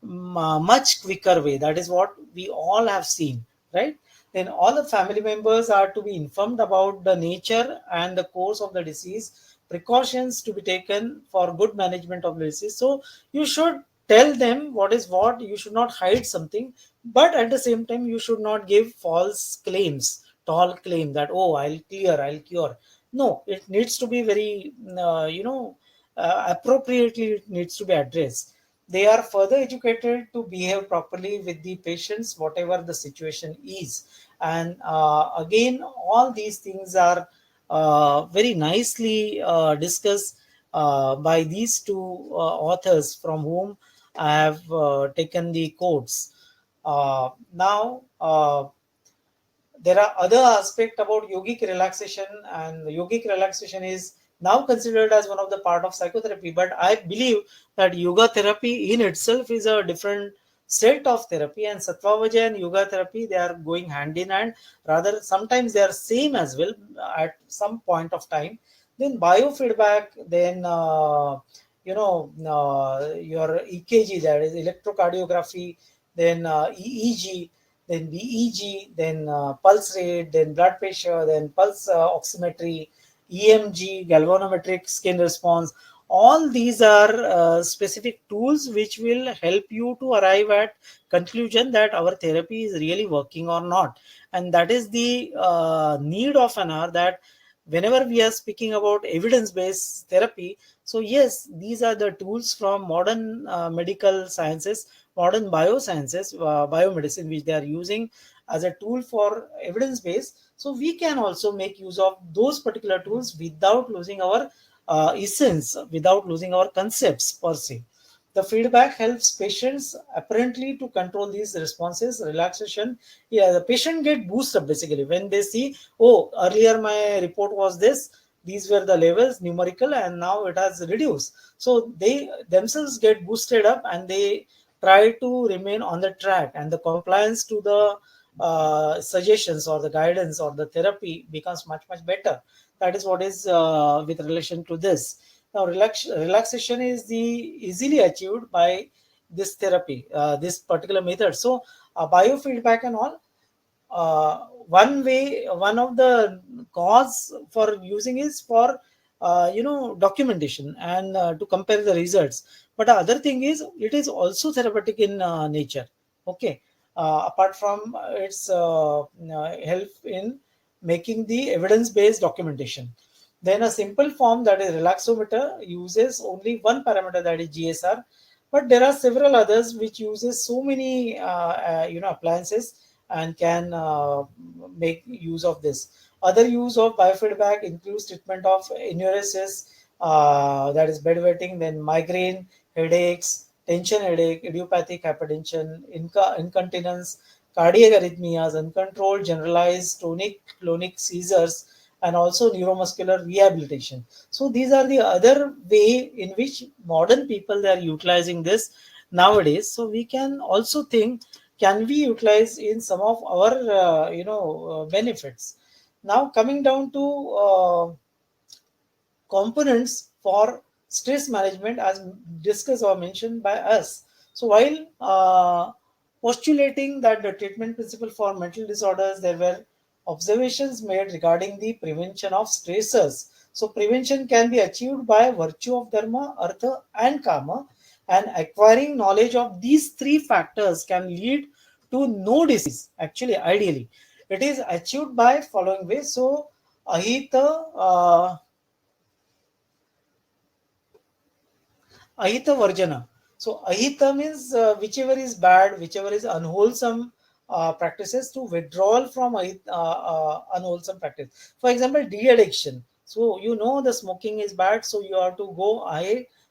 much quicker way. That is what we all have seen, right? Then all the family members are to be informed about the nature and the course of the disease, precautions to be taken for good management of the disease. So you should tell them what is what. You should not hide something, but at the same time you should not give false claims, tall claim that, oh, I'll clear, I'll cure. No, it needs to be very appropriately, it needs to be addressed. They are further educated to behave properly with the patients, whatever the situation is. And again, all these things are very nicely discussed by these two authors from whom I have taken the quotes. Now, there are other aspect about yogic relaxation, and yogic relaxation is now considered as one of the part of psychotherapy. But I believe that yoga therapy in itself is a different set of therapy, and sattvavaja and yoga therapy, they are going hand in hand. Rather, sometimes they are same as well at some point of time. Then biofeedback, then your EKG, that is electrocardiography, then EEG, then BEG, then pulse rate, then blood pressure, then pulse oximetry, EMG, galvanometric skin response. All these are specific tools which will help you to arrive at conclusion that our therapy is really working or not. And that is the need of an hour, that whenever we are speaking about evidence-based therapy, so yes, these are the tools from modern medical sciences, modern biosciences, biomedicine, which they are using as a tool for evidence base. So we can also make use of those particular tools without losing our essence without losing our concepts per se. The feedback helps patients apparently to control these responses, relaxation. Yeah, the patient get boosted basically when they see, oh, earlier my report was this, these were the levels numerical, and now it has reduced. So they themselves get boosted up and they try to remain on the track, and the compliance to the suggestions or the guidance or the therapy becomes much much better. That is what is with relation to this. Now, relaxation is the easily achieved by this therapy, this particular method. So, biofeedback and all, one way, one of the cause for using is for documentation and to compare the results. But the other thing is it is also therapeutic in nature. Okay, apart from its help in making the evidence-based documentation. Then a simple form, that is relaxometer, uses only one parameter, that is GSR, but there are several others which uses so many appliances and can make use of this. Other use of biofeedback includes treatment of enuresis, that is bedwetting, then migraine, headaches, tension headache, idiopathic hypertension, incontinence, cardiac arrhythmias, uncontrolled generalized tonic-clonic seizures, and also neuromuscular rehabilitation. So these are the other way in which modern people, they are utilizing this nowadays. So we can also think, can we utilize in some of our benefits. Now coming down to components for stress management as discussed or mentioned by us. So while postulating that the treatment principle for mental disorders, there were observations made regarding the prevention of stressors. So prevention can be achieved by virtue of dharma, artha, and kama, and acquiring knowledge of these three factors can lead to no disease. Actually, ideally, it is achieved by following ways. So ahita, ahita varjana. So ahita means whichever is bad, whichever is unwholesome practices, to withdrawal from unwholesome practice. For example, de-addiction. So you know the smoking is bad, so you have to go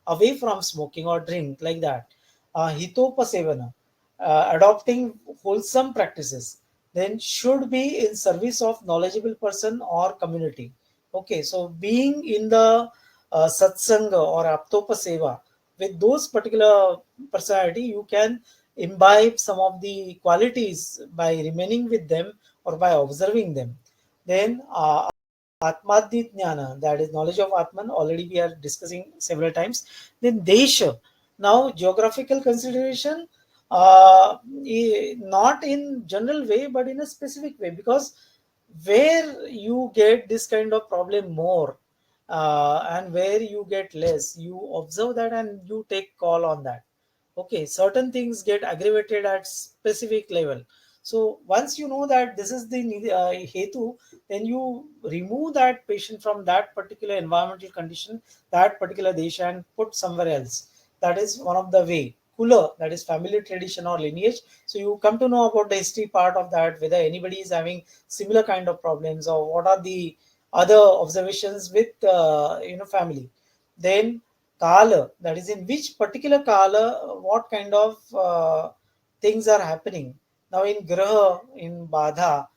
away from smoking or drink like that. Hitopasevana, adopting wholesome practices, then should be in service of knowledgeable person or community. Okay, so being in the satsanga or aptopaseva with those particular personality, you can imbibe some of the qualities by remaining with them or by observing them. Then Atmadit Jnana, that is knowledge of Atman, already we are discussing several times. Then Desha, now geographical consideration, not in general way, but in a specific way, because where you get this kind of problem more and where you get less, you observe that and you take call on that. Okay, certain things get aggravated at specific level. So once you know that this is the hetu, then you remove that patient from that particular environmental condition, that particular desha, and put somewhere else. That is one of the way. Kula, that is family tradition or lineage. So you come to know about the history part of that, whether anybody is having similar kind of problems or what are the other observations with family. Then kala, that is in which particular kala what kind of things are happening. Now in graha, in badha,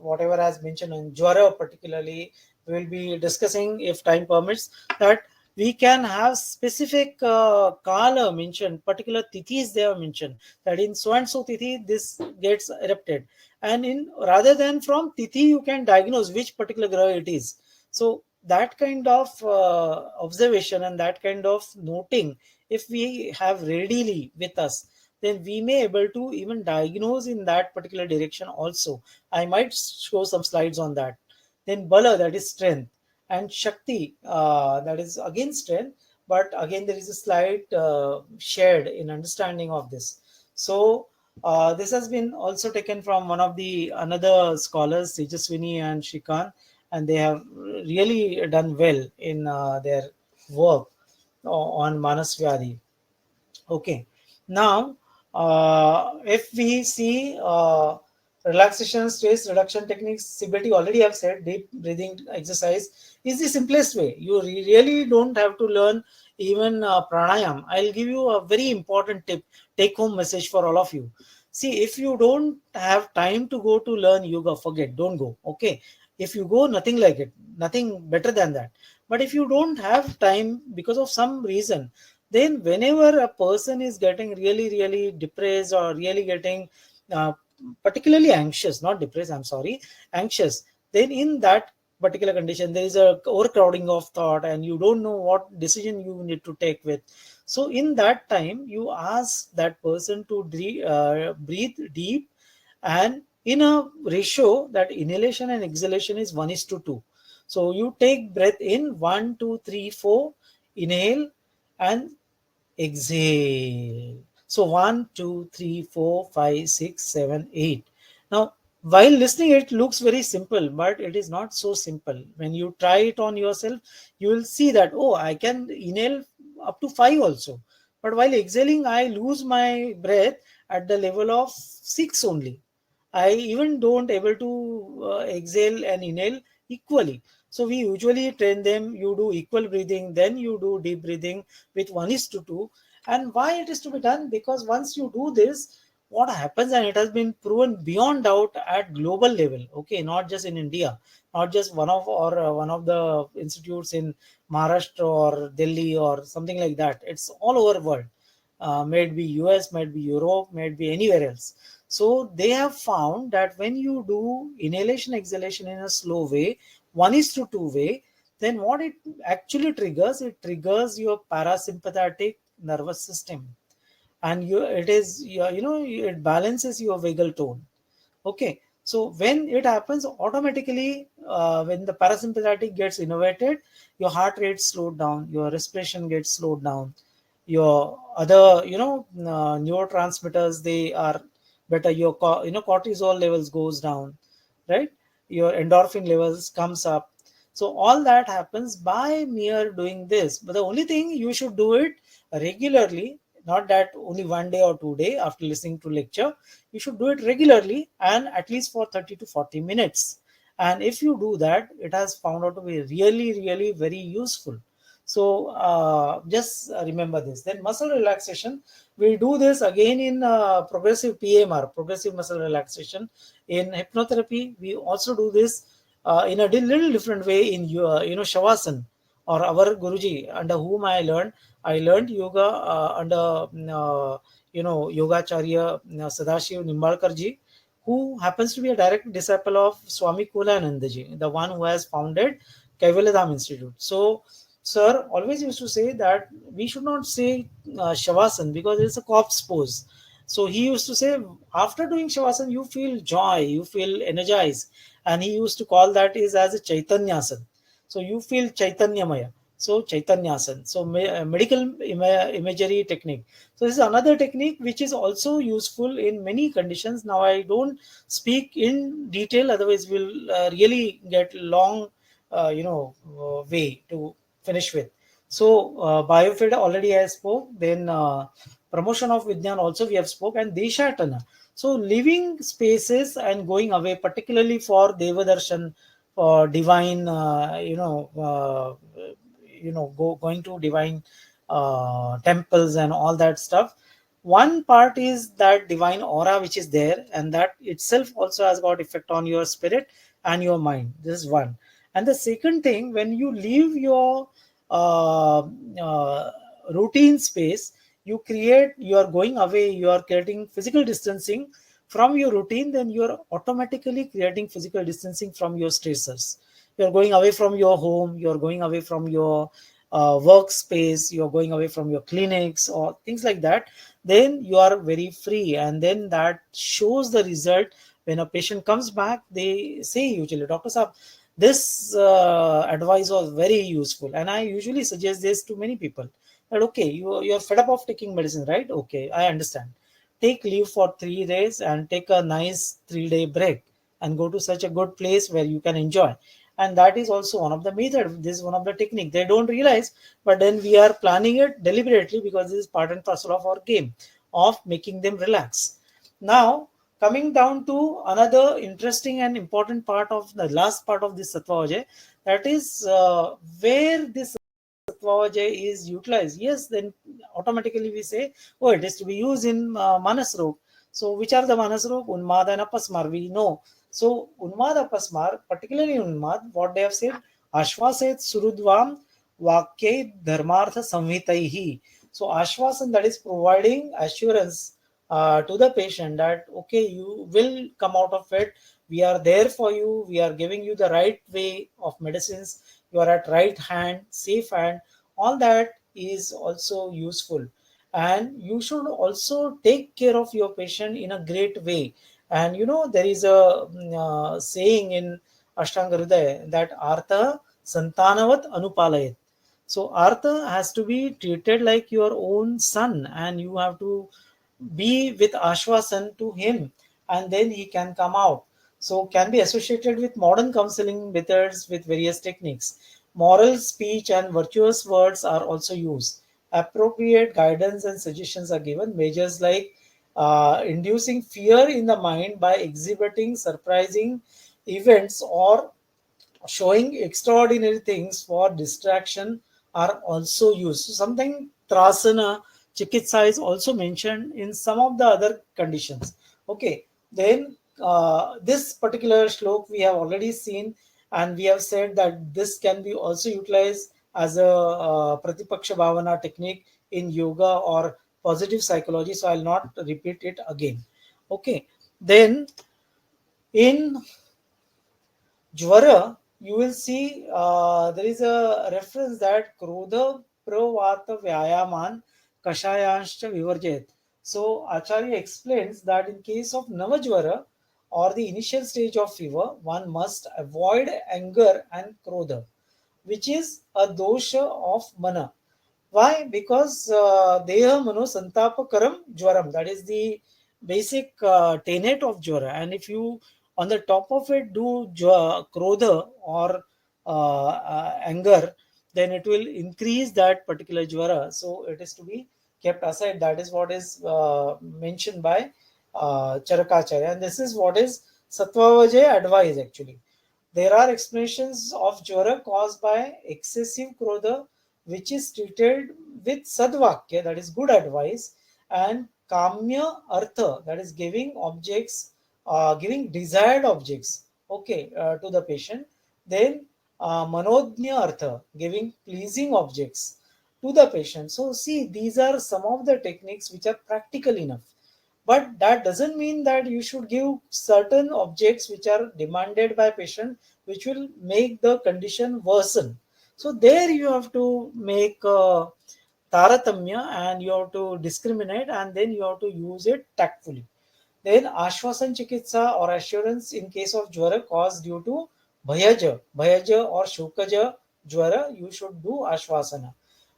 whatever has mentioned in jwara particularly, we will be discussing if time permits, that we can have specific kala mentioned, particular tithis they have mentioned, that in so and so tithi this gets erupted, and in rather than from tithi you can diagnose which particular graha it is. So that kind of observation and that kind of noting, if we have readily with us, then we may able to even diagnose in that particular direction also. I might show some slides on that. Then bala, that is strength, and shakti, that is again strength, but again there is a slight shared in understanding of this. So this has been also taken from one of the another scholars, Tejaswini and Shrikant, and they have really done well in their work on Manas Vyadi. Okay, now if we see Relaxation, stress reduction techniques, CBT already have said, deep breathing exercise is the simplest way. You really don't have to learn even pranayam. I'll give you a very important tip, take home message for all of you. See, if you don't have time to go to learn yoga, forget, don't go. Okay. If you go, nothing like it, nothing better than that. But if you don't have time because of some reason, then whenever a person is getting really, really depressed or really getting uh, particularly anxious, not depressed, I'm sorry, anxious, then in that particular condition, there is a overcrowding of thought and you don't know what decision you need to take with. So in that time, you ask that person to breathe deep, and in a ratio that inhalation and exhalation is 1 is to 2. So you take breath in 1, 2, 3, 4, inhale, and exhale. So 1, 2, 3, 4, 5, 6, 7, 8. Now, while listening, it looks very simple, but it is not so simple. When you try it on yourself, you will see that, oh, I can inhale up to 5 also. But while exhaling, I lose my breath at the level of 6 only. I even don't able to exhale and inhale equally. So we usually train them. You do equal breathing, then you do deep breathing with 1 is to 2. And why it is to be done? Because once you do this, what happens, and it has been proven beyond doubt at global level. Okay, not just in India, not just one of the institutes in Maharashtra or Delhi or something like that. It's all over world. May it be US, may it be Europe, may it be anywhere else. So they have found that when you do inhalation exhalation in a slow way, 1 is to 2 way, then what it actually triggers, it triggers your parasympathetic nervous system, and it balances your vagal tone. Okay, so when it happens automatically, when the parasympathetic gets innervated, your heart rate slowed down, your respiration gets slowed down, your other neurotransmitters, they are better, your cortisol levels goes down, right? Your endorphin levels comes up. So all that happens by mere doing this. But the only thing, you should do it regularly, not that only 1 day or 2 day after listening to lecture. You should do it regularly and at least for 30 to 40 minutes. And if you do that, it has found out to be really, really very useful. So just remember this. Then muscle relaxation, we do this again in progressive PMR, progressive muscle relaxation. In hypnotherapy, we also do this in a little different way in Shavasana, or our Guruji under whom I learned yoga under Yogacharya Sadashiv Nimbalkarji, who happens to be a direct disciple of Swami Kulanandaji, the one who has founded Kaivaladham Institute. So, sir always used to say that we should not say Shavasana because it's a corpse pose. So he used to say, after doing Shavasana, you feel joy, you feel energized, and he used to call that is as a Chaitanyasana. So you feel Chaitanyamaya. So Chaitanyasan. So medical imagery technique. So this is another technique which is also useful in many conditions. Now I don't speak in detail, otherwise we'll really get long, way to finish with. So Biofed already I spoke. Then promotion of Vijnan also we have spoke, and Deshatana. So living spaces and going away, particularly for Devadarshan, for divine, going to divine temples and all that stuff. One part is that divine aura which is there, and that itself also has got effect on your spirit and your mind. This is one. And the second thing, when you leave your uh, uh, routine space, you are going away, you are creating physical distancing from your routine, then you are automatically creating physical distancing from your stressors. You're going away from your home, you're going away from your workspace, you're going away from your clinics or things like that. Then you are very free, and then that shows the result. When a patient comes back, they say usually, Doctor Saab, this advice was very useful, and I usually suggest this to many people, that okay, you're fed up of taking medicine, right? Okay, I understand. Take leave for 3 days and take a nice 3 day break and go to such a good place where you can enjoy. And that is also one of the method. This is one of the technique they don't realize, but then we are planning it deliberately because this is part and parcel of our game of making them relax. Now coming down to another interesting and important part of the last part of this Sattva, that is where this Sattva is utilized. Yes, then automatically we say, oh, it is to be used in Manas Rog. So, which are the Manas Rog? Unmad and Apasmar, we know. So, Unmad Apasmar, particularly Unmad, what they have said, Ashvaset Surudvam Vakye Dharmartha Samhitaihi. So, Ashvasan, that is providing assurance to the patient that, okay, you will come out of it. We are there for you. We are giving you the right way of medicines. You are at right hand, safe hand. All that is also useful, and you should also take care of your patient in a great way. And there is a saying in Ashtanga Hridaya that Artha Santanavat Anupalayat. So Artha has to be treated like your own son, and you have to be with Ashwasan to him, and then he can come out. So can be associated with modern counseling methods with various techniques. Moral speech and virtuous words are also used. Appropriate guidance and suggestions are given. Measures like inducing fear in the mind by exhibiting surprising events or showing extraordinary things for distraction are also used. So something trasana, chikitsa is also mentioned in some of the other conditions. Okay, then this particular shlok we have already seen, and we have said that this can be also utilized as a pratipaksha bhavana technique in yoga or positive psychology. So I'll not repeat it again. Okay, then in Jvara, you will see there is a reference that Krodha Pravata Vyayaman Kashayanscha Vivarjet. So Acharya explains that in case of Navajvara or the initial stage of fever, one must avoid anger and Krodha, which is a dosha of mana. Why? Because Deha Mano Santapakaram Jwaram. That is the basic tenet of Jwara. And if you on the top of it do Krodha or anger, then it will increase that particular Jwara. So it is to be kept aside. That is what is mentioned by Charakacharya. And this is what is Sattva advice actually. There are explanations of Jwara caused by excessive Krodha, which is treated with Sadvakya, that is good advice, and Kamya Artha, that is giving objects, giving desired objects, okay, to the patient. Then Manodnya Artha, giving pleasing objects to the patient. So, see, these are some of the techniques which are practical enough, but that doesn't mean that you should give certain objects which are demanded by patient, which will make the condition worsen. So there you have to make taratamya, and you have to discriminate, and then you have to use it tactfully. Then Ashwasan Chikitsa or assurance in case of Jwara caused due to Bhayaja or Shukaja Jwara, you should do Ashwasana.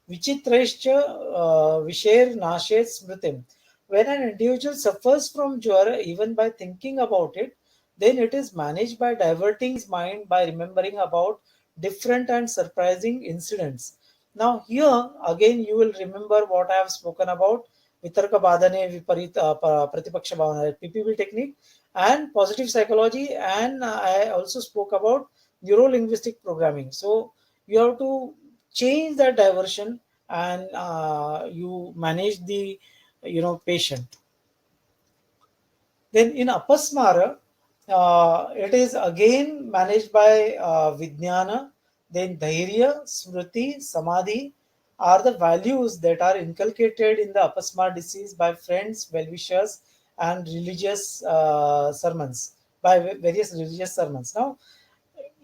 Vichitreshcha Visher Nashet Smritim. When an individual suffers from Jwara, even by thinking about it, then it is managed by diverting his mind by remembering about different and surprising incidents. Now, here again, you will remember what I have spoken about Vitarka Badhane Viparita Pratipaksha Bhavana, PPB technique, and positive psychology. And I also spoke about neuro linguistic programming. So, you have to change that diversion, and you manage the patient. Then in Apasmara, it is again managed by Vijnana. Then Dhairya, Smriti, Samadhi are the values that are inculcated in the Apasmara disease by friends, well-wishers, and religious sermons, by various religious sermons. Now,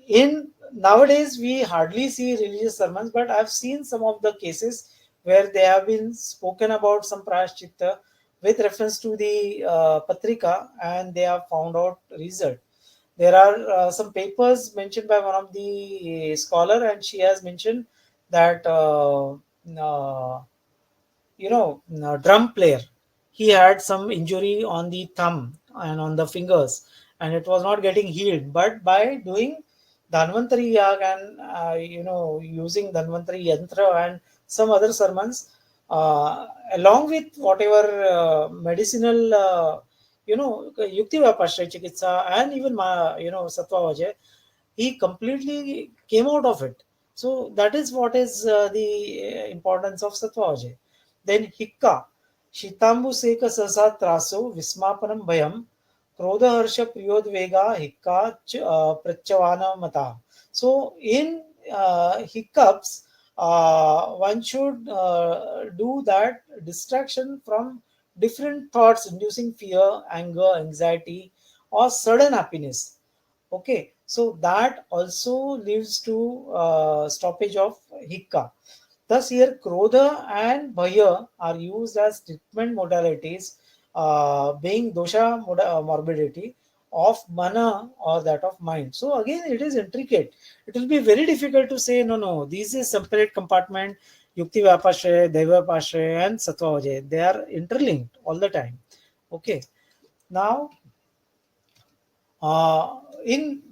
in nowadays we hardly see religious sermons, but I've seen some of the cases where they have been spoken about some prayashchitta with reference to the patrika, and they have found out result. There are some papers mentioned by one of the scholar, and she has mentioned that uh, drum player, he had some injury on the thumb and on the fingers, and it was not getting healed, but by doing dhanvantari yag and using dhanvantari yantra and some other sermons, along with whatever medicinal Yukti Vapashraya Chikitsa and even Sattva Vajay, he completely came out of it. So that is what is the importance of Sattva Vajay. Then Hikka, Shitambu Seka Sasa Traso Vismapanam Bhayam Krodha Harsha Priyodvega Hikka Prachavana Mata. So in hiccups, one should do that distraction from different thoughts inducing fear, anger, anxiety, or sudden happiness. Okay, so that also leads to stoppage of hikka. Thus, here Krodha and Bhaya are used as treatment modalities, being dosha morbidity of mana or that of mind. So, again, it is intricate. It will be very difficult to say, no, no, this is separate compartment, Yukti Vyapashraya, Deva Pashraya, and Sattva Vajay. They are interlinked all the time. Okay, now in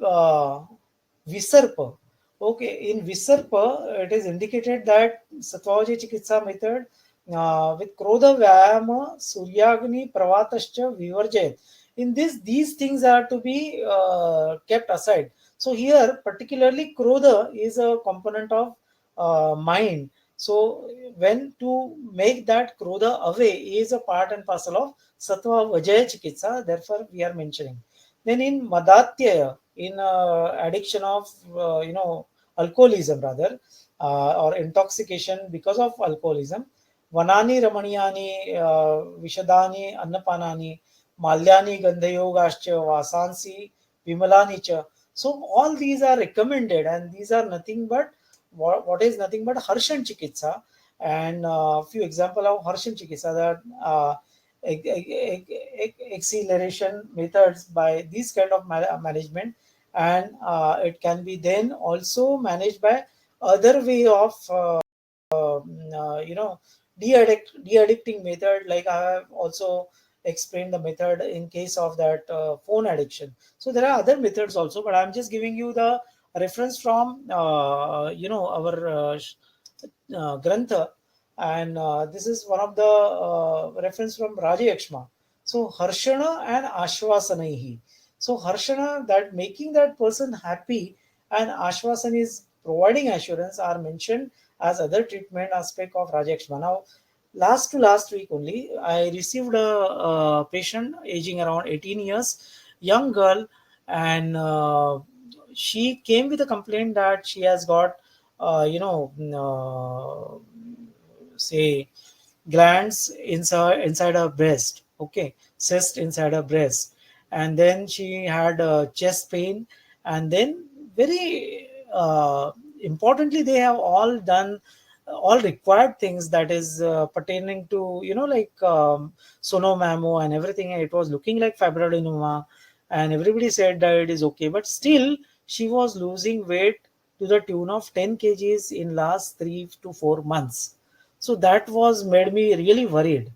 Visarpa, okay, in Visarpa, it is indicated that Sattvaji Chikitsa method with Krodha Vyayama Suryagni Pravatascha Vivarjayat. In this, these things are to be kept aside. So here, particularly Krodha is a component of mind. So when to make that Krodha away is a part and parcel of Sattva Vajaya Chikitsa. Therefore, we are mentioning. Then in Madatyaya, in addiction of alcoholism rather, or intoxication because of alcoholism, Vanani Ramaniyani Vishadani Annapanani Malyani Gandhayogascha Vasansi Vimalani cha. So all these are recommended, and these are nothing but what is nothing but Harshan Chikitsa, and few example of Harshan Chikitsa, that acceleration methods by these kind of management, and it can be then also managed by other way of de-addicting method, like I have also explained the method in case of that phone addiction. So there are other methods also, but I'm just giving you the reference from our grantha, and this is one of the reference from Rajayakshma. So Harshana and Ashvasanaihi. So Harshana, that making that person happy, and Ashvasan is providing assurance, are mentioned as other treatment aspect of Rajayakshma. Now, last to last week only, I received a patient aging around 18 years, young girl, and she came with a complaint that she has got, say, glands inside her breast. Okay, cyst inside her breast, and then she had chest pain, and then very importantly, they have all done all required things that is pertaining to like sonomammo and everything. It was looking like fibroadenoma, and everybody said that it is okay, but still she was losing weight to the tune of 10 kgs in last 3 to 4 months. So that was made me really worried.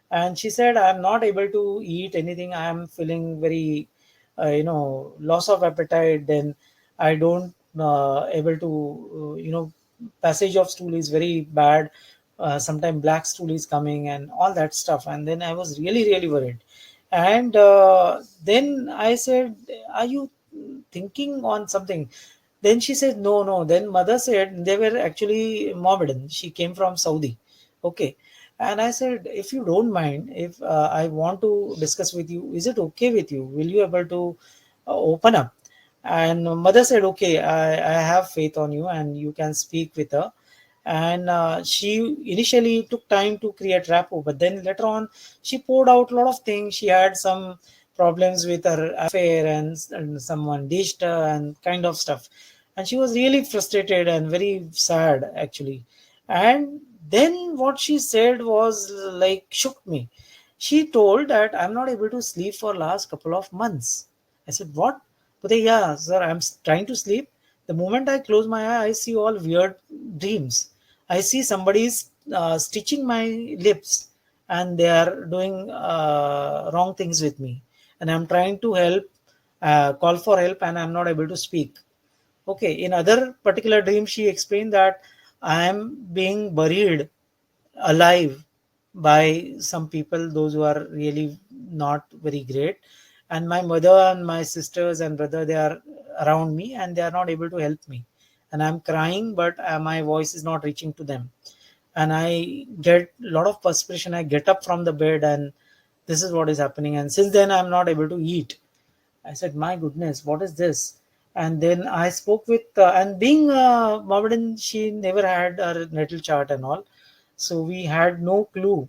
And she said, I'm not able to eat anything. I am feeling very, loss of appetite. Then I don't able to, passage of stool is very bad. Sometimes black stool is coming and all that stuff. And then I was really, really worried. And then I said, are you thinking on something? Then she said, no, no. Then mother said they were actually Mohammedan. She came from Saudi. Okay. And I said, if you don't mind, if I want to discuss with you, is it okay with you? Will you able to open up? And mother said, okay, I have faith on you and you can speak with her. And she initially took time to create rapport, but then later on, she poured out a lot of things. She had some problems with her affair, and someone ditched her and kind of stuff. And she was really frustrated and very sad, actually. And then what she said was like shook me. She told that I'm not able to sleep for last couple of months. I said, what? But yeah, sir, I'm trying to sleep. The moment I close my eye, I see all weird dreams. I see somebody's stitching my lips, and they are doing wrong things with me. And I'm trying to help, call for help, and I'm not able to speak. Okay, in other particular dream, she explained that I am being buried alive by some people, those who are really not very great. And my mother and my sisters and brother, they are around me and they are not able to help me. And I'm crying, but my voice is not reaching to them. And I get a lot of perspiration. I get up from the bed, and this is what is happening. And since then, I'm not able to eat. I said, my goodness, what is this? And then I spoke with, and being Mohammedan, she never had her natal chart and all. So we had no clue.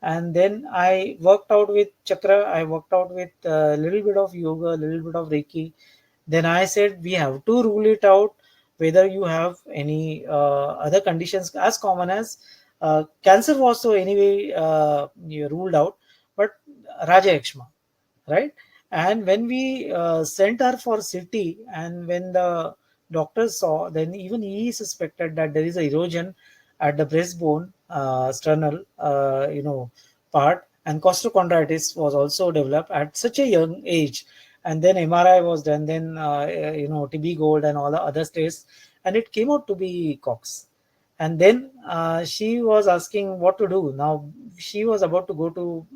And then I worked out with Chakra, I worked out with a little bit of yoga, a little bit of Reiki. Then I said, we have to rule it out whether you have any other conditions as common as cancer was so anyway you ruled out, but Raja Yakshma, right? And when we sent her for CT, and when the doctors saw, then even he suspected that there is a erosion at the breastbone, sternal, part, and costochondritis was also developed at such a young age. And then MRI was done, then TB gold and all the other tests, and it came out to be Cox. And then she was asking what to do. Now she was about to go to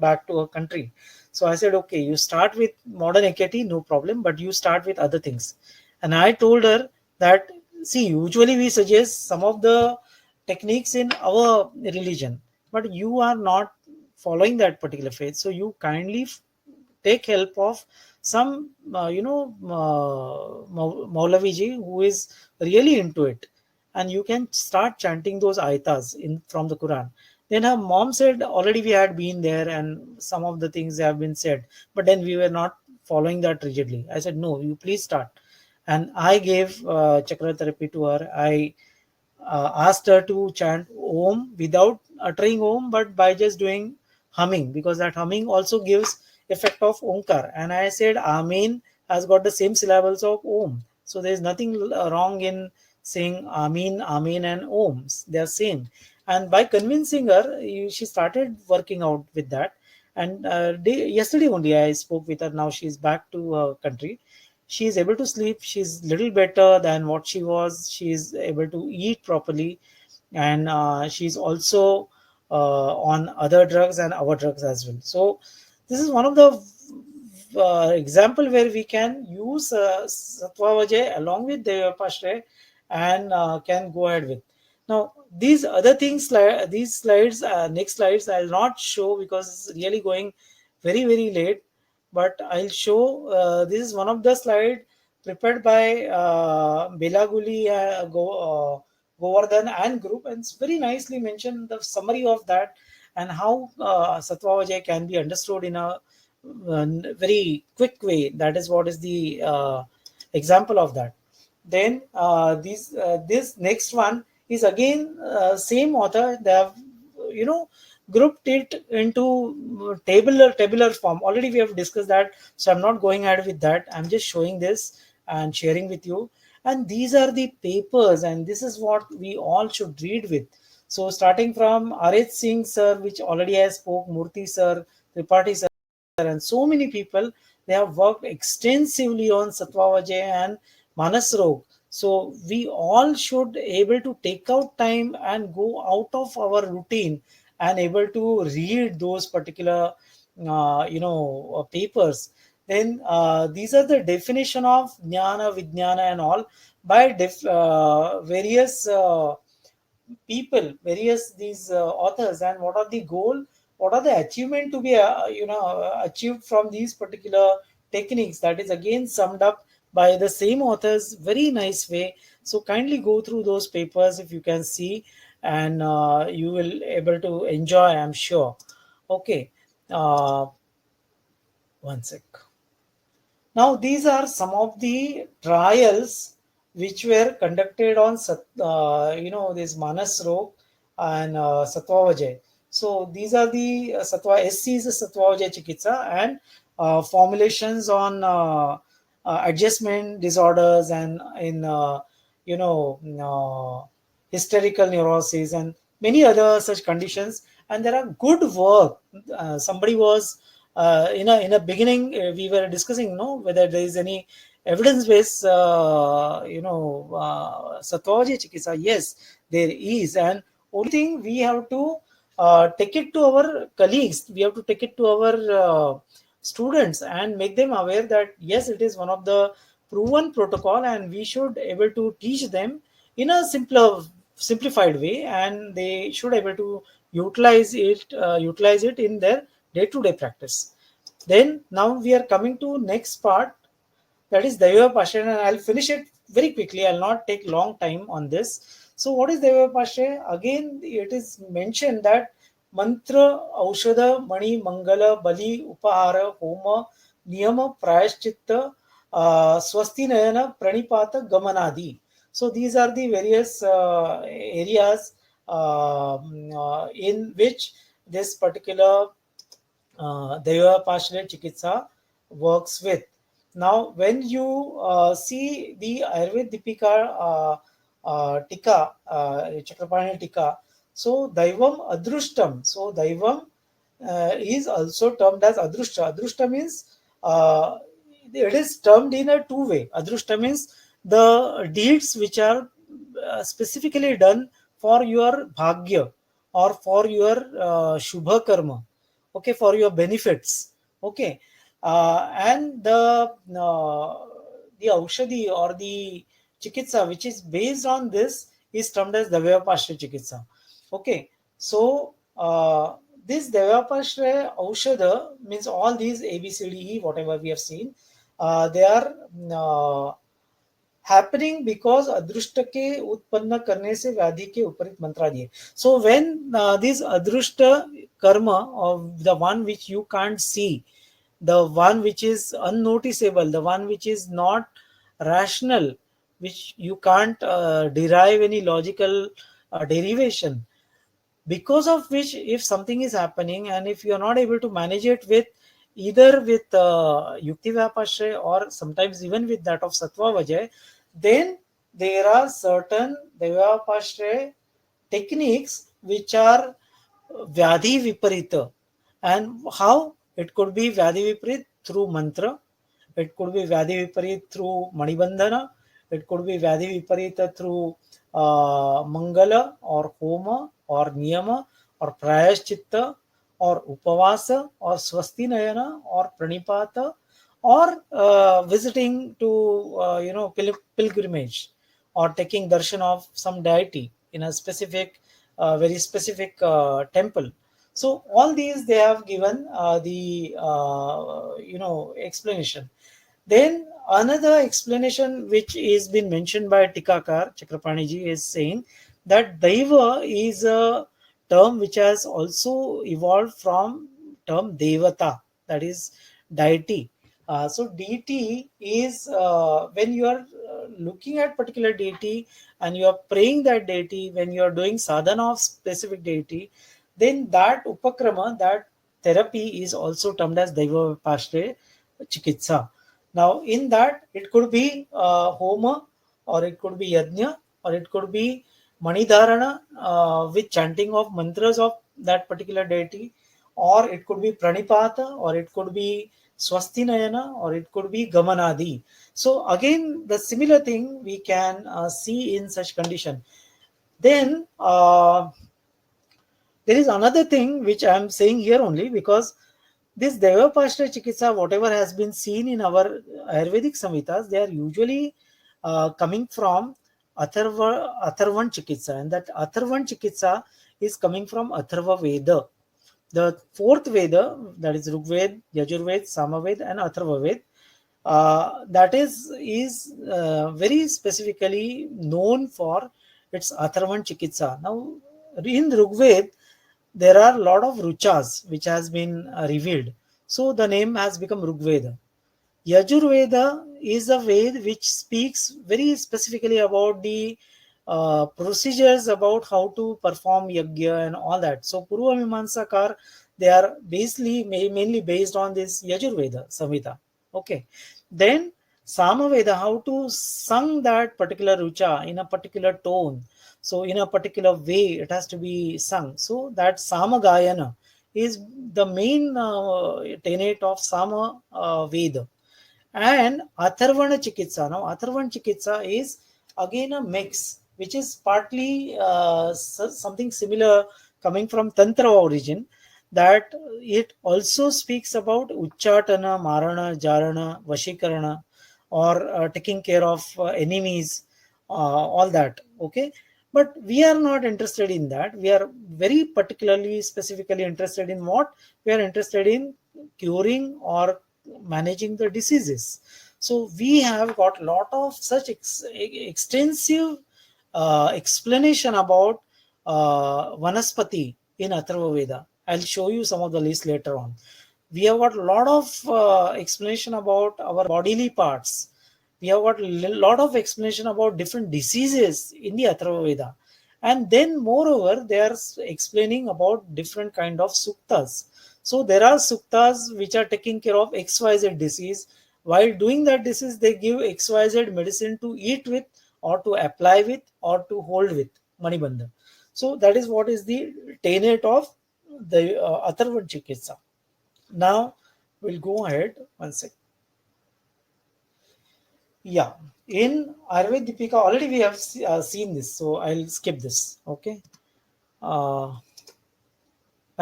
back to her country. So I said, okay, you start with modern AKT, no problem, but you start with other things. And I told her that, see, usually we suggest some of the techniques in our religion, but you are not following that particular faith. So you kindly take help of some, Maulaviji who is really into it, and you can start chanting those ayatas in from the Quran. Then her mom said, already we had been there and some of the things have been said, but then we were not following that rigidly. I said, no, you please start. And I gave chakra therapy to her. I asked her to chant Om without uttering Om, but by just doing humming, because that humming also gives effect of Omkar. And I said Amin has got the same syllables of Om. So there is nothing wrong in saying Amin, Amin, and Oms. They are same. And by convincing her, she started working out with that. And yesterday only I spoke with her. Now she's back to her country. She is able to sleep. She's little better than what she was. She is able to eat properly, and she's also on other drugs and our drugs as well. So this is one of the example where we can use Sattva along with Devapashre, and can go ahead with. Now these other things, these slides, next slides I'll not show because it's really going very very late, but I'll show. This is one of the slide prepared by Belaguli, Govardhan and group, and it's very nicely mentioned the summary of that, and how Sattva Vijay can be understood in a very quick way. That is what is the example of that. Then this next one is again same author. They have, you know, grouped it into tabular form. Already we have discussed that, so I'm not going ahead with that. I'm just showing this and sharing with you. And these are the papers, and this is what we all should read with. So starting from Arit Singh sir, which already I spoke, Murthy sir, Tripathi sir, and so many people, they have worked extensively on Sattva and Manas Rog. So we all should able to take out time and go out of our routine and able to read those particular papers. Then these are the definition of jnana, vijnana, and all by various people, various these authors, and what are the goal, what are the achievement to be achieved from these particular techniques. That is again summed up by the same authors, very nice way. So kindly go through those papers if you can see, and you will able to enjoy, I'm sure. Okay, uh, one sec. Now, these are some of the trials which were conducted on this Manas Rog and Sattva. So these are the Sattva SC is a Sattva Chikitsa, and formulations on adjustment disorders, and in you know hysterical neurosis and many other such conditions. And there are good work. Somebody was in a beginning, we were discussing, no, whether there is any evidence based Sattvaji Chikitsa. Yes, there is. And only thing we have to take it to our colleagues, we have to take it to our students and make them aware that yes, it is one of the proven protocol, and we should able to teach them in a simplified way, and they should able to utilize it in their day to day practice. Then now we are coming to next part, that is Daiva Pasha, and I'll finish it very quickly. I'll not take long time on this. So, what is Daiva Pasha? Again, it is mentioned that mantra, aushadha, mani, mangala, bali, upahara, homa, niyama, prayashchitta, swasti nayana, pranipata, gamanadi. So, these are the various areas in which this particular Deva Passionate Chikitsa works with. Now, when you see the Ayurveda Deepika Tika, Chakrapani Tika, so Daivam Adrushtam. So, Daivam is also termed as Adrushta. Adrushta means it is termed in a two way. Adrushta means the deeds which are specifically done for your bhagya or for your shubha karma, okay, for your benefits, okay. And the aushadhi or the chikitsa which is based on this is termed as Davyapashra chikitsa, okay. So this Davyapashra aushadha means all these A B C D E whatever we have seen, they are happening because adrushta के उत्पन्न करने से व्याधि के उपरित मंत्रा दिए. So when this adrushta karma of the one which you can't see, the one which is unnoticeable, the one which is not rational, which you can't derive any logical derivation, because of which if something is happening and if you are not able to manage it with either with yukti vyapashraya or sometimes even with that of sattva vajay, then there are certain vyapashraya techniques which are vyadhi viparita. And how? It could be vyadhi viparit through mantra, it could be vyadhi viparit through manibandhana, it could be vyadhi viparita through mangala or homa or niyama or prayashchitta or upavasa or swasti nayana or pranipata or visiting to pilgrimage or taking darshan of some deity in a specific very specific temple. So all these they have given the explanation. Then another explanation which is been mentioned by Tikakar Chakrapani ji is saying that Daiva is a term which has also evolved from term Devata, that is deity. So deity is when you are looking at particular deity and you are praying that deity, when you are doing sadhana of specific deity, then that upakrama, that therapy is also termed as Daiva Pashre Chikitsa. Now, in that, it could be homa, or it could be yajna, or it could be manidharana with chanting of mantras of that particular deity, or it could be pranipata, or it could be swastinayana, or it could be gamanadi. So, again, the similar thing we can see in such condition. Then, there is another thing which I am saying here only because this Devapashra Chikitsa, whatever has been seen in our Ayurvedic Samhitas, they are usually coming from Atharvan Chikitsa, and that Atharvan Chikitsa is coming from Atharva Veda. The fourth Veda, that is Rigved, Yajurved, Samaved, and Atharva Ved, that is very specifically known for its Atharvan Chikitsa. Now, in Rigved, there are a lot of ruchas which has been revealed. So the name has become Rigveda. Yajurveda is a Ved which speaks very specifically about the procedures about how to perform yajna and all that. So Purva Mimamsakar, they are basically mainly based on this Yajurveda Samhita. Okay. Then Samaveda, how to sing that particular rucha in a particular tone. So in a particular way, it has to be sung. So that Samagayana is the main tenet of Sama Veda. And Atharvana Chikitsa. Now, Atharvana Chikitsa is again a mix, which is partly something similar coming from Tantra origin, that it also speaks about Uchchatana, Marana, Jarana, Vashikarana, or taking care of enemies, all that. Okay, but we are not interested in that. We are very particularly, specifically interested in what? We are interested in curing or managing the diseases. So we have got lot of such extensive explanation about Vanaspati in Atharva Veda. I'll show you some of the list later on. We have got a lot of explanation about our bodily parts. We have got a lot of explanation about different diseases in the Atharva Veda. And then moreover, they are explaining about different kind of suktas. So there are suktas which are taking care of XYZ disease. While doing that disease, they give XYZ medicine to eat with, or to apply with, or to hold with, Manibandha. So that is what is the tenet of the Atharva Chikitsa. Now we'll go ahead one sec. Yeah, in Ayurveda Deepika already we have seen this, so I'll skip this. Okay, by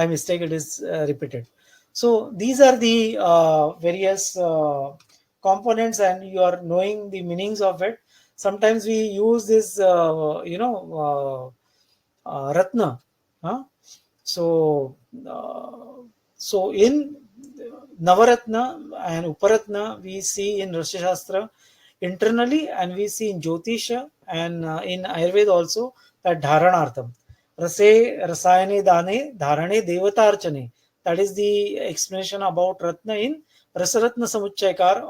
mistake it is repeated. So these are the various components, and you are knowing the meanings of it. Sometimes we use this, Ratna. Huh? So, in Navaratna and Uparatna, we see in Rasya Shastra internally, and we see in Jyotisha and in Ayurveda also, that Dharanartham. Rase, Rasayane, Dane, Dharane, Devatarchane. That is the explanation about Ratna in Rasaratna Samuchayakar,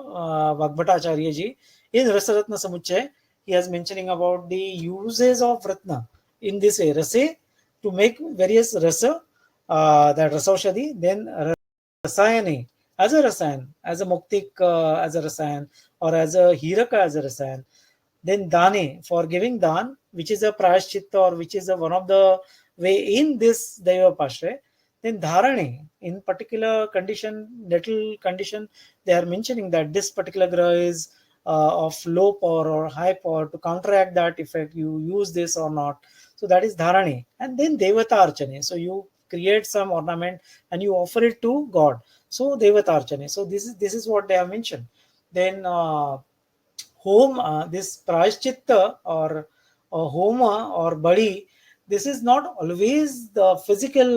Vagbhatacharya ji. In Rasaratna Samuchay, he is mentioning about the uses of Ratna in this way. Rase, to make various rasa, that rasaushadhi, then rasayane, as a rasayan, as a muktik, as a rasayan, or as a hiraka, as a rasayan. Then dane, for giving dan, which is a prayashchitta, or which is one of the way in this Daiva Pashre. Then dharane, in particular condition, little condition, they are mentioning that this particular graha is of low power or high power. To counteract that effect, you use this or not. So that is dharane. And then devata archane. So you create some ornament and you offer it to God. So devata archane. So this is what they have mentioned. Then home, this prashchitta, or homa or badi, this is not always the physical,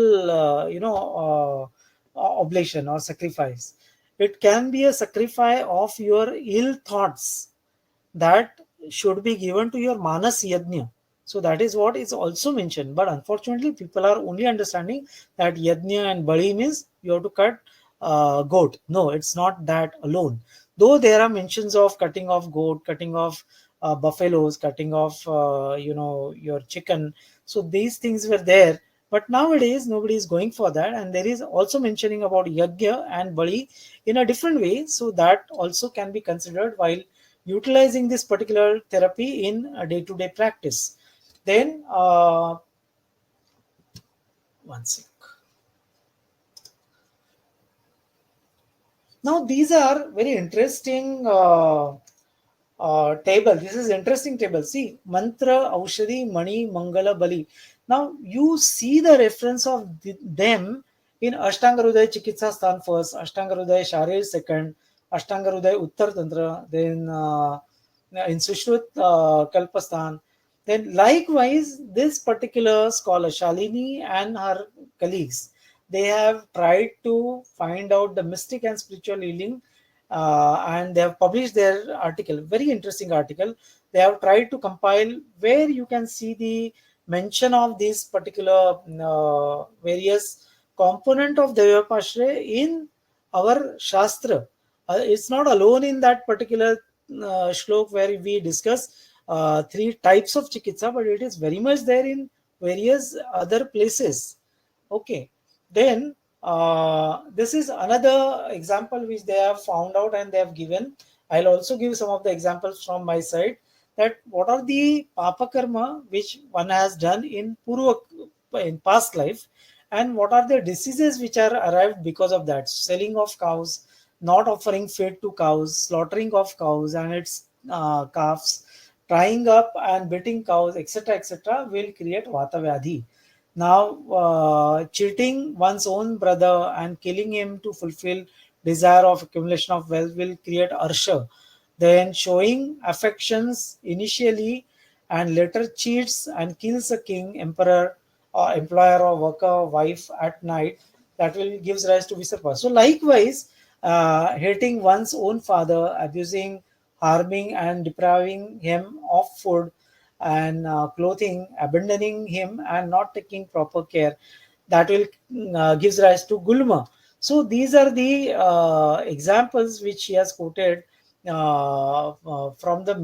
oblation or sacrifice. It can be a sacrifice of your ill thoughts that should be given to your manas yajna. So that is what is also mentioned. But unfortunately, people are only understanding that yajna and bali means you have to cut goat. No, it's not that alone. Though there are mentions of cutting off goat, cutting off buffaloes, cutting off your chicken. So these things were there. But nowadays, nobody is going for that. And there is also mentioning about yajna and bali in a different way. So that also can be considered while utilizing this particular therapy in a day-to-day practice. Then, one sec. Now, these are very interesting table. This is interesting table. See, mantra, aushadhi, mani, mangala, bali. Now, you see the reference of them in Ashtangarudaya Chikitsa Sthan first, Ashtangarudaya Sharir second, Ashtangarudaya Uttar Tantra, then in Sushruta Kalpastan. Then likewise, this particular scholar, Shalini and her colleagues, they have tried to find out the mystic and spiritual healing, and they have published their article, very interesting article. They have tried to compile where you can see the mention of this particular various component of Devapashre in our Shastra. It's not alone in that particular shlok where we discuss three types of chikitsa, but it is very much there in various other places. Okay, then this is another example which they have found out and they have given. I'll also give some of the examples from my side, that what are the papa karma which one has done in past life, and what are the diseases which are arrived because of that. Selling of cows, not offering feed to cows, slaughtering of cows and its calves, tying up and beating cows, etc., etc., will create vata vyadhi. Now, cheating one's own brother and killing him to fulfill desire of accumulation of wealth will create arsha. Then showing affections initially and later cheats and kills a king, emperor, or employer or worker, wife at night, that will gives rise to visarpa. So likewise, hating one's own father, abusing, harming, and depriving him of food and clothing, abandoning him and not taking proper care, that will gives rise to gulma. So these are the examples which he has quoted from the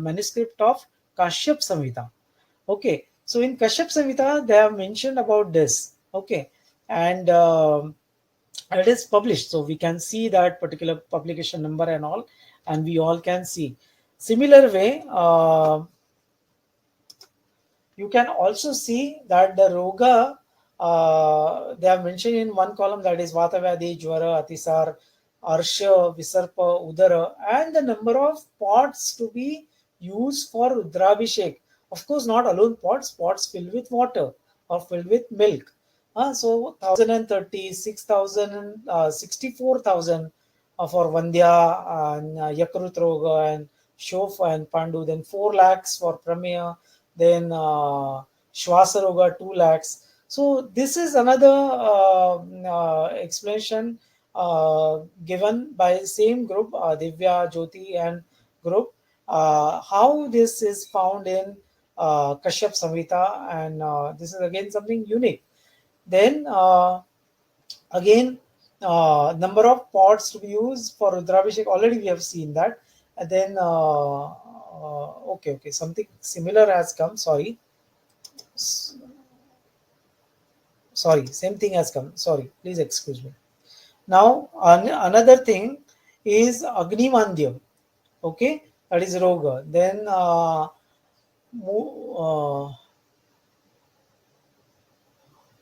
manuscript of Kashyap Samhita. Okay, so in Kashyap Samhita they have mentioned about this. Okay, and it is published, so we can see that particular publication number and all, and we all can see. Similar way, you can also see that the roga, they have mentioned in one column, that is Vatavadi, Jwara, Atisar, Arsha, Visarpa, Udara, and the number of pots to be used for Rudrabhishek. Of course, not alone pots, pots filled with water or filled with milk. So 1,030, 6,000, 64,000 for Vandya and Yakrut Roga and Shof and Pandu, then 4 lakhs for Pramya, then Shwasaroga 2 lakhs. So this is another explanation given by same group, Divya, Jyoti and group, how this is found in Kashyap Samhita, and this is again something unique. Then again, number of pots to be used for Rudrabhishek, already we have seen that. And then okay, something similar has come, sorry, same thing has come, sorry, please excuse me. Now another thing is Agni Mandya. Okay, that is Roga. Then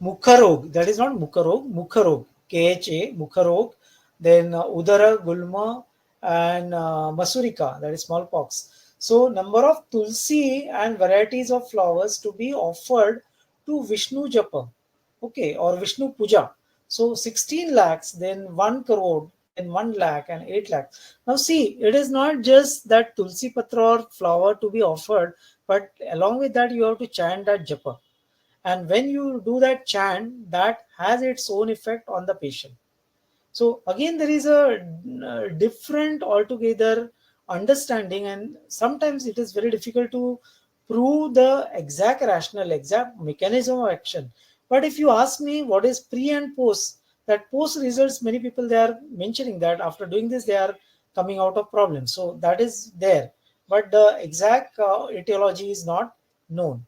Mukharog, that is not Mukharog, KHA, Mukharog, then Udara, Gulma, and Masurika, that is smallpox. So, number of Tulsi and varieties of flowers to be offered to Vishnu Japa, okay, or Vishnu Puja. So, 16 lakhs, then 1 crore, then 1 lakh, and 8 lakhs. Now, see, it is not just that Tulsi Patra or flower to be offered, but along with that, you have to chant that Japa, and when you do that chant, that has its own effect on the patient. So again, there is a different altogether understanding, and sometimes it is very difficult to prove the exact rationale, exact mechanism of action. But if you ask me what is pre and post, that post results, many people they are mentioning that after doing this they are coming out of problems. So that is there, but the exact etiology is not known.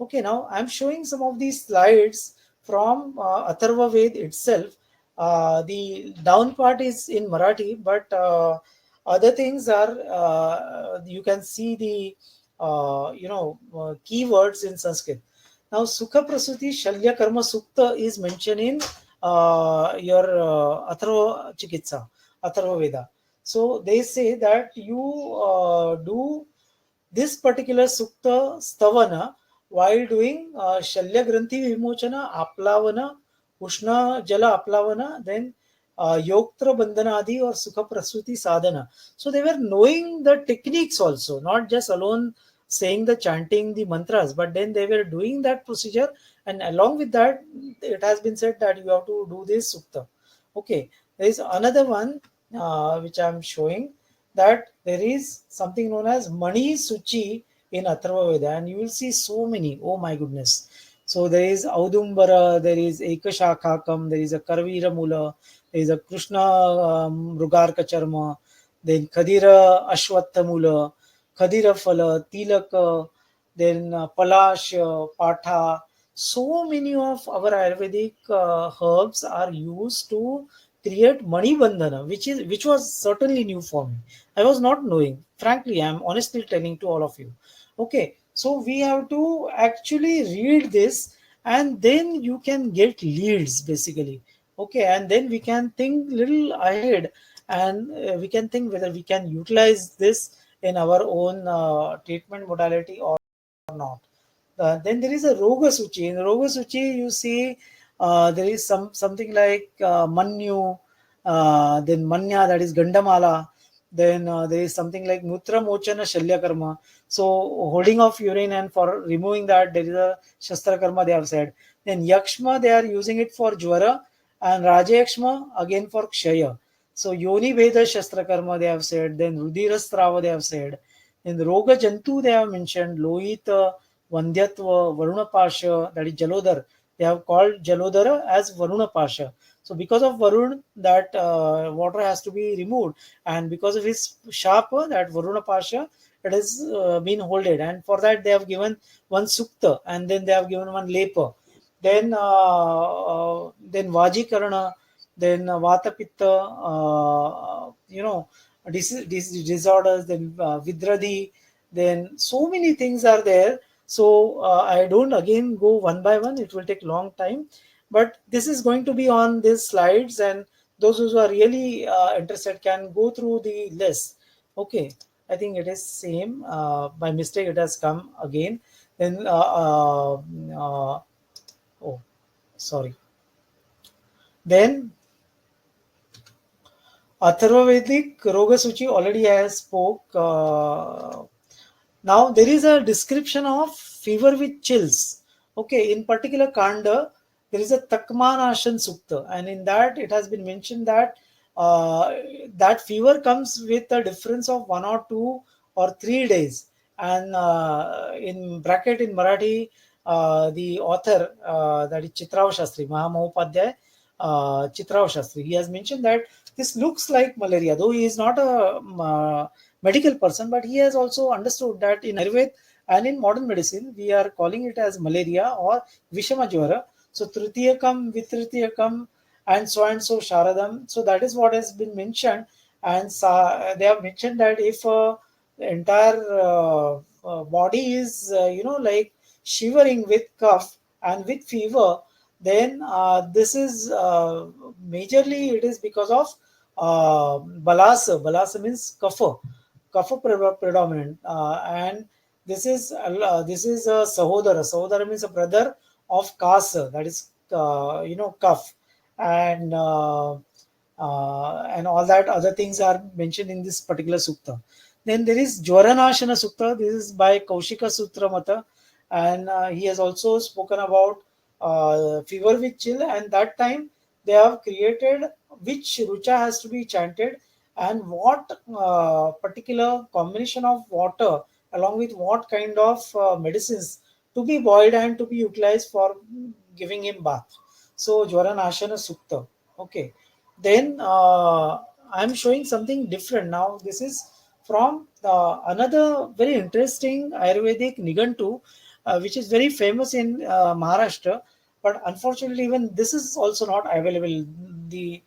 Okay, now I'm showing some of these slides from Atharva Ved itself. The down part is in Marathi, but other things are, you can see the keywords in Sanskrit. Now, Sukha Prasuti Shalya Karma Sukta is mentioned in your Atharva Chikitsa, Atharva Veda. So they say that you do this particular sukta stavana while doing Shalya Granthi Vimochana, Aplavana, Ushna Jala Aplavana, then Yoktra Bandhanadi or Sukha Prasuti Sadhana. So they were knowing the techniques also, not just alone saying the chanting the mantras, but then they were doing that procedure, and along with that, it has been said that you have to do this sukta. Okay, there is another one which I am showing, that there is something known as Mani Suchi in Atharva Veda, and you will see so many. Oh my goodness! So there is Audumbara, there is Ekashakakam, there is a Karvira Mula, there is a Krishna Mrugarka Charma, then Khadira Ashwatha Mula, Khadira Phala, Tilaka, then Palash, Patha. So many of our Ayurvedic herbs are used to create Mani Bandhana, which was certainly new for me. I was not knowing. Frankly, I'm honestly telling to all of you. Okay, so we have to actually read this, and then you can get leads basically. Okay, and then we can think little ahead, and we can think whether we can utilize this in our own treatment modality or not. Then there is a Roga Suchi. In Roga Suchi, you see there is something like Manyu, then Manya, that is Gandamala. Then there is something like Mutra Mochana Shalya Karma. So holding of urine, and for removing that, there is a Shastra Karma they have said. Then Yakshma, they are using it for Jwara, and Rajayakshma again for Kshaya. So Yoni Veda Shastra Karma they have said. Then Rudira Strava they have said. In the Roga Jantu, they have mentioned Lohita, Vandyatva, Varuna Pasha, that is Jalodhar. They have called Jalodhara as Varuna Pasha. So because of Varun, that water has to be removed, and because of his sharp, that Varuna Pasha, it has been holded, and for that they have given one Sukta, and then they have given one Lepa. Then Vajikarana, then Vata Pitta, disorders, then Vidradi, then so many things are there. So I don't again go one by one, it will take long time, but this is going to be on these slides, and those who are really interested can go through the list. Okay, I think it is same. By mistake it has come again. Then oh, sorry. Then Atharvavedic Roga Suchi already I spoke. Now there is a description of fever with chills. Okay, in particular Kanda, there is a Takmanashan Sukta, and in that it has been mentioned that uh, that fever comes with a difference of 1 or 2 or 3 days. And in bracket in Marathi, the author, that is Chitrao Shastri, Mahamahopadhyay, Chitrao Shastri, he has mentioned that this looks like malaria, though he is not a medical person, but he has also understood that in Ayurveda and in modern medicine, we are calling it as malaria or Vishama Jwara. So Tritiyakam, Vitritiyakam, and so Sharadam. So that is what has been mentioned. And they have mentioned that if the entire body is, like shivering with cough and with fever, then this is majorly it is because of balasa. Balasa means kapha. Kapha predominant, and this is a sahodara. Sahodara means a brother of kasa, that is kaf, and and all that other things are mentioned in this particular sukta. Then there is Jwaranashana Sukta. This is by Kaushika Sutra Mata, and he has also spoken about fever with chill. And that time they have created which rucha has to be chanted, and what particular combination of water along with what kind of medicines to be boiled and to be utilized for giving him bath. So Jwaranashana Sukta. Okay. Then I'm showing something different now. This is from another very interesting Ayurvedic Nigantu, which is very famous in Maharashtra. But unfortunately, even this is also not available. The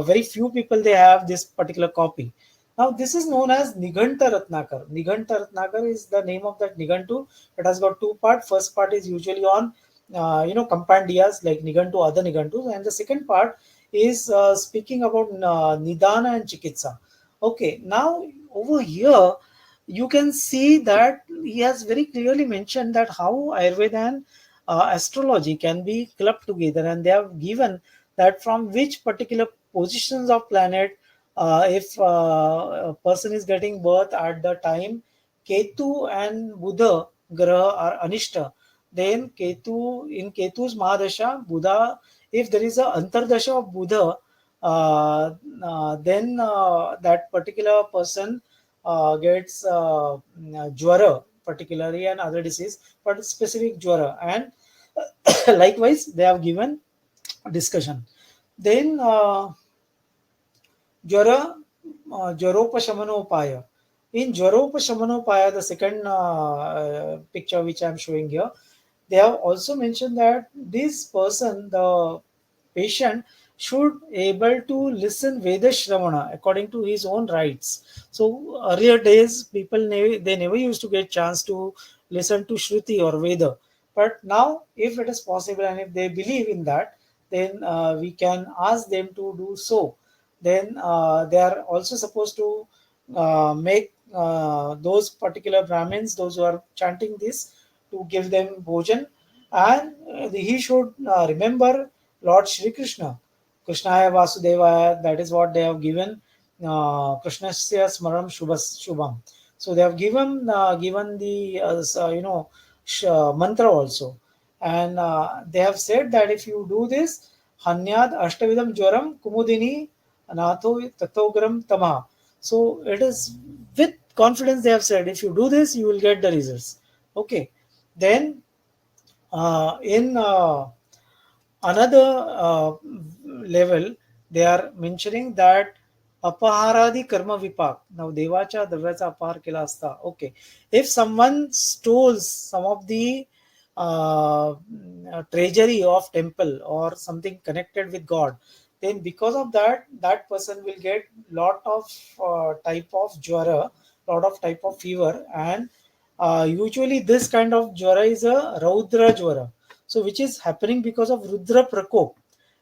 very few people they have this particular copy. Now, this is known as Niganta Ratnakar. Niganta Ratnakar is the name of that Nigantu. It has got two parts. First part is usually on, compendias like Nigantu, other Nigantus, and the second part is speaking about Nidana and Chikitsa. Okay, now over here you can see that he has very clearly mentioned that how Ayurveda and astrology can be clubbed together, and they have given that from which particular positions of planet, if a person is getting birth at the time Ketu and Buddha Graha are Anishta, then Ketu in Ketu's Mahadasha, Buddha, if there is a Antardasha of Buddha, then that particular person gets Jwara, particularly, and other disease, but specific Jwara. And likewise, they have given discussion. Then Jwara, Jwaropashamanopaya. In Jwaropashamanopaya, the second picture which I am showing here, they have also mentioned that this person, the patient, should able to listen Veda Shravana according to his own rights. So earlier days, people they never used to get chance to listen to Shruti or Veda. But now, if it is possible and if they believe in that, then we can ask them to do so. Then they are also supposed to make those particular Brahmins, those who are chanting this, to give them bhojan, and he should remember Lord Shri Krishna. Krishnaya Vasudevaya, that is what they have given. Krishnasya Smaram Shubham. So they have given the mantra also, and they have said that if you do this, Hanyad Ashtavidam Jwaram Kumudini Anatho Tatogram Tama. So it is with confidence they have said, if you do this, you will get the results. Okay, then in another level, they are mentioning that apaharadi karma vipak. Now, devacha davyacha apahar kela asta. Okay, if someone steals some of the treasury of temple or something connected with God, then because of that, that person will get lot of type of jwara, lot of type of fever, and usually this kind of jwara is a raudra jwara, so which is happening because of rudra prakop,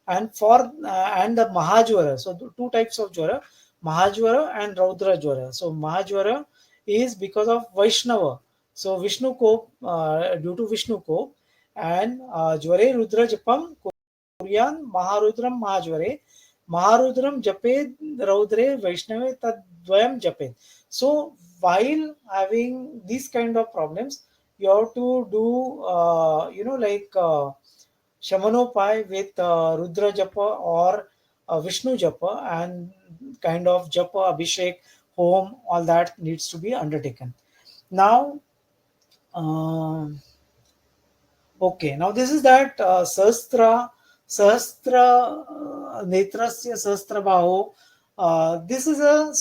and for and the mahajwara. So two types of jwara, mahajwara and raudra jwara. So mahajwara is because of Vaishnava, so Vishnu kop, due to Vishnu kop, and jware rudra japam kuryan maharudram mahajware maharudram jape raudre Vaishnave tadvayam jape. So while having these kind of problems, you have to do like Shamanopai with Rudra Japa or Vishnu Japa, and kind of Japa, Abhishek, Home, all that needs to be undertaken. Now, um okay, now this is that Sahasra Netrasya Sahasra Baho. This is a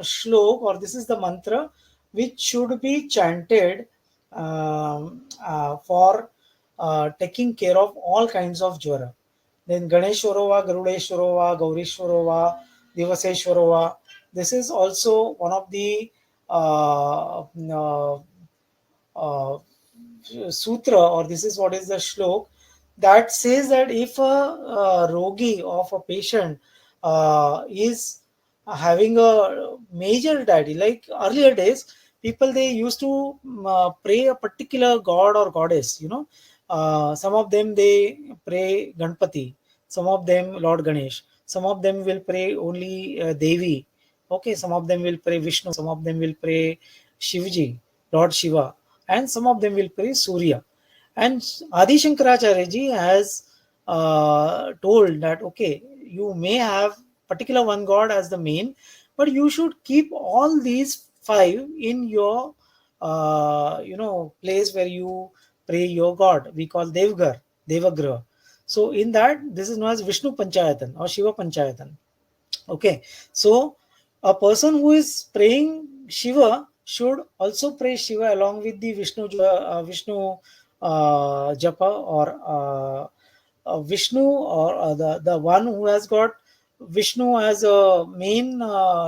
shlok, or this is the mantra which should be chanted for taking care of all kinds of jwara. Then Ganeshwarova, Garudeshwarova, Gaurishwarova, Divaseshwarova. This is also one of the uh, sutra, or this is what is the shlok that says that if a, rogi of a patient is having a major deity, like earlier days, people they used to pray a particular god or goddess, some of them they pray Ganpati, some of them Lord Ganesh, some of them will pray only Devi, okay, some of them will pray Vishnu, some of them will pray Shivji, Lord Shiva, and some of them will pray Surya. And Adi Shankaracharya ji has told that okay, you may have particular one god as the main, but you should keep all these five in your place where you pray your god. We call Devagraha. So in that, this is known as Vishnu Panchayatan or Shiva Panchayatan. Okay, so a person who is praying Shiva should also pray Shiva along with the Vishnu japa, or Vishnu, or the one who has got Vishnu as a main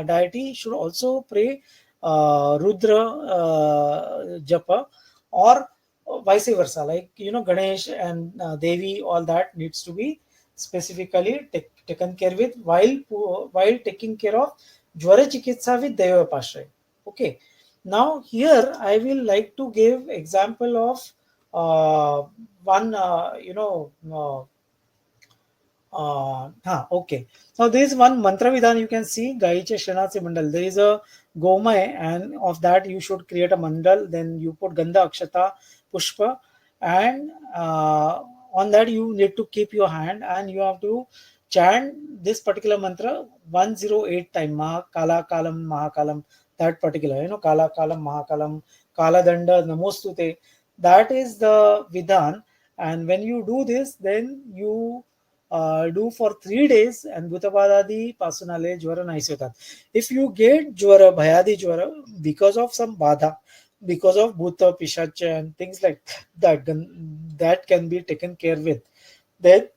deity should also pray Rudra japa, or vice versa, like Ganesh and Devi, all that needs to be specifically taken care with while taking care of Jwara Chikitsa with Deva Pashray. Okay, now here I will like to give example of one okay. Now there is one mantra vidhan, you can see Gaiche Shanase Mandal. There is a Gomai, and of that you should create a mandal. Then you put Gandha Akshata Pushpa, and on that you need to keep your hand, and you have to chant this particular mantra 108 time. Kala Kalam Mahakalam. That particular, Kala Kalam Mahakalam, Kala Danda Namostute. That is the vidhan, and when you do this, then you do for 3 days, and Bhutapadadi Pasunale Jwara naise hotat. If you get Jwara, Bhayadi Jwara, because of some Badha, because of Bhuta, Pishacha, and things like that, that can be taken care with. Then,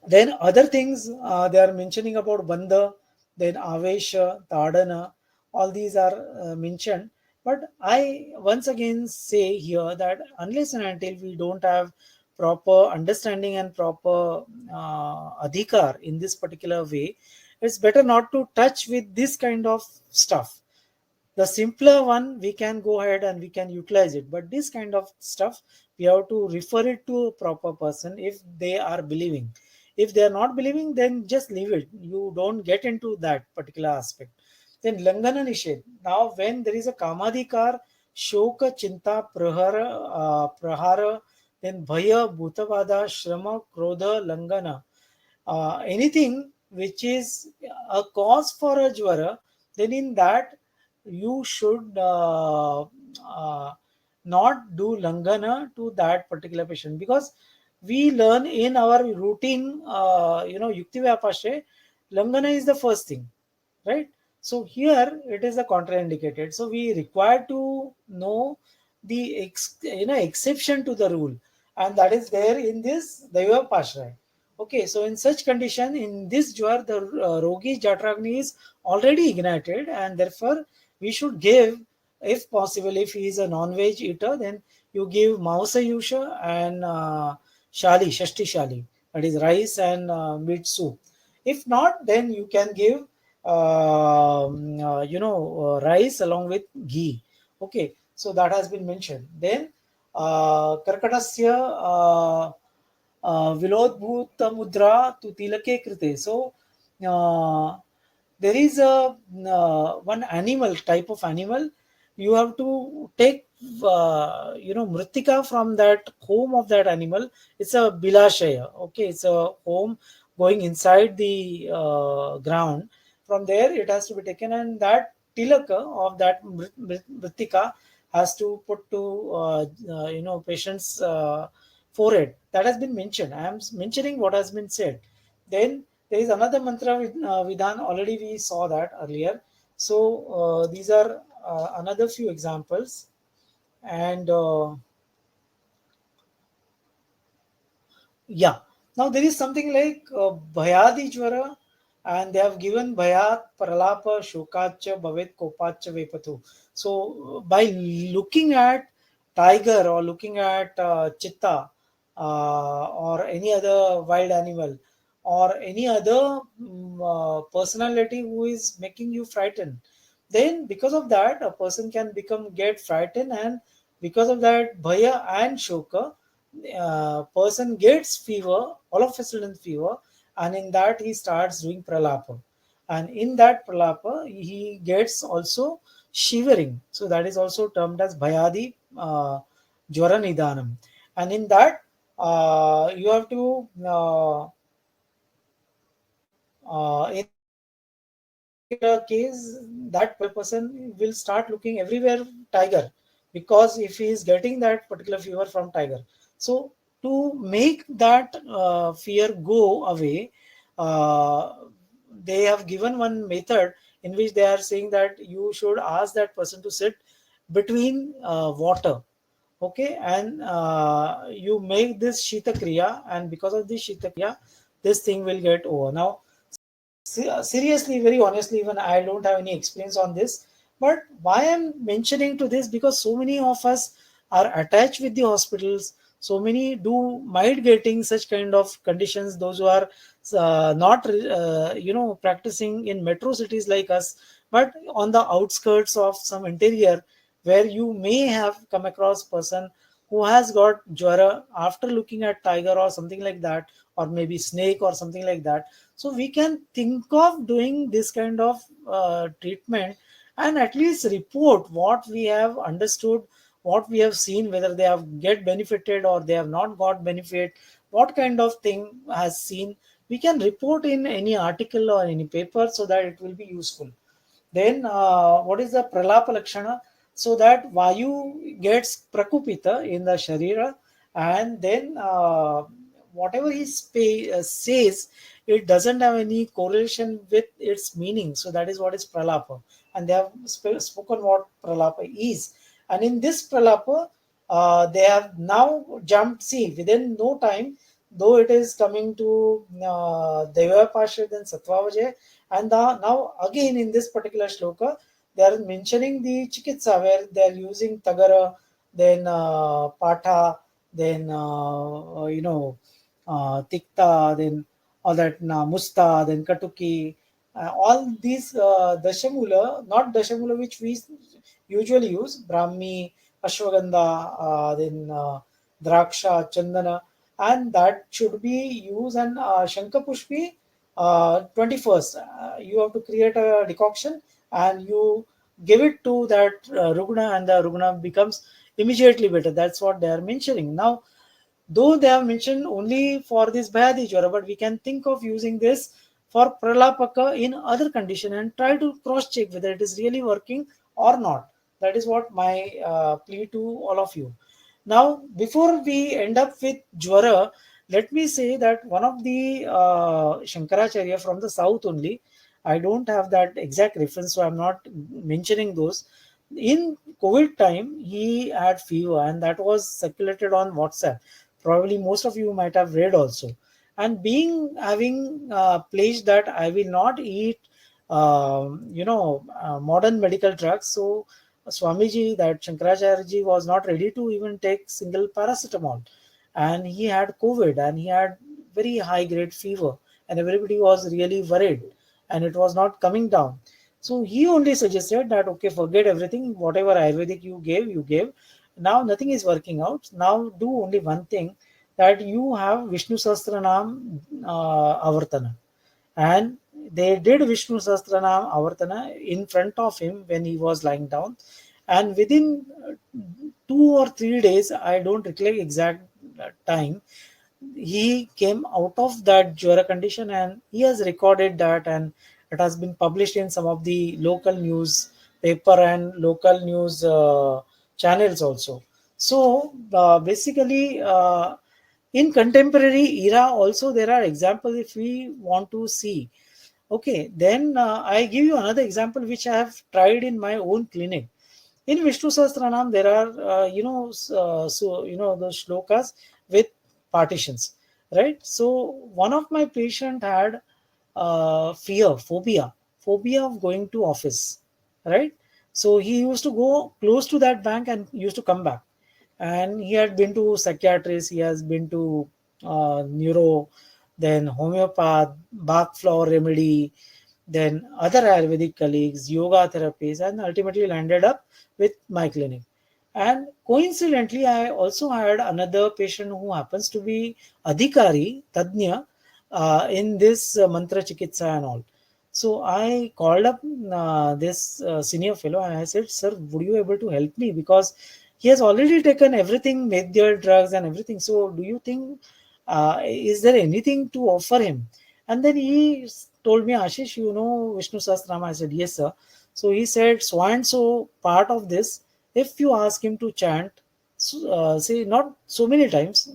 then other things they are mentioning about Bandha, then Avesha, Tadana, all these are mentioned. But I once again say here that unless and until we don't have proper understanding and proper adhikar in this particular way, it's better not to touch with this kind of stuff. The simpler one, we can go ahead and we can utilize it. But this kind of stuff, we have to refer it to a proper person if they are believing. If they are not believing, then just leave it. You don't get into that particular aspect. Then Langana Nished. Now, when there is a Kamadikar, Shoka, Chinta, Prahara, then Bhaya, Bhutavada, Shrama, Krodha, Langana, anything which is a cause for a jwara, then in that you should not do langana to that particular patient, because we learn in our routine, yukti vyapashe, langana is the first thing, right? So here it is a contraindicated, so we require to know the exception to the rule, and that is there in this daiva pashray. Okay, so in such condition, in this jwar, the rogi jatragni is already ignited, and therefore we should give, if possible, if he is a non-veg eater, then you give mausa yusha and shali, shashti shali, that is rice and meat soup. If not, then you can give rice along with ghee. Okay, so that has been mentioned. Then karkatasya vilodbhuta mudra tu tilake krite. So uh, there is a one animal, type of animal, you have to take mritika from that home of that animal. It's a bilashaya. Okay, it's a home going inside the ground. From there it has to be taken, and that tilaka of that mritika has to put to patient's forehead. That has been mentioned. I am mentioning what has been said. Then there is another mantra vidhan, already we saw that earlier. So these are another few examples. And yeah, now there is something like Bhayadi Jwara, and they have given Bhayat Pralapa Shokacha Bhavet Kopacha Vepatu. So by looking at tiger or looking at chitta or any other wild animal or any other personality who is making you frightened, then because of that a person can get frightened, and because of that bhaya and shoka, person gets fever, all of a sudden fever, and in that he starts doing pralapa, and in that pralapa he gets also shivering. So that is also termed as bhayadi jwara nidanam, and in that you have to in that particular case, that person will start looking everywhere tiger, because if he is getting that particular fever from tiger. So to make that fear go away, uh, they have given one method in which they are saying that you should ask that person to sit between water. Okay, and you make this shita kriya, and because of this shita kriya, this thing will get over. Now seriously, very honestly, even I don't have any experience on this. But why I'm mentioning to this, because so many of us are attached with the hospitals. So many do might getting such kind of conditions. Those who are not, practicing in metro cities like us, but on the outskirts of some interior, where you may have come across person who has got jwara after looking at tiger or something like that, or maybe snake or something like that. So we can think of doing this kind of treatment, and at least report what we have understood, what we have seen, whether they have get benefited or they have not got benefit, what kind of thing has seen. We can report in any article or any paper, so that it will be useful. Then what is the pralapa lakshana? So that vayu gets prakupita in the sharira, and then whatever he says, it doesn't have any correlation with its meaning. So that is what is pralapa, and they have spoken what pralapa is. And in this pralapa, they have now jumped. See, within no time, though it is coming to Deva Pasha, then Satvavajay, and now again in this particular shloka, they are mentioning the chikitsa, where they are using tagara, then patha, then tikta, then all that musta, then katuki, all these dashamula, not dashamula which we usually use Brahmi, Ashwagandha, then Draksha, Chandana, and that should be used. And Shankapushpi, 21st, you have to create a decoction and you give it to that Rugna, and the Rugna becomes immediately better. That's what they are mentioning. Now, though they have mentioned only for this Bhayadi Jwara, but we can think of using this for Pralapaka in other condition and try to cross check whether it is really working or not. That is what my plea to all of you. Now, before we end up with Jwara, let me say that one of the Shankaracharya from the south only, I don't have that exact reference, so I'm not mentioning those. In COVID time, he had fever, and that was circulated on WhatsApp. Probably most of you might have read also. And being having pledged that I will not eat, modern medical drugs. So Swamiji, that Shankaracharya ji, was not ready to even take single paracetamol, and he had COVID and he had very high grade fever, and everybody was really worried, and it was not coming down. So he only suggested that okay, forget everything, whatever Ayurvedic you gave. Now nothing is working out. Now do only one thing, that you have Vishnu Sahasranam Avartana, and they did Vishnu Sahasranam Avartana in front of him when he was lying down, and within 2 or 3 days, I don't recollect exact time, he came out of that Jwara condition, and he has recorded that, and it has been published in some of the local news paper and local news channels also. So basically, in contemporary era also there are examples if we want to see. Okay, then I give you another example which I have tried in my own clinic. In Vishnu Sahasranam, there are the shlokas with partitions, right? So one of my patient had phobia of going to office, right? So he used to go close to that bank and used to come back, and he had been to psychiatrist, he has been to neuro, then homeopath, Bach flower remedy, then other Ayurvedic colleagues, yoga therapies, and ultimately landed up with my clinic. And coincidentally, I also had another patient who happens to be Adhikari, Tadnya, in this Mantra Chikitsa and all. So I called up this senior fellow and I said, "Sir, would you able to help me? Because he has already taken everything, made their drugs and everything. So do you think, is there anything to offer him?" And then he told me, "Ashish, you know Vishnu Sahasranama?" I said, "Yes, sir." So he said, "So and so part of this, if you ask him to chant, say not so many times,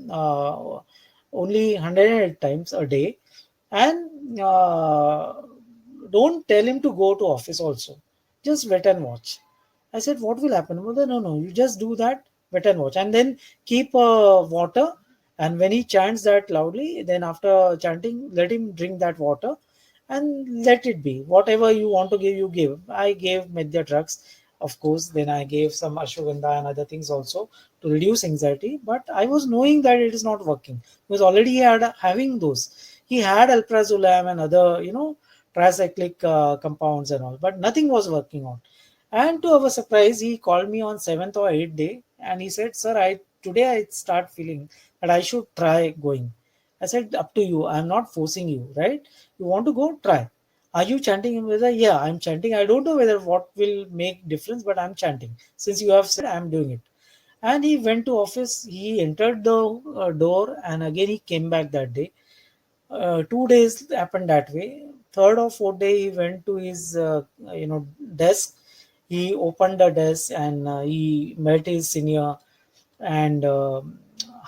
only 108 times a day, and don't tell him to go to office also. Just wait and watch." I said, "What will happen?" Mother, "No, no, you just do that, wait and watch. And then keep water. And when he chants that loudly, then after chanting, let him drink that water and let it be. Whatever you want to give, you give." I gave Medya drugs, of course. Then I gave some ashwagandha and other things also to reduce anxiety. But I was knowing that it is not working because already he had having those. He had alprazolam and other, tricyclic compounds and all, but nothing was working on. And to our surprise, he called me on 7th or 8th day and he said, "Sir, I today I start feeling that I should try going." I said, "Up to you. I'm not forcing you, right? You want to go, try." "Are you chanting?" And whether, "Yeah, I'm chanting. I don't know whether what will make difference, but I'm chanting. Since you have said, I'm doing it." And he went to office. He entered the door, and again he came back that day. 2 days happened that way. Third or fourth day, he went to his desk. He opened the desk and he met his senior, and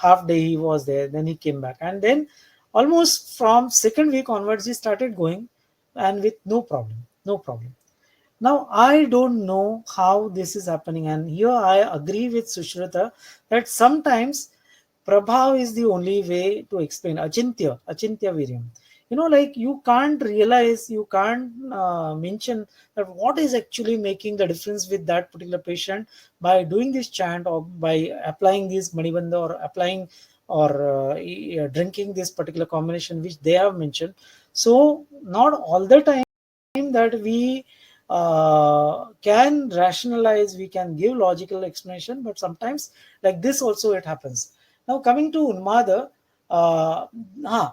half day he was there. Then he came back, and then almost from second week onwards, he started going, and with no problem, no problem. Now, I don't know how this is happening, and here I agree with Sushrita that sometimes Prabhav is the only way to explain Achintya Viryam. Like you can't realize, you can't mention that what is actually making the difference with that particular patient by doing this chant or by applying this Manibandha or applying or drinking this particular combination which they have mentioned. So, not all the time that we can rationalize, we can give logical explanation, but sometimes like this also it happens. Now coming to Unmada, uh,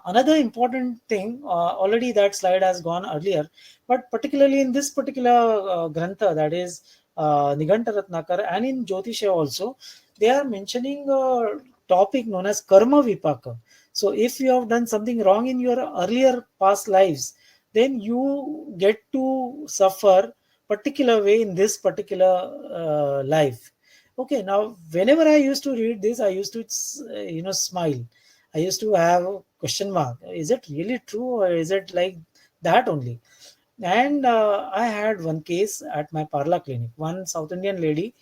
another important thing, already that slide has gone earlier, but particularly in this particular grantha, that is Niganta Ratnakar, and in Jyotisha also, they are mentioning a topic known as karma vipaka. So if you have done something wrong in your earlier past lives, then you get to suffer particular way in this particular life. Okay, now whenever I used to read this, I used to smile. I used to have a question mark, is it really true or is it like that only? And I had one case at my parla clinic, one South Indian lady.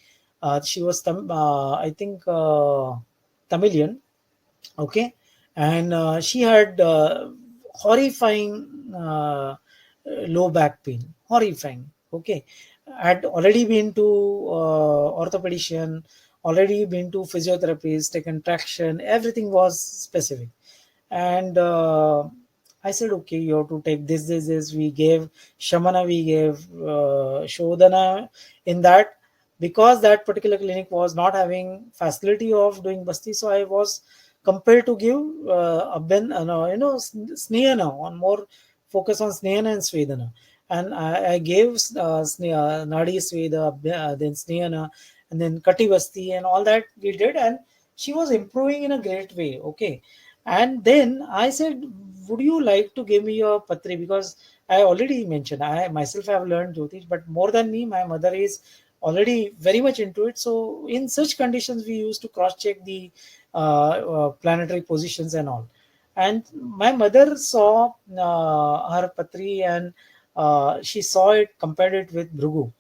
She was I think Tamilian. Okay, and she had horrifying low back pain, horrifying. Okay, had already been to orthopedician, already been to physiotherapist, taken traction, everything was specific. And I said, okay, you have to take this. We gave Shamana, we gave Shodhana in that, because that particular clinic was not having facility of doing Basti. So I was compelled to give no, Snehana, on more focus on Snehana and Svedana. And I gave Nadi Sveda, then Snehana, and then Kati Basti, and all that we did. And she was improving in a great way. Okay, and then I said, would you like to give me your patri? Because I already mentioned, I myself have learned Jyotish, but more than me, my mother is already very much into it. So in such conditions, we used to cross check the planetary positions and all. And my mother saw her patri, and she saw it, compared it with Bhrugu.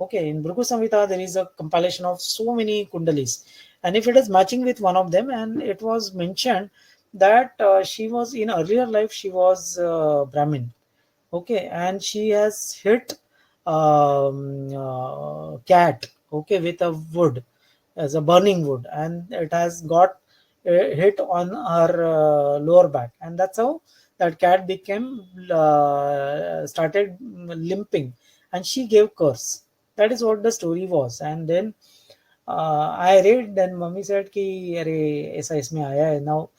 Okay, in Bhrugu Samhita, there is a compilation of so many kundalis. And if it is matching with one of them, and it was mentioned that she was in earlier life, she was Brahmin. Okay, and she has hit cat, okay, with a wood, as a burning wood, and it has got hit on her lower back, and that's how that cat became started limping, and she gave curse. That is what the story was. And then I read, then mummy said कि अरे ऐसा इसमें आया है. Now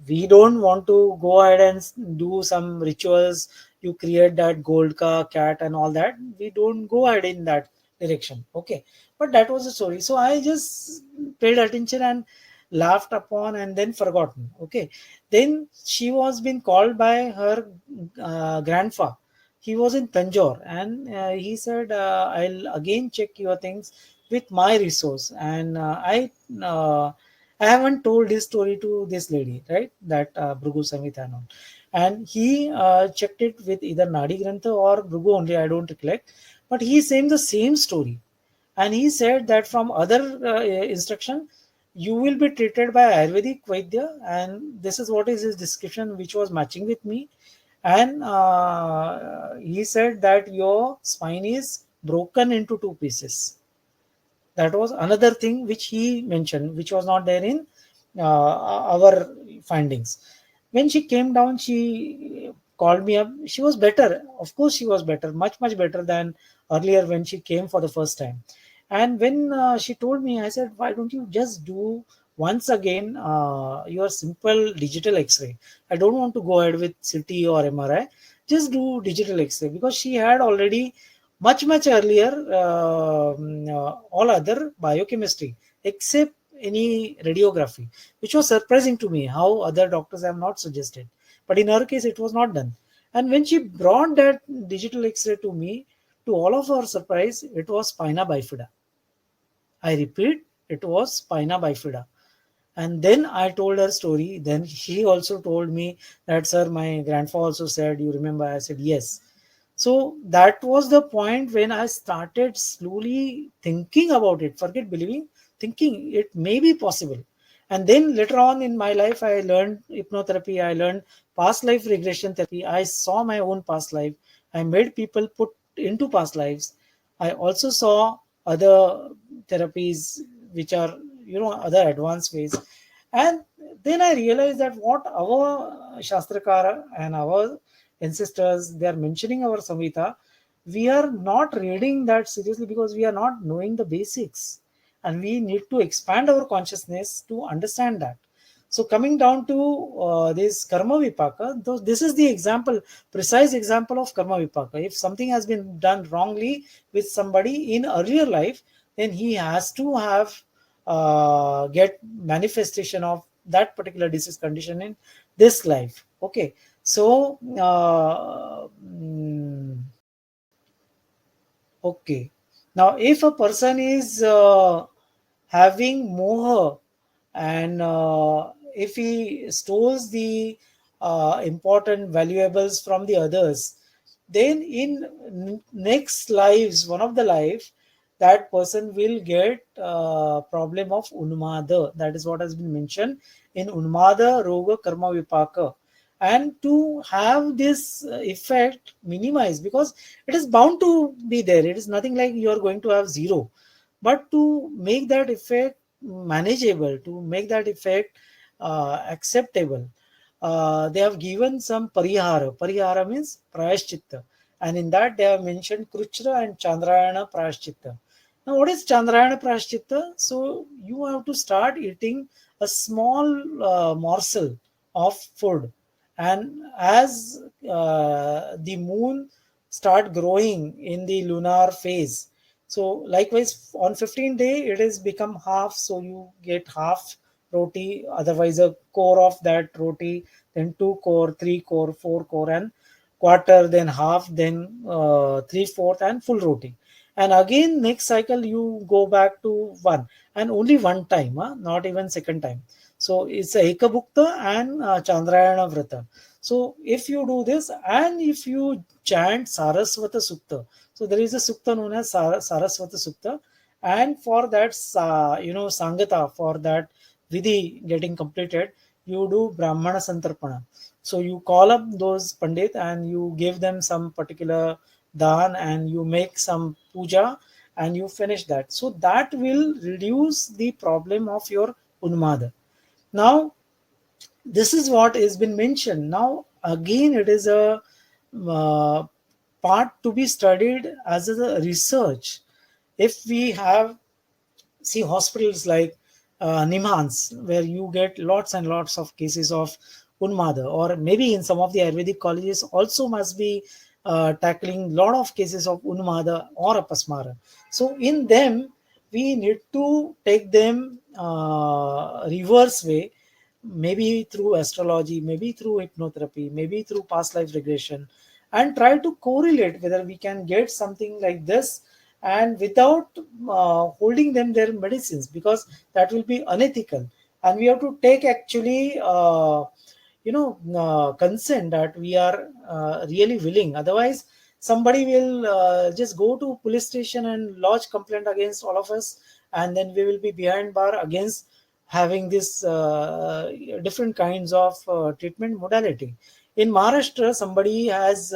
we don't want to go ahead and do some rituals, you create that gold ka cat and all that. We don't go ahead in that direction. Okay, but that was the story. So I just paid attention and laughed upon, and then forgotten. Okay, then she was being called by her grandfather. He was in Tanjore, and he said, I'll again check your things with my resource. And I haven't told this story to this lady, right? That Bhrugu Samhitana. And he checked it with either Nadi Grantha or Bhrugu only, I don't recollect. But he saying the same story. And he said that from other instruction, you will be treated by Ayurvedic Vaidya. And this is what is his description, which was matching with me. And he said that your spine is broken into two pieces. That was another thing which he mentioned, which was not there in our findings. When she came down, she called me up. She was better. Of course, she was better, much, much better than earlier when she came for the first time. And when she told me, I said, why don't you just do once again your simple digital X-ray? I don't want to go ahead with CT or MRI. Just do digital X-ray, because she had already much earlier all other biochemistry except any radiography, which was surprising to me how other doctors have not suggested, but in her case it was not done. And when she brought that digital X-ray to me, to all of our surprise, it was spina bifida. I repeat, it was spina bifida. And then I told her story. Then she also told me that, sir, my grandfather also said, you remember? I said, yes. So that was the point when I started slowly thinking about it. Forget believing, thinking it may be possible. And then later on in my life, I learned hypnotherapy. I learned past life regression therapy. I saw my own past life. I made people put into past lives. I also saw other therapies which are, other advanced ways. And then I realized that what our Shastrakara and our ancestors, they are mentioning our Samhita, we are not reading that seriously because we are not knowing the basics, and we need to expand our consciousness to understand that. So coming down to this karma vipaka, though this is the example, precise example of karma vipaka. If something has been done wrongly with somebody in earlier life, then he has to have get manifestation of that particular disease condition in this life. Okay, so okay. Now, if a person is having moha, and if he stores the important valuables from the others, then in next lives, one of the life, that person will get problem of unmada. That is what has been mentioned in unmada roga karma vipaka. And to have this effect minimized, because it is bound to be there, it is nothing like you are going to have zero, but to make that effect manageable, to make that effect acceptable, they have given some parihara. Parihara means prayashchitta, and in that they have mentioned kruchra and chandrayana prayashchitta. Now, what is chandrayana prayashchitta? So you have to start eating a small morsel of food, and as the moon start growing in the lunar phase, so likewise on 15th day it is become half, so you get half roti, otherwise a core of that roti, then two core, three core, four core, and quarter, then half, then three-fourth, and full roti. And again next cycle you go back to one, and only one time, not even second time. So it's a ekabhukta and chandrayana vrata. So if you do this, and if you chant saraswata sukta, so there is a sukta known as saraswata sukta, and for that sangata, for that vidhi getting completed, you do brahmana santarpana. So you call up those pandit and you give them some particular dan, and you make some puja, and you finish that. So that will reduce the problem of your unmada. Now, this is what has been mentioned. Now again it is a uh, part to be studied as a research. If we have, see, hospitals like Nimhans, where you get lots and lots of cases of Unmada, or maybe in some of the Ayurvedic colleges also must be tackling lot of cases of Unmada or Apasmara. So in them, we need to take them reverse way, maybe through astrology, maybe through hypnotherapy, maybe through past life regression, and try to correlate whether we can get something like this, and without holding them their medicines, because that will be unethical. And we have to take actually consent that we are really willing. Otherwise somebody will just go to police station and lodge complaint against all of us, and then we will be behind bar against having this different kinds of treatment modality. In Maharashtra, somebody has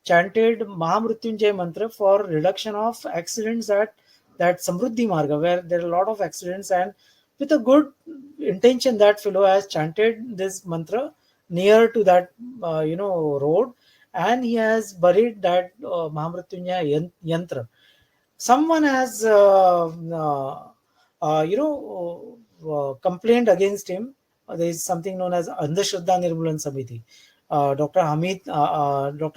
chanted Mahamrutyunjay mantra for reduction of accidents at that Samruddhi Marga, where there are a lot of accidents, and with a good intention, that fellow has chanted this mantra near to that road, and he has buried that Mahamrutyunjay yantra. Someone has complained against him. There is something known as Andhashraddha Nirmulan Samiti. Dr.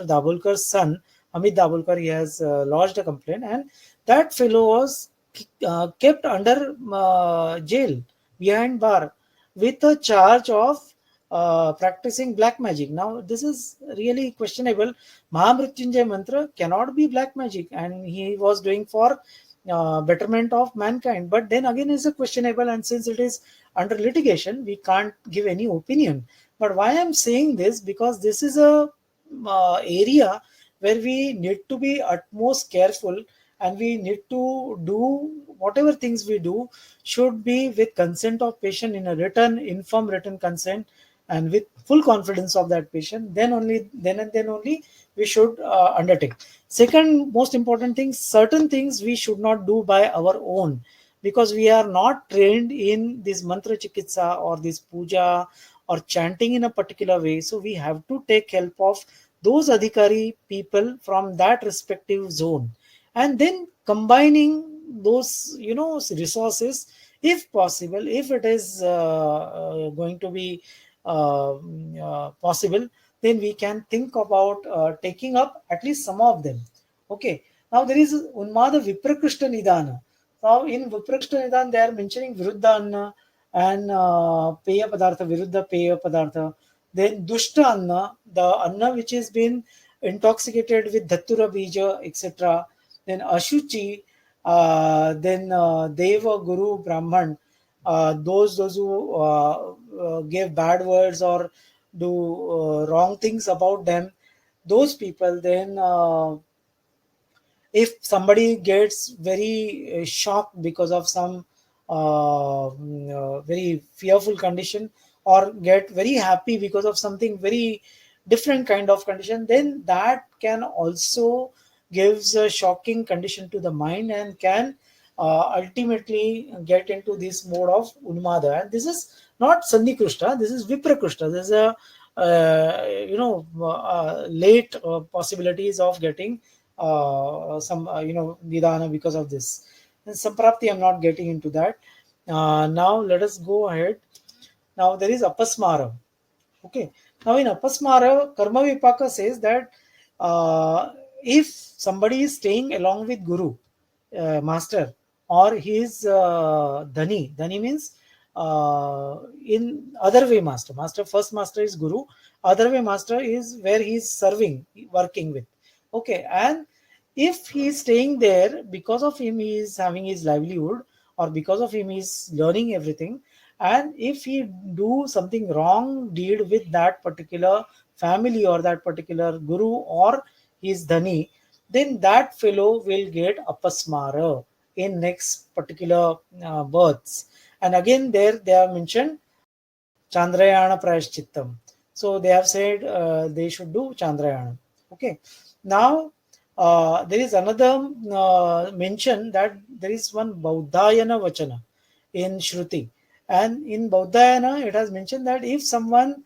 Dabholkar's son, Hamid Dabholkar, he has lodged a complaint, and that fellow was kept under jail, behind bar, with a charge of practicing black magic. Now, this is really questionable. Mahamrutyunjay mantra cannot be black magic, and he was doing for betterment of mankind. But then again, is a questionable, and since it is under litigation, we can't give any opinion. But why I'm saying this, because this is a area where we need to be utmost careful, and we need to do whatever things we do should be with consent of patient, in a written, informed written consent, and with full confidence of that patient. Then only, then and then only we should undertake. Second most important thing, certain things we should not do by our own, because we are not trained in this mantra chikitsa or this puja or chanting in a particular way. So we have to take help of those adhikari people from that respective zone, and then combining those resources, if possible, if it is going to be possible, then we can think about taking up at least some of them. Okay. Now there is Unmada Viprakrishta Nidana. Now in Viprakrishta Nidana, they are mentioning Viruddha Anna and Peya Padartha, Viruddha Peya Padartha. Then Dushta Anna, the Anna which has been intoxicated with Dhattura Bija, etc. Then Ashuchi, then Deva, Guru, Brahman, those who give bad words or do wrong things about them, those people. Then if somebody gets very shocked because of some very fearful condition, or get very happy because of something very different kind of condition, then that can also gives a shocking condition to the mind and can ultimately get into this mode of unmada. And this is not sandikrushta, this is viprakrushta. This is a late possibilities of getting some nidana because of this. And samprapti, I'm not getting into that. Now let us go ahead. Now there is apasmara. Okay. Now in apasmara, karma vipaka says that if somebody is staying along with guru, master, or his dhani means in other way master. First master is guru, other way master is where he is serving, working with. Okay. And if he is staying there, because of him he is having his livelihood, or because of him he is learning everything, and if he do something wrong deed with that particular family or that particular guru or his dhani, then that fellow will get apasmara in next particular births. And again there they have mentioned Chandrayana Prayashchittam. So they have said they should do Chandrayana. Okay. Now there is another mention that there is one Bauddhayana Vachana in Shruti. And in Bauddhayana, it has mentioned that if someone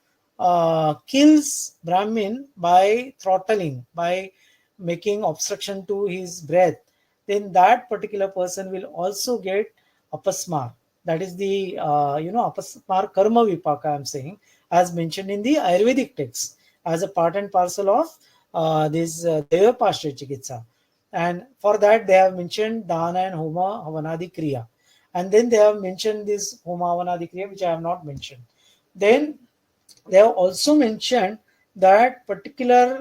kills Brahmin by throttling, by making obstruction to his breath, then that particular person will also get apasmar. That is the apasmar karma vipaka I'm saying, as mentioned in the Ayurvedic text, as a part and parcel of this Deva Pashya Chikitsa. And for that they have mentioned Dana and Homa Havanadi Kriya. And then they have mentioned this Homa Havanadi Kriya, which I have not mentioned. Then they have also mentioned that particular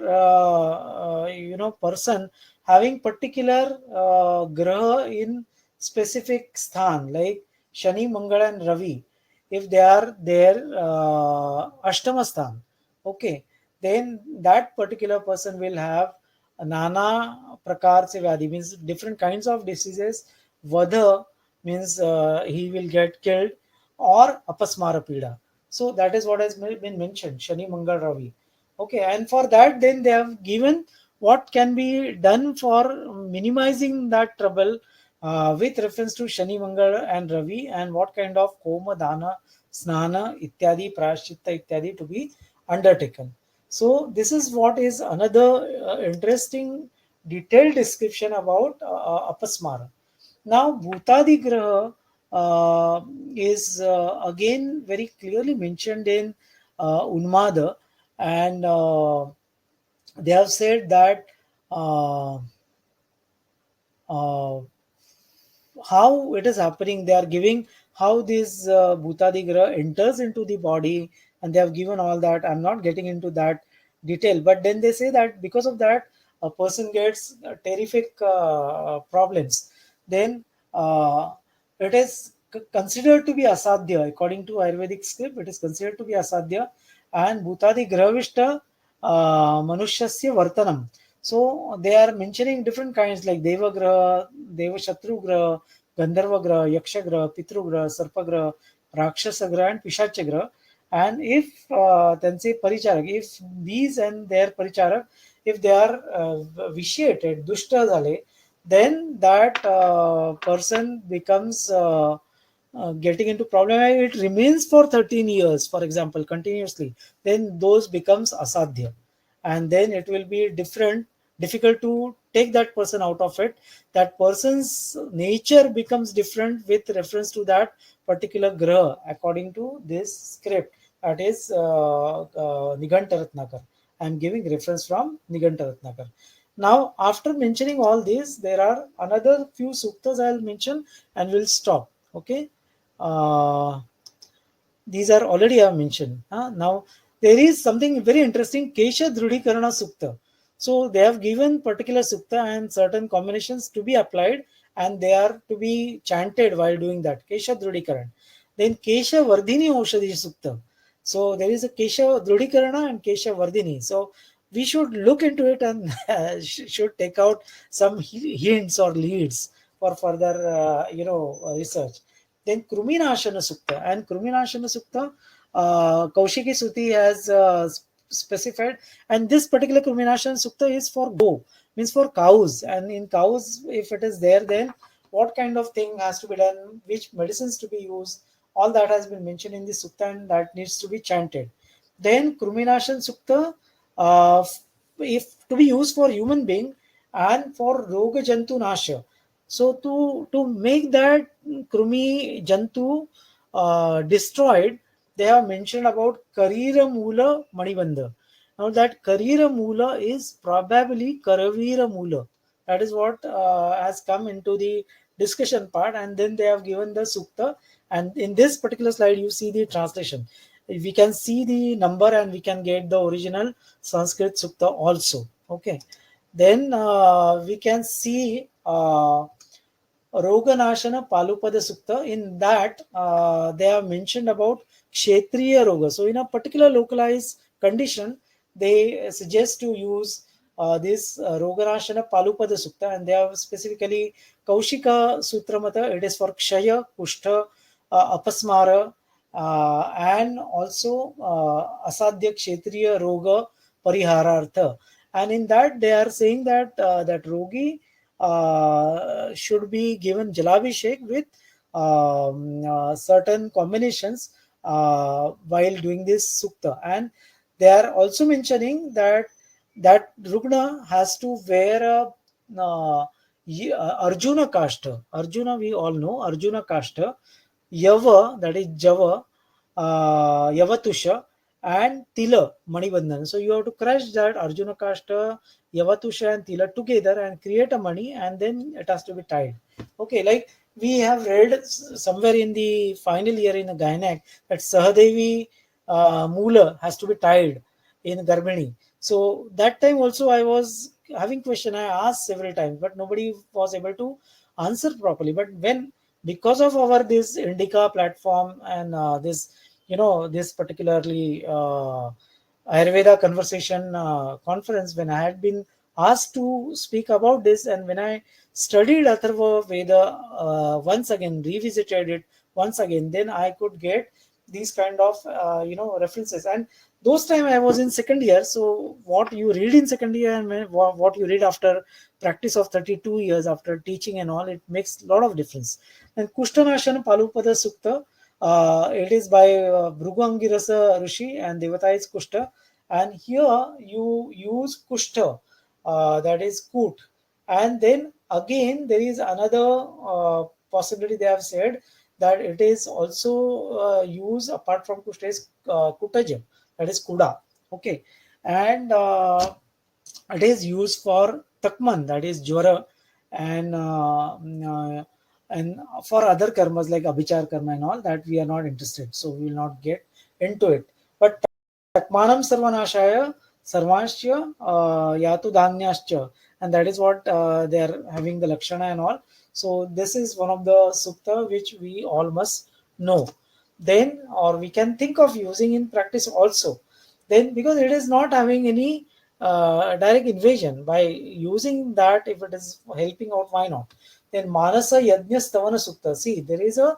person having particular graha in specific sthan, like Shani, Mangala and Ravi, if they are there ashtama sthan, okay, then that particular person will have nana prakar se vyadhi, means different kinds of diseases. Vadha means he will get killed, or apasmara pida. So that is what has been mentioned, Shani, Mangal, Ravi. Okay, and for that, then they have given what can be done for minimizing that trouble with reference to Shani, Mangal, and Ravi, and what kind of Koma, Dana, Snana, Ityadi, Prashchitta, Ityadi to be undertaken. So this is what is another interesting detailed description about apasmara. Now, Bhutadigraha is again very clearly mentioned in Unmada, and they have said that uh, uh, how it is happening. They are giving how this Bhutadigraha enters into the body, and they have given all that. I'm not getting into that detail, but then they say that because of that, a person gets terrific problems. Then it is considered to be asadhya according to Ayurvedic script. It is considered to be asadhya, and Bhutadi Grahavishta Manushasya Vartanam. So they are mentioning different kinds like Deva Graha, Deva Shatru Graha, Gandharva Graha, Yaksha Graha, Pitru Graha, Sarpa Graha, Rakshasa Graha, and Pishacha Graha. And if then say Paricharak, if these and their Paricharak, if they are vitiated, Dushta Zale, then that person becomes getting into problem. It remains for 13 years, for example, continuously. Then those becomes asadhya. and then it will be difficult to take that person out of it. That person's nature becomes different with reference to that particular graha according to this script, that is Nigantaratnakar. I am giving reference from Nigantaratnakar. Now, after mentioning all this, there are another few suktas I'll mention and we'll stop. Okay. Uh, these are already I have mentioned. Now, there is something very interesting, Kesha Drudhikarana Sukta. So, they have given particular sukta and certain combinations to be applied, and they are to be chanted while doing that. Kesha Drudhikaran. Then Kesha Vardhini Aushadhi Sukta. So, there is a Kesha Drudhikarana and Kesha Vardhini. So, we should look into it and should take out some hints or leads for further, research. Then Kruminashana Sukta. And Kruminashana Sukta, Kaushiki Suti has specified. And this particular Kruminashana Sukta is for go, means for cows. And in cows, if it is there, then what kind of thing has to be done, which medicines to be used, all that has been mentioned in the Sukta, and that needs to be chanted. Then Kruminashan Sukta, if to be used for human being and for Roga Jantu Nasha. So to make that Krumi Jantu destroyed, they have mentioned about Karira Mula Manibandha. Now that Karira Mula is probably Karavira Mula. That is what has come into the discussion part, and then they have given the Sukta. And in this particular slide, you see the translation. We can see the number and we can get the original Sanskrit Sukta also. Okay. Then we can see Roganashana Palupada Sukta. In that, they have mentioned about Kshetriya Roga. So, in a particular localized condition, they suggest to use this Roganashana Palupada Sukta, and they have specifically Kaushika Sutramata. It is for Kshaya, Kushtha, Apasmara, and also Asadhya Kshetriya Roga Pariharartha. And in that, they are saying that that Rogi should be given Jalabhishek with certain combinations while doing this sukta. And they are also mentioning that that Rugna has to wear a Arjuna Kashta. Arjuna, we all know Arjuna Kashta. Yava, that is Java, Yavatusha, and Tila Manibandhan. So you have to crush that Arjuna Kashta, Yavatusha, and Tila together and create a mani, and then it has to be tied. Okay, like we have read somewhere in the final year in a Gynec that Sahadevi Mula has to be tied in Garbhini. So that time also I was having question. I asked several times, but nobody was able to answer properly. But when, because of our this Indica platform and this, this particularly Ayurveda conversation conference, when I had been asked to speak about this, and when I studied Atharva Veda once again, revisited it once again, then I could get these kind of references. And those time I was in second year, so what you read in second year and what you read after practice of 32 years after teaching and all, it makes a lot of difference. And Kushtanashana Palupada Sukta, it is by Bhrugangirasa Rishi, and Devata is Kushta. And here you use Kushta, that is Kut. And then again, there is another possibility they have said that it is also used apart from Kushta is Kutaja, that is Kuda. Okay. And it is used for Takman, that is Jwara, and and for other karmas like Abhichar karma and all that we are not interested, so we will not get into it. But Takmanam Sarvanashaya Sarvanshya Yatu Dhanyascha, and that is what they are having the Lakshana and all. So this is one of the sukta which we all must know. Then, or we can think of using in practice also. Then, because it is not having any direct invasion, by using that, if it is helping out, why not? Then Manasa Yajna Stavana Sukta. See, there is a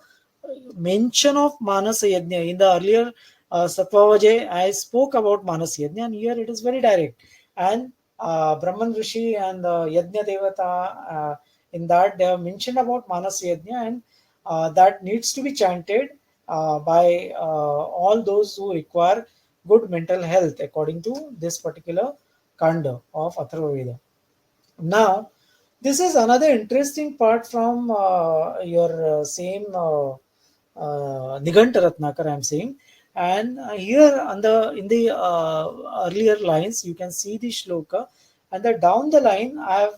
mention of Manasa Yajna in the earlier Satvavajay. I spoke about Manasa Yajna, and here it is very direct. And Brahman Rishi and Yajna Devata, in that they have mentioned about Manasa Yajna, and that needs to be chanted by all those who require good mental health according to this particular Kanda of Atharva Veda. Now, this is another interesting part from your same Niganta Ratnakar, I'm saying. And here on the in the earlier lines, you can see the shloka, and then down the line, I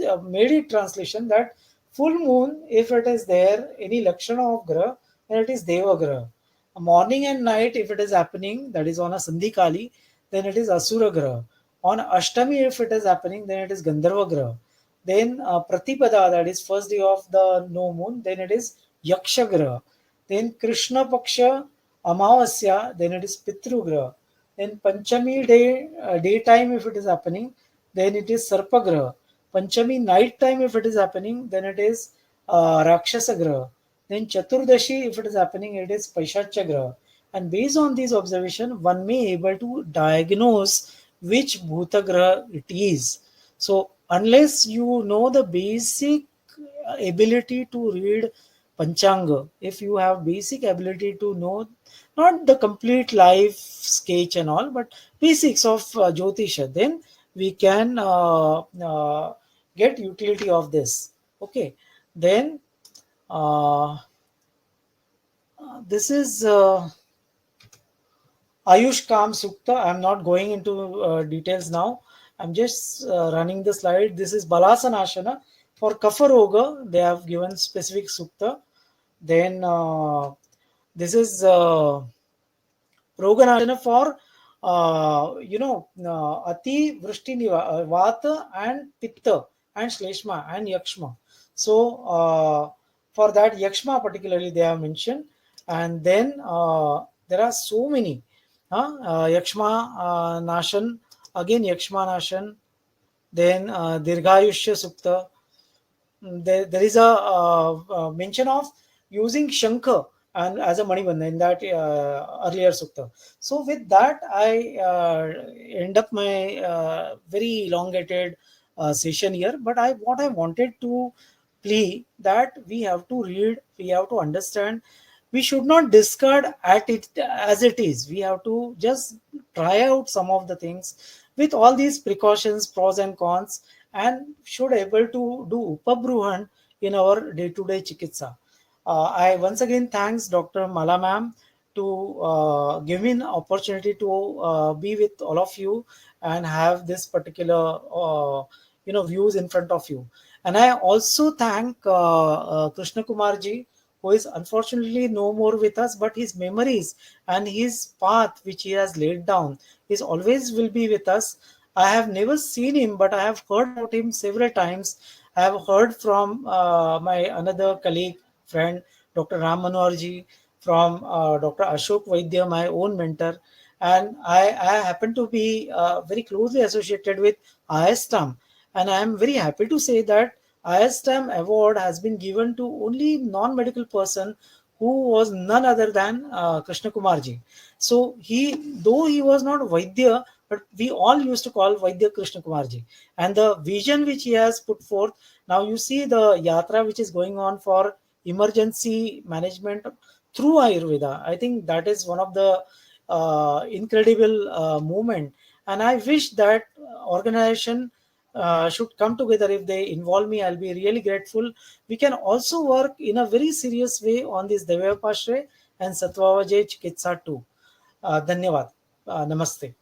have made a translation that full moon, if it is there, any lakshana of graha, then it is Deva graha. Morning and night, if it is happening, that is on a Sandhi Kali, then it is Asura graha. On Ashtami, if it is happening, then it is Gandharva graha. Then Pratipada, that is first day of the no moon, then it is Yaksha graha. Then Krishna Paksha Amavasya, then it is Pitru graha. Then Panchami day, daytime, if it is happening, then it is Sarpa graha. Panchami night time, if it is happening, then it is Rakshasa graha. Then Chaturdashi, if it is happening, it is Paishacha graha. And based on these observation, one may able to diagnose which Bhuta graha it is. So unless you know the basic ability to read Panchanga, if you have basic ability to know not the complete life sketch and all, but basics of Jyotisha, then we can get utility of this. Okay, then this is Ayush Kam Sukta. I'm not going into details now. I'm just running the slide. This is Balasanashana. For Kapha Roga, they have given specific Sukta. Then this is Roganashana for Ati Vrishti Vata and Pitta and Shleshma and Yakshma. So for that Yakshma particularly they have mentioned, and then there are so many Yakshma Nashan, again Yakshma Nashan, then Dirghayushya Sukta. There is a mention of using Shankha and as a Manibandha in that earlier sukta. So with that, I end up my very elongated session here. But what I wanted to plea that we have to read, we have to understand. We should not discard at it as it is. We have to just try out some of the things with all these precautions, pros and cons, and should able to do upabruhan in our day-to-day chikitsa. I once again thanks Dr. Mala ma'am to give me an opportunity to be with all of you and have this particular views in front of you. And I also thank Krishna Kumar ji, who is unfortunately no more with us, but his memories and his path which he has laid down is always will be with us. I have never seen him, but I have heard about him several times. I have heard from my another colleague, friend, Dr. Ram Manoharji, from Dr. Ashok Vaidya, my own mentor, and I happen to be very closely associated with ISTAM, and I am very happy to say that ISTAM award has been given to only non-medical person who was none other than Krishna Kumarji. So though he was not Vaidya, but we all used to call Vaidya Krishna Kumarji. And the vision which he has put forth, now you see the yatra which is going on for emergency management through Ayurveda. I think that is one of the incredible movement. And I wish that organization should come together. If they involve me, I'll be really grateful. We can also work in a very serious way on this Devyapashre and Satvavajay Chikitsa too. Dhanyavad. Namaste.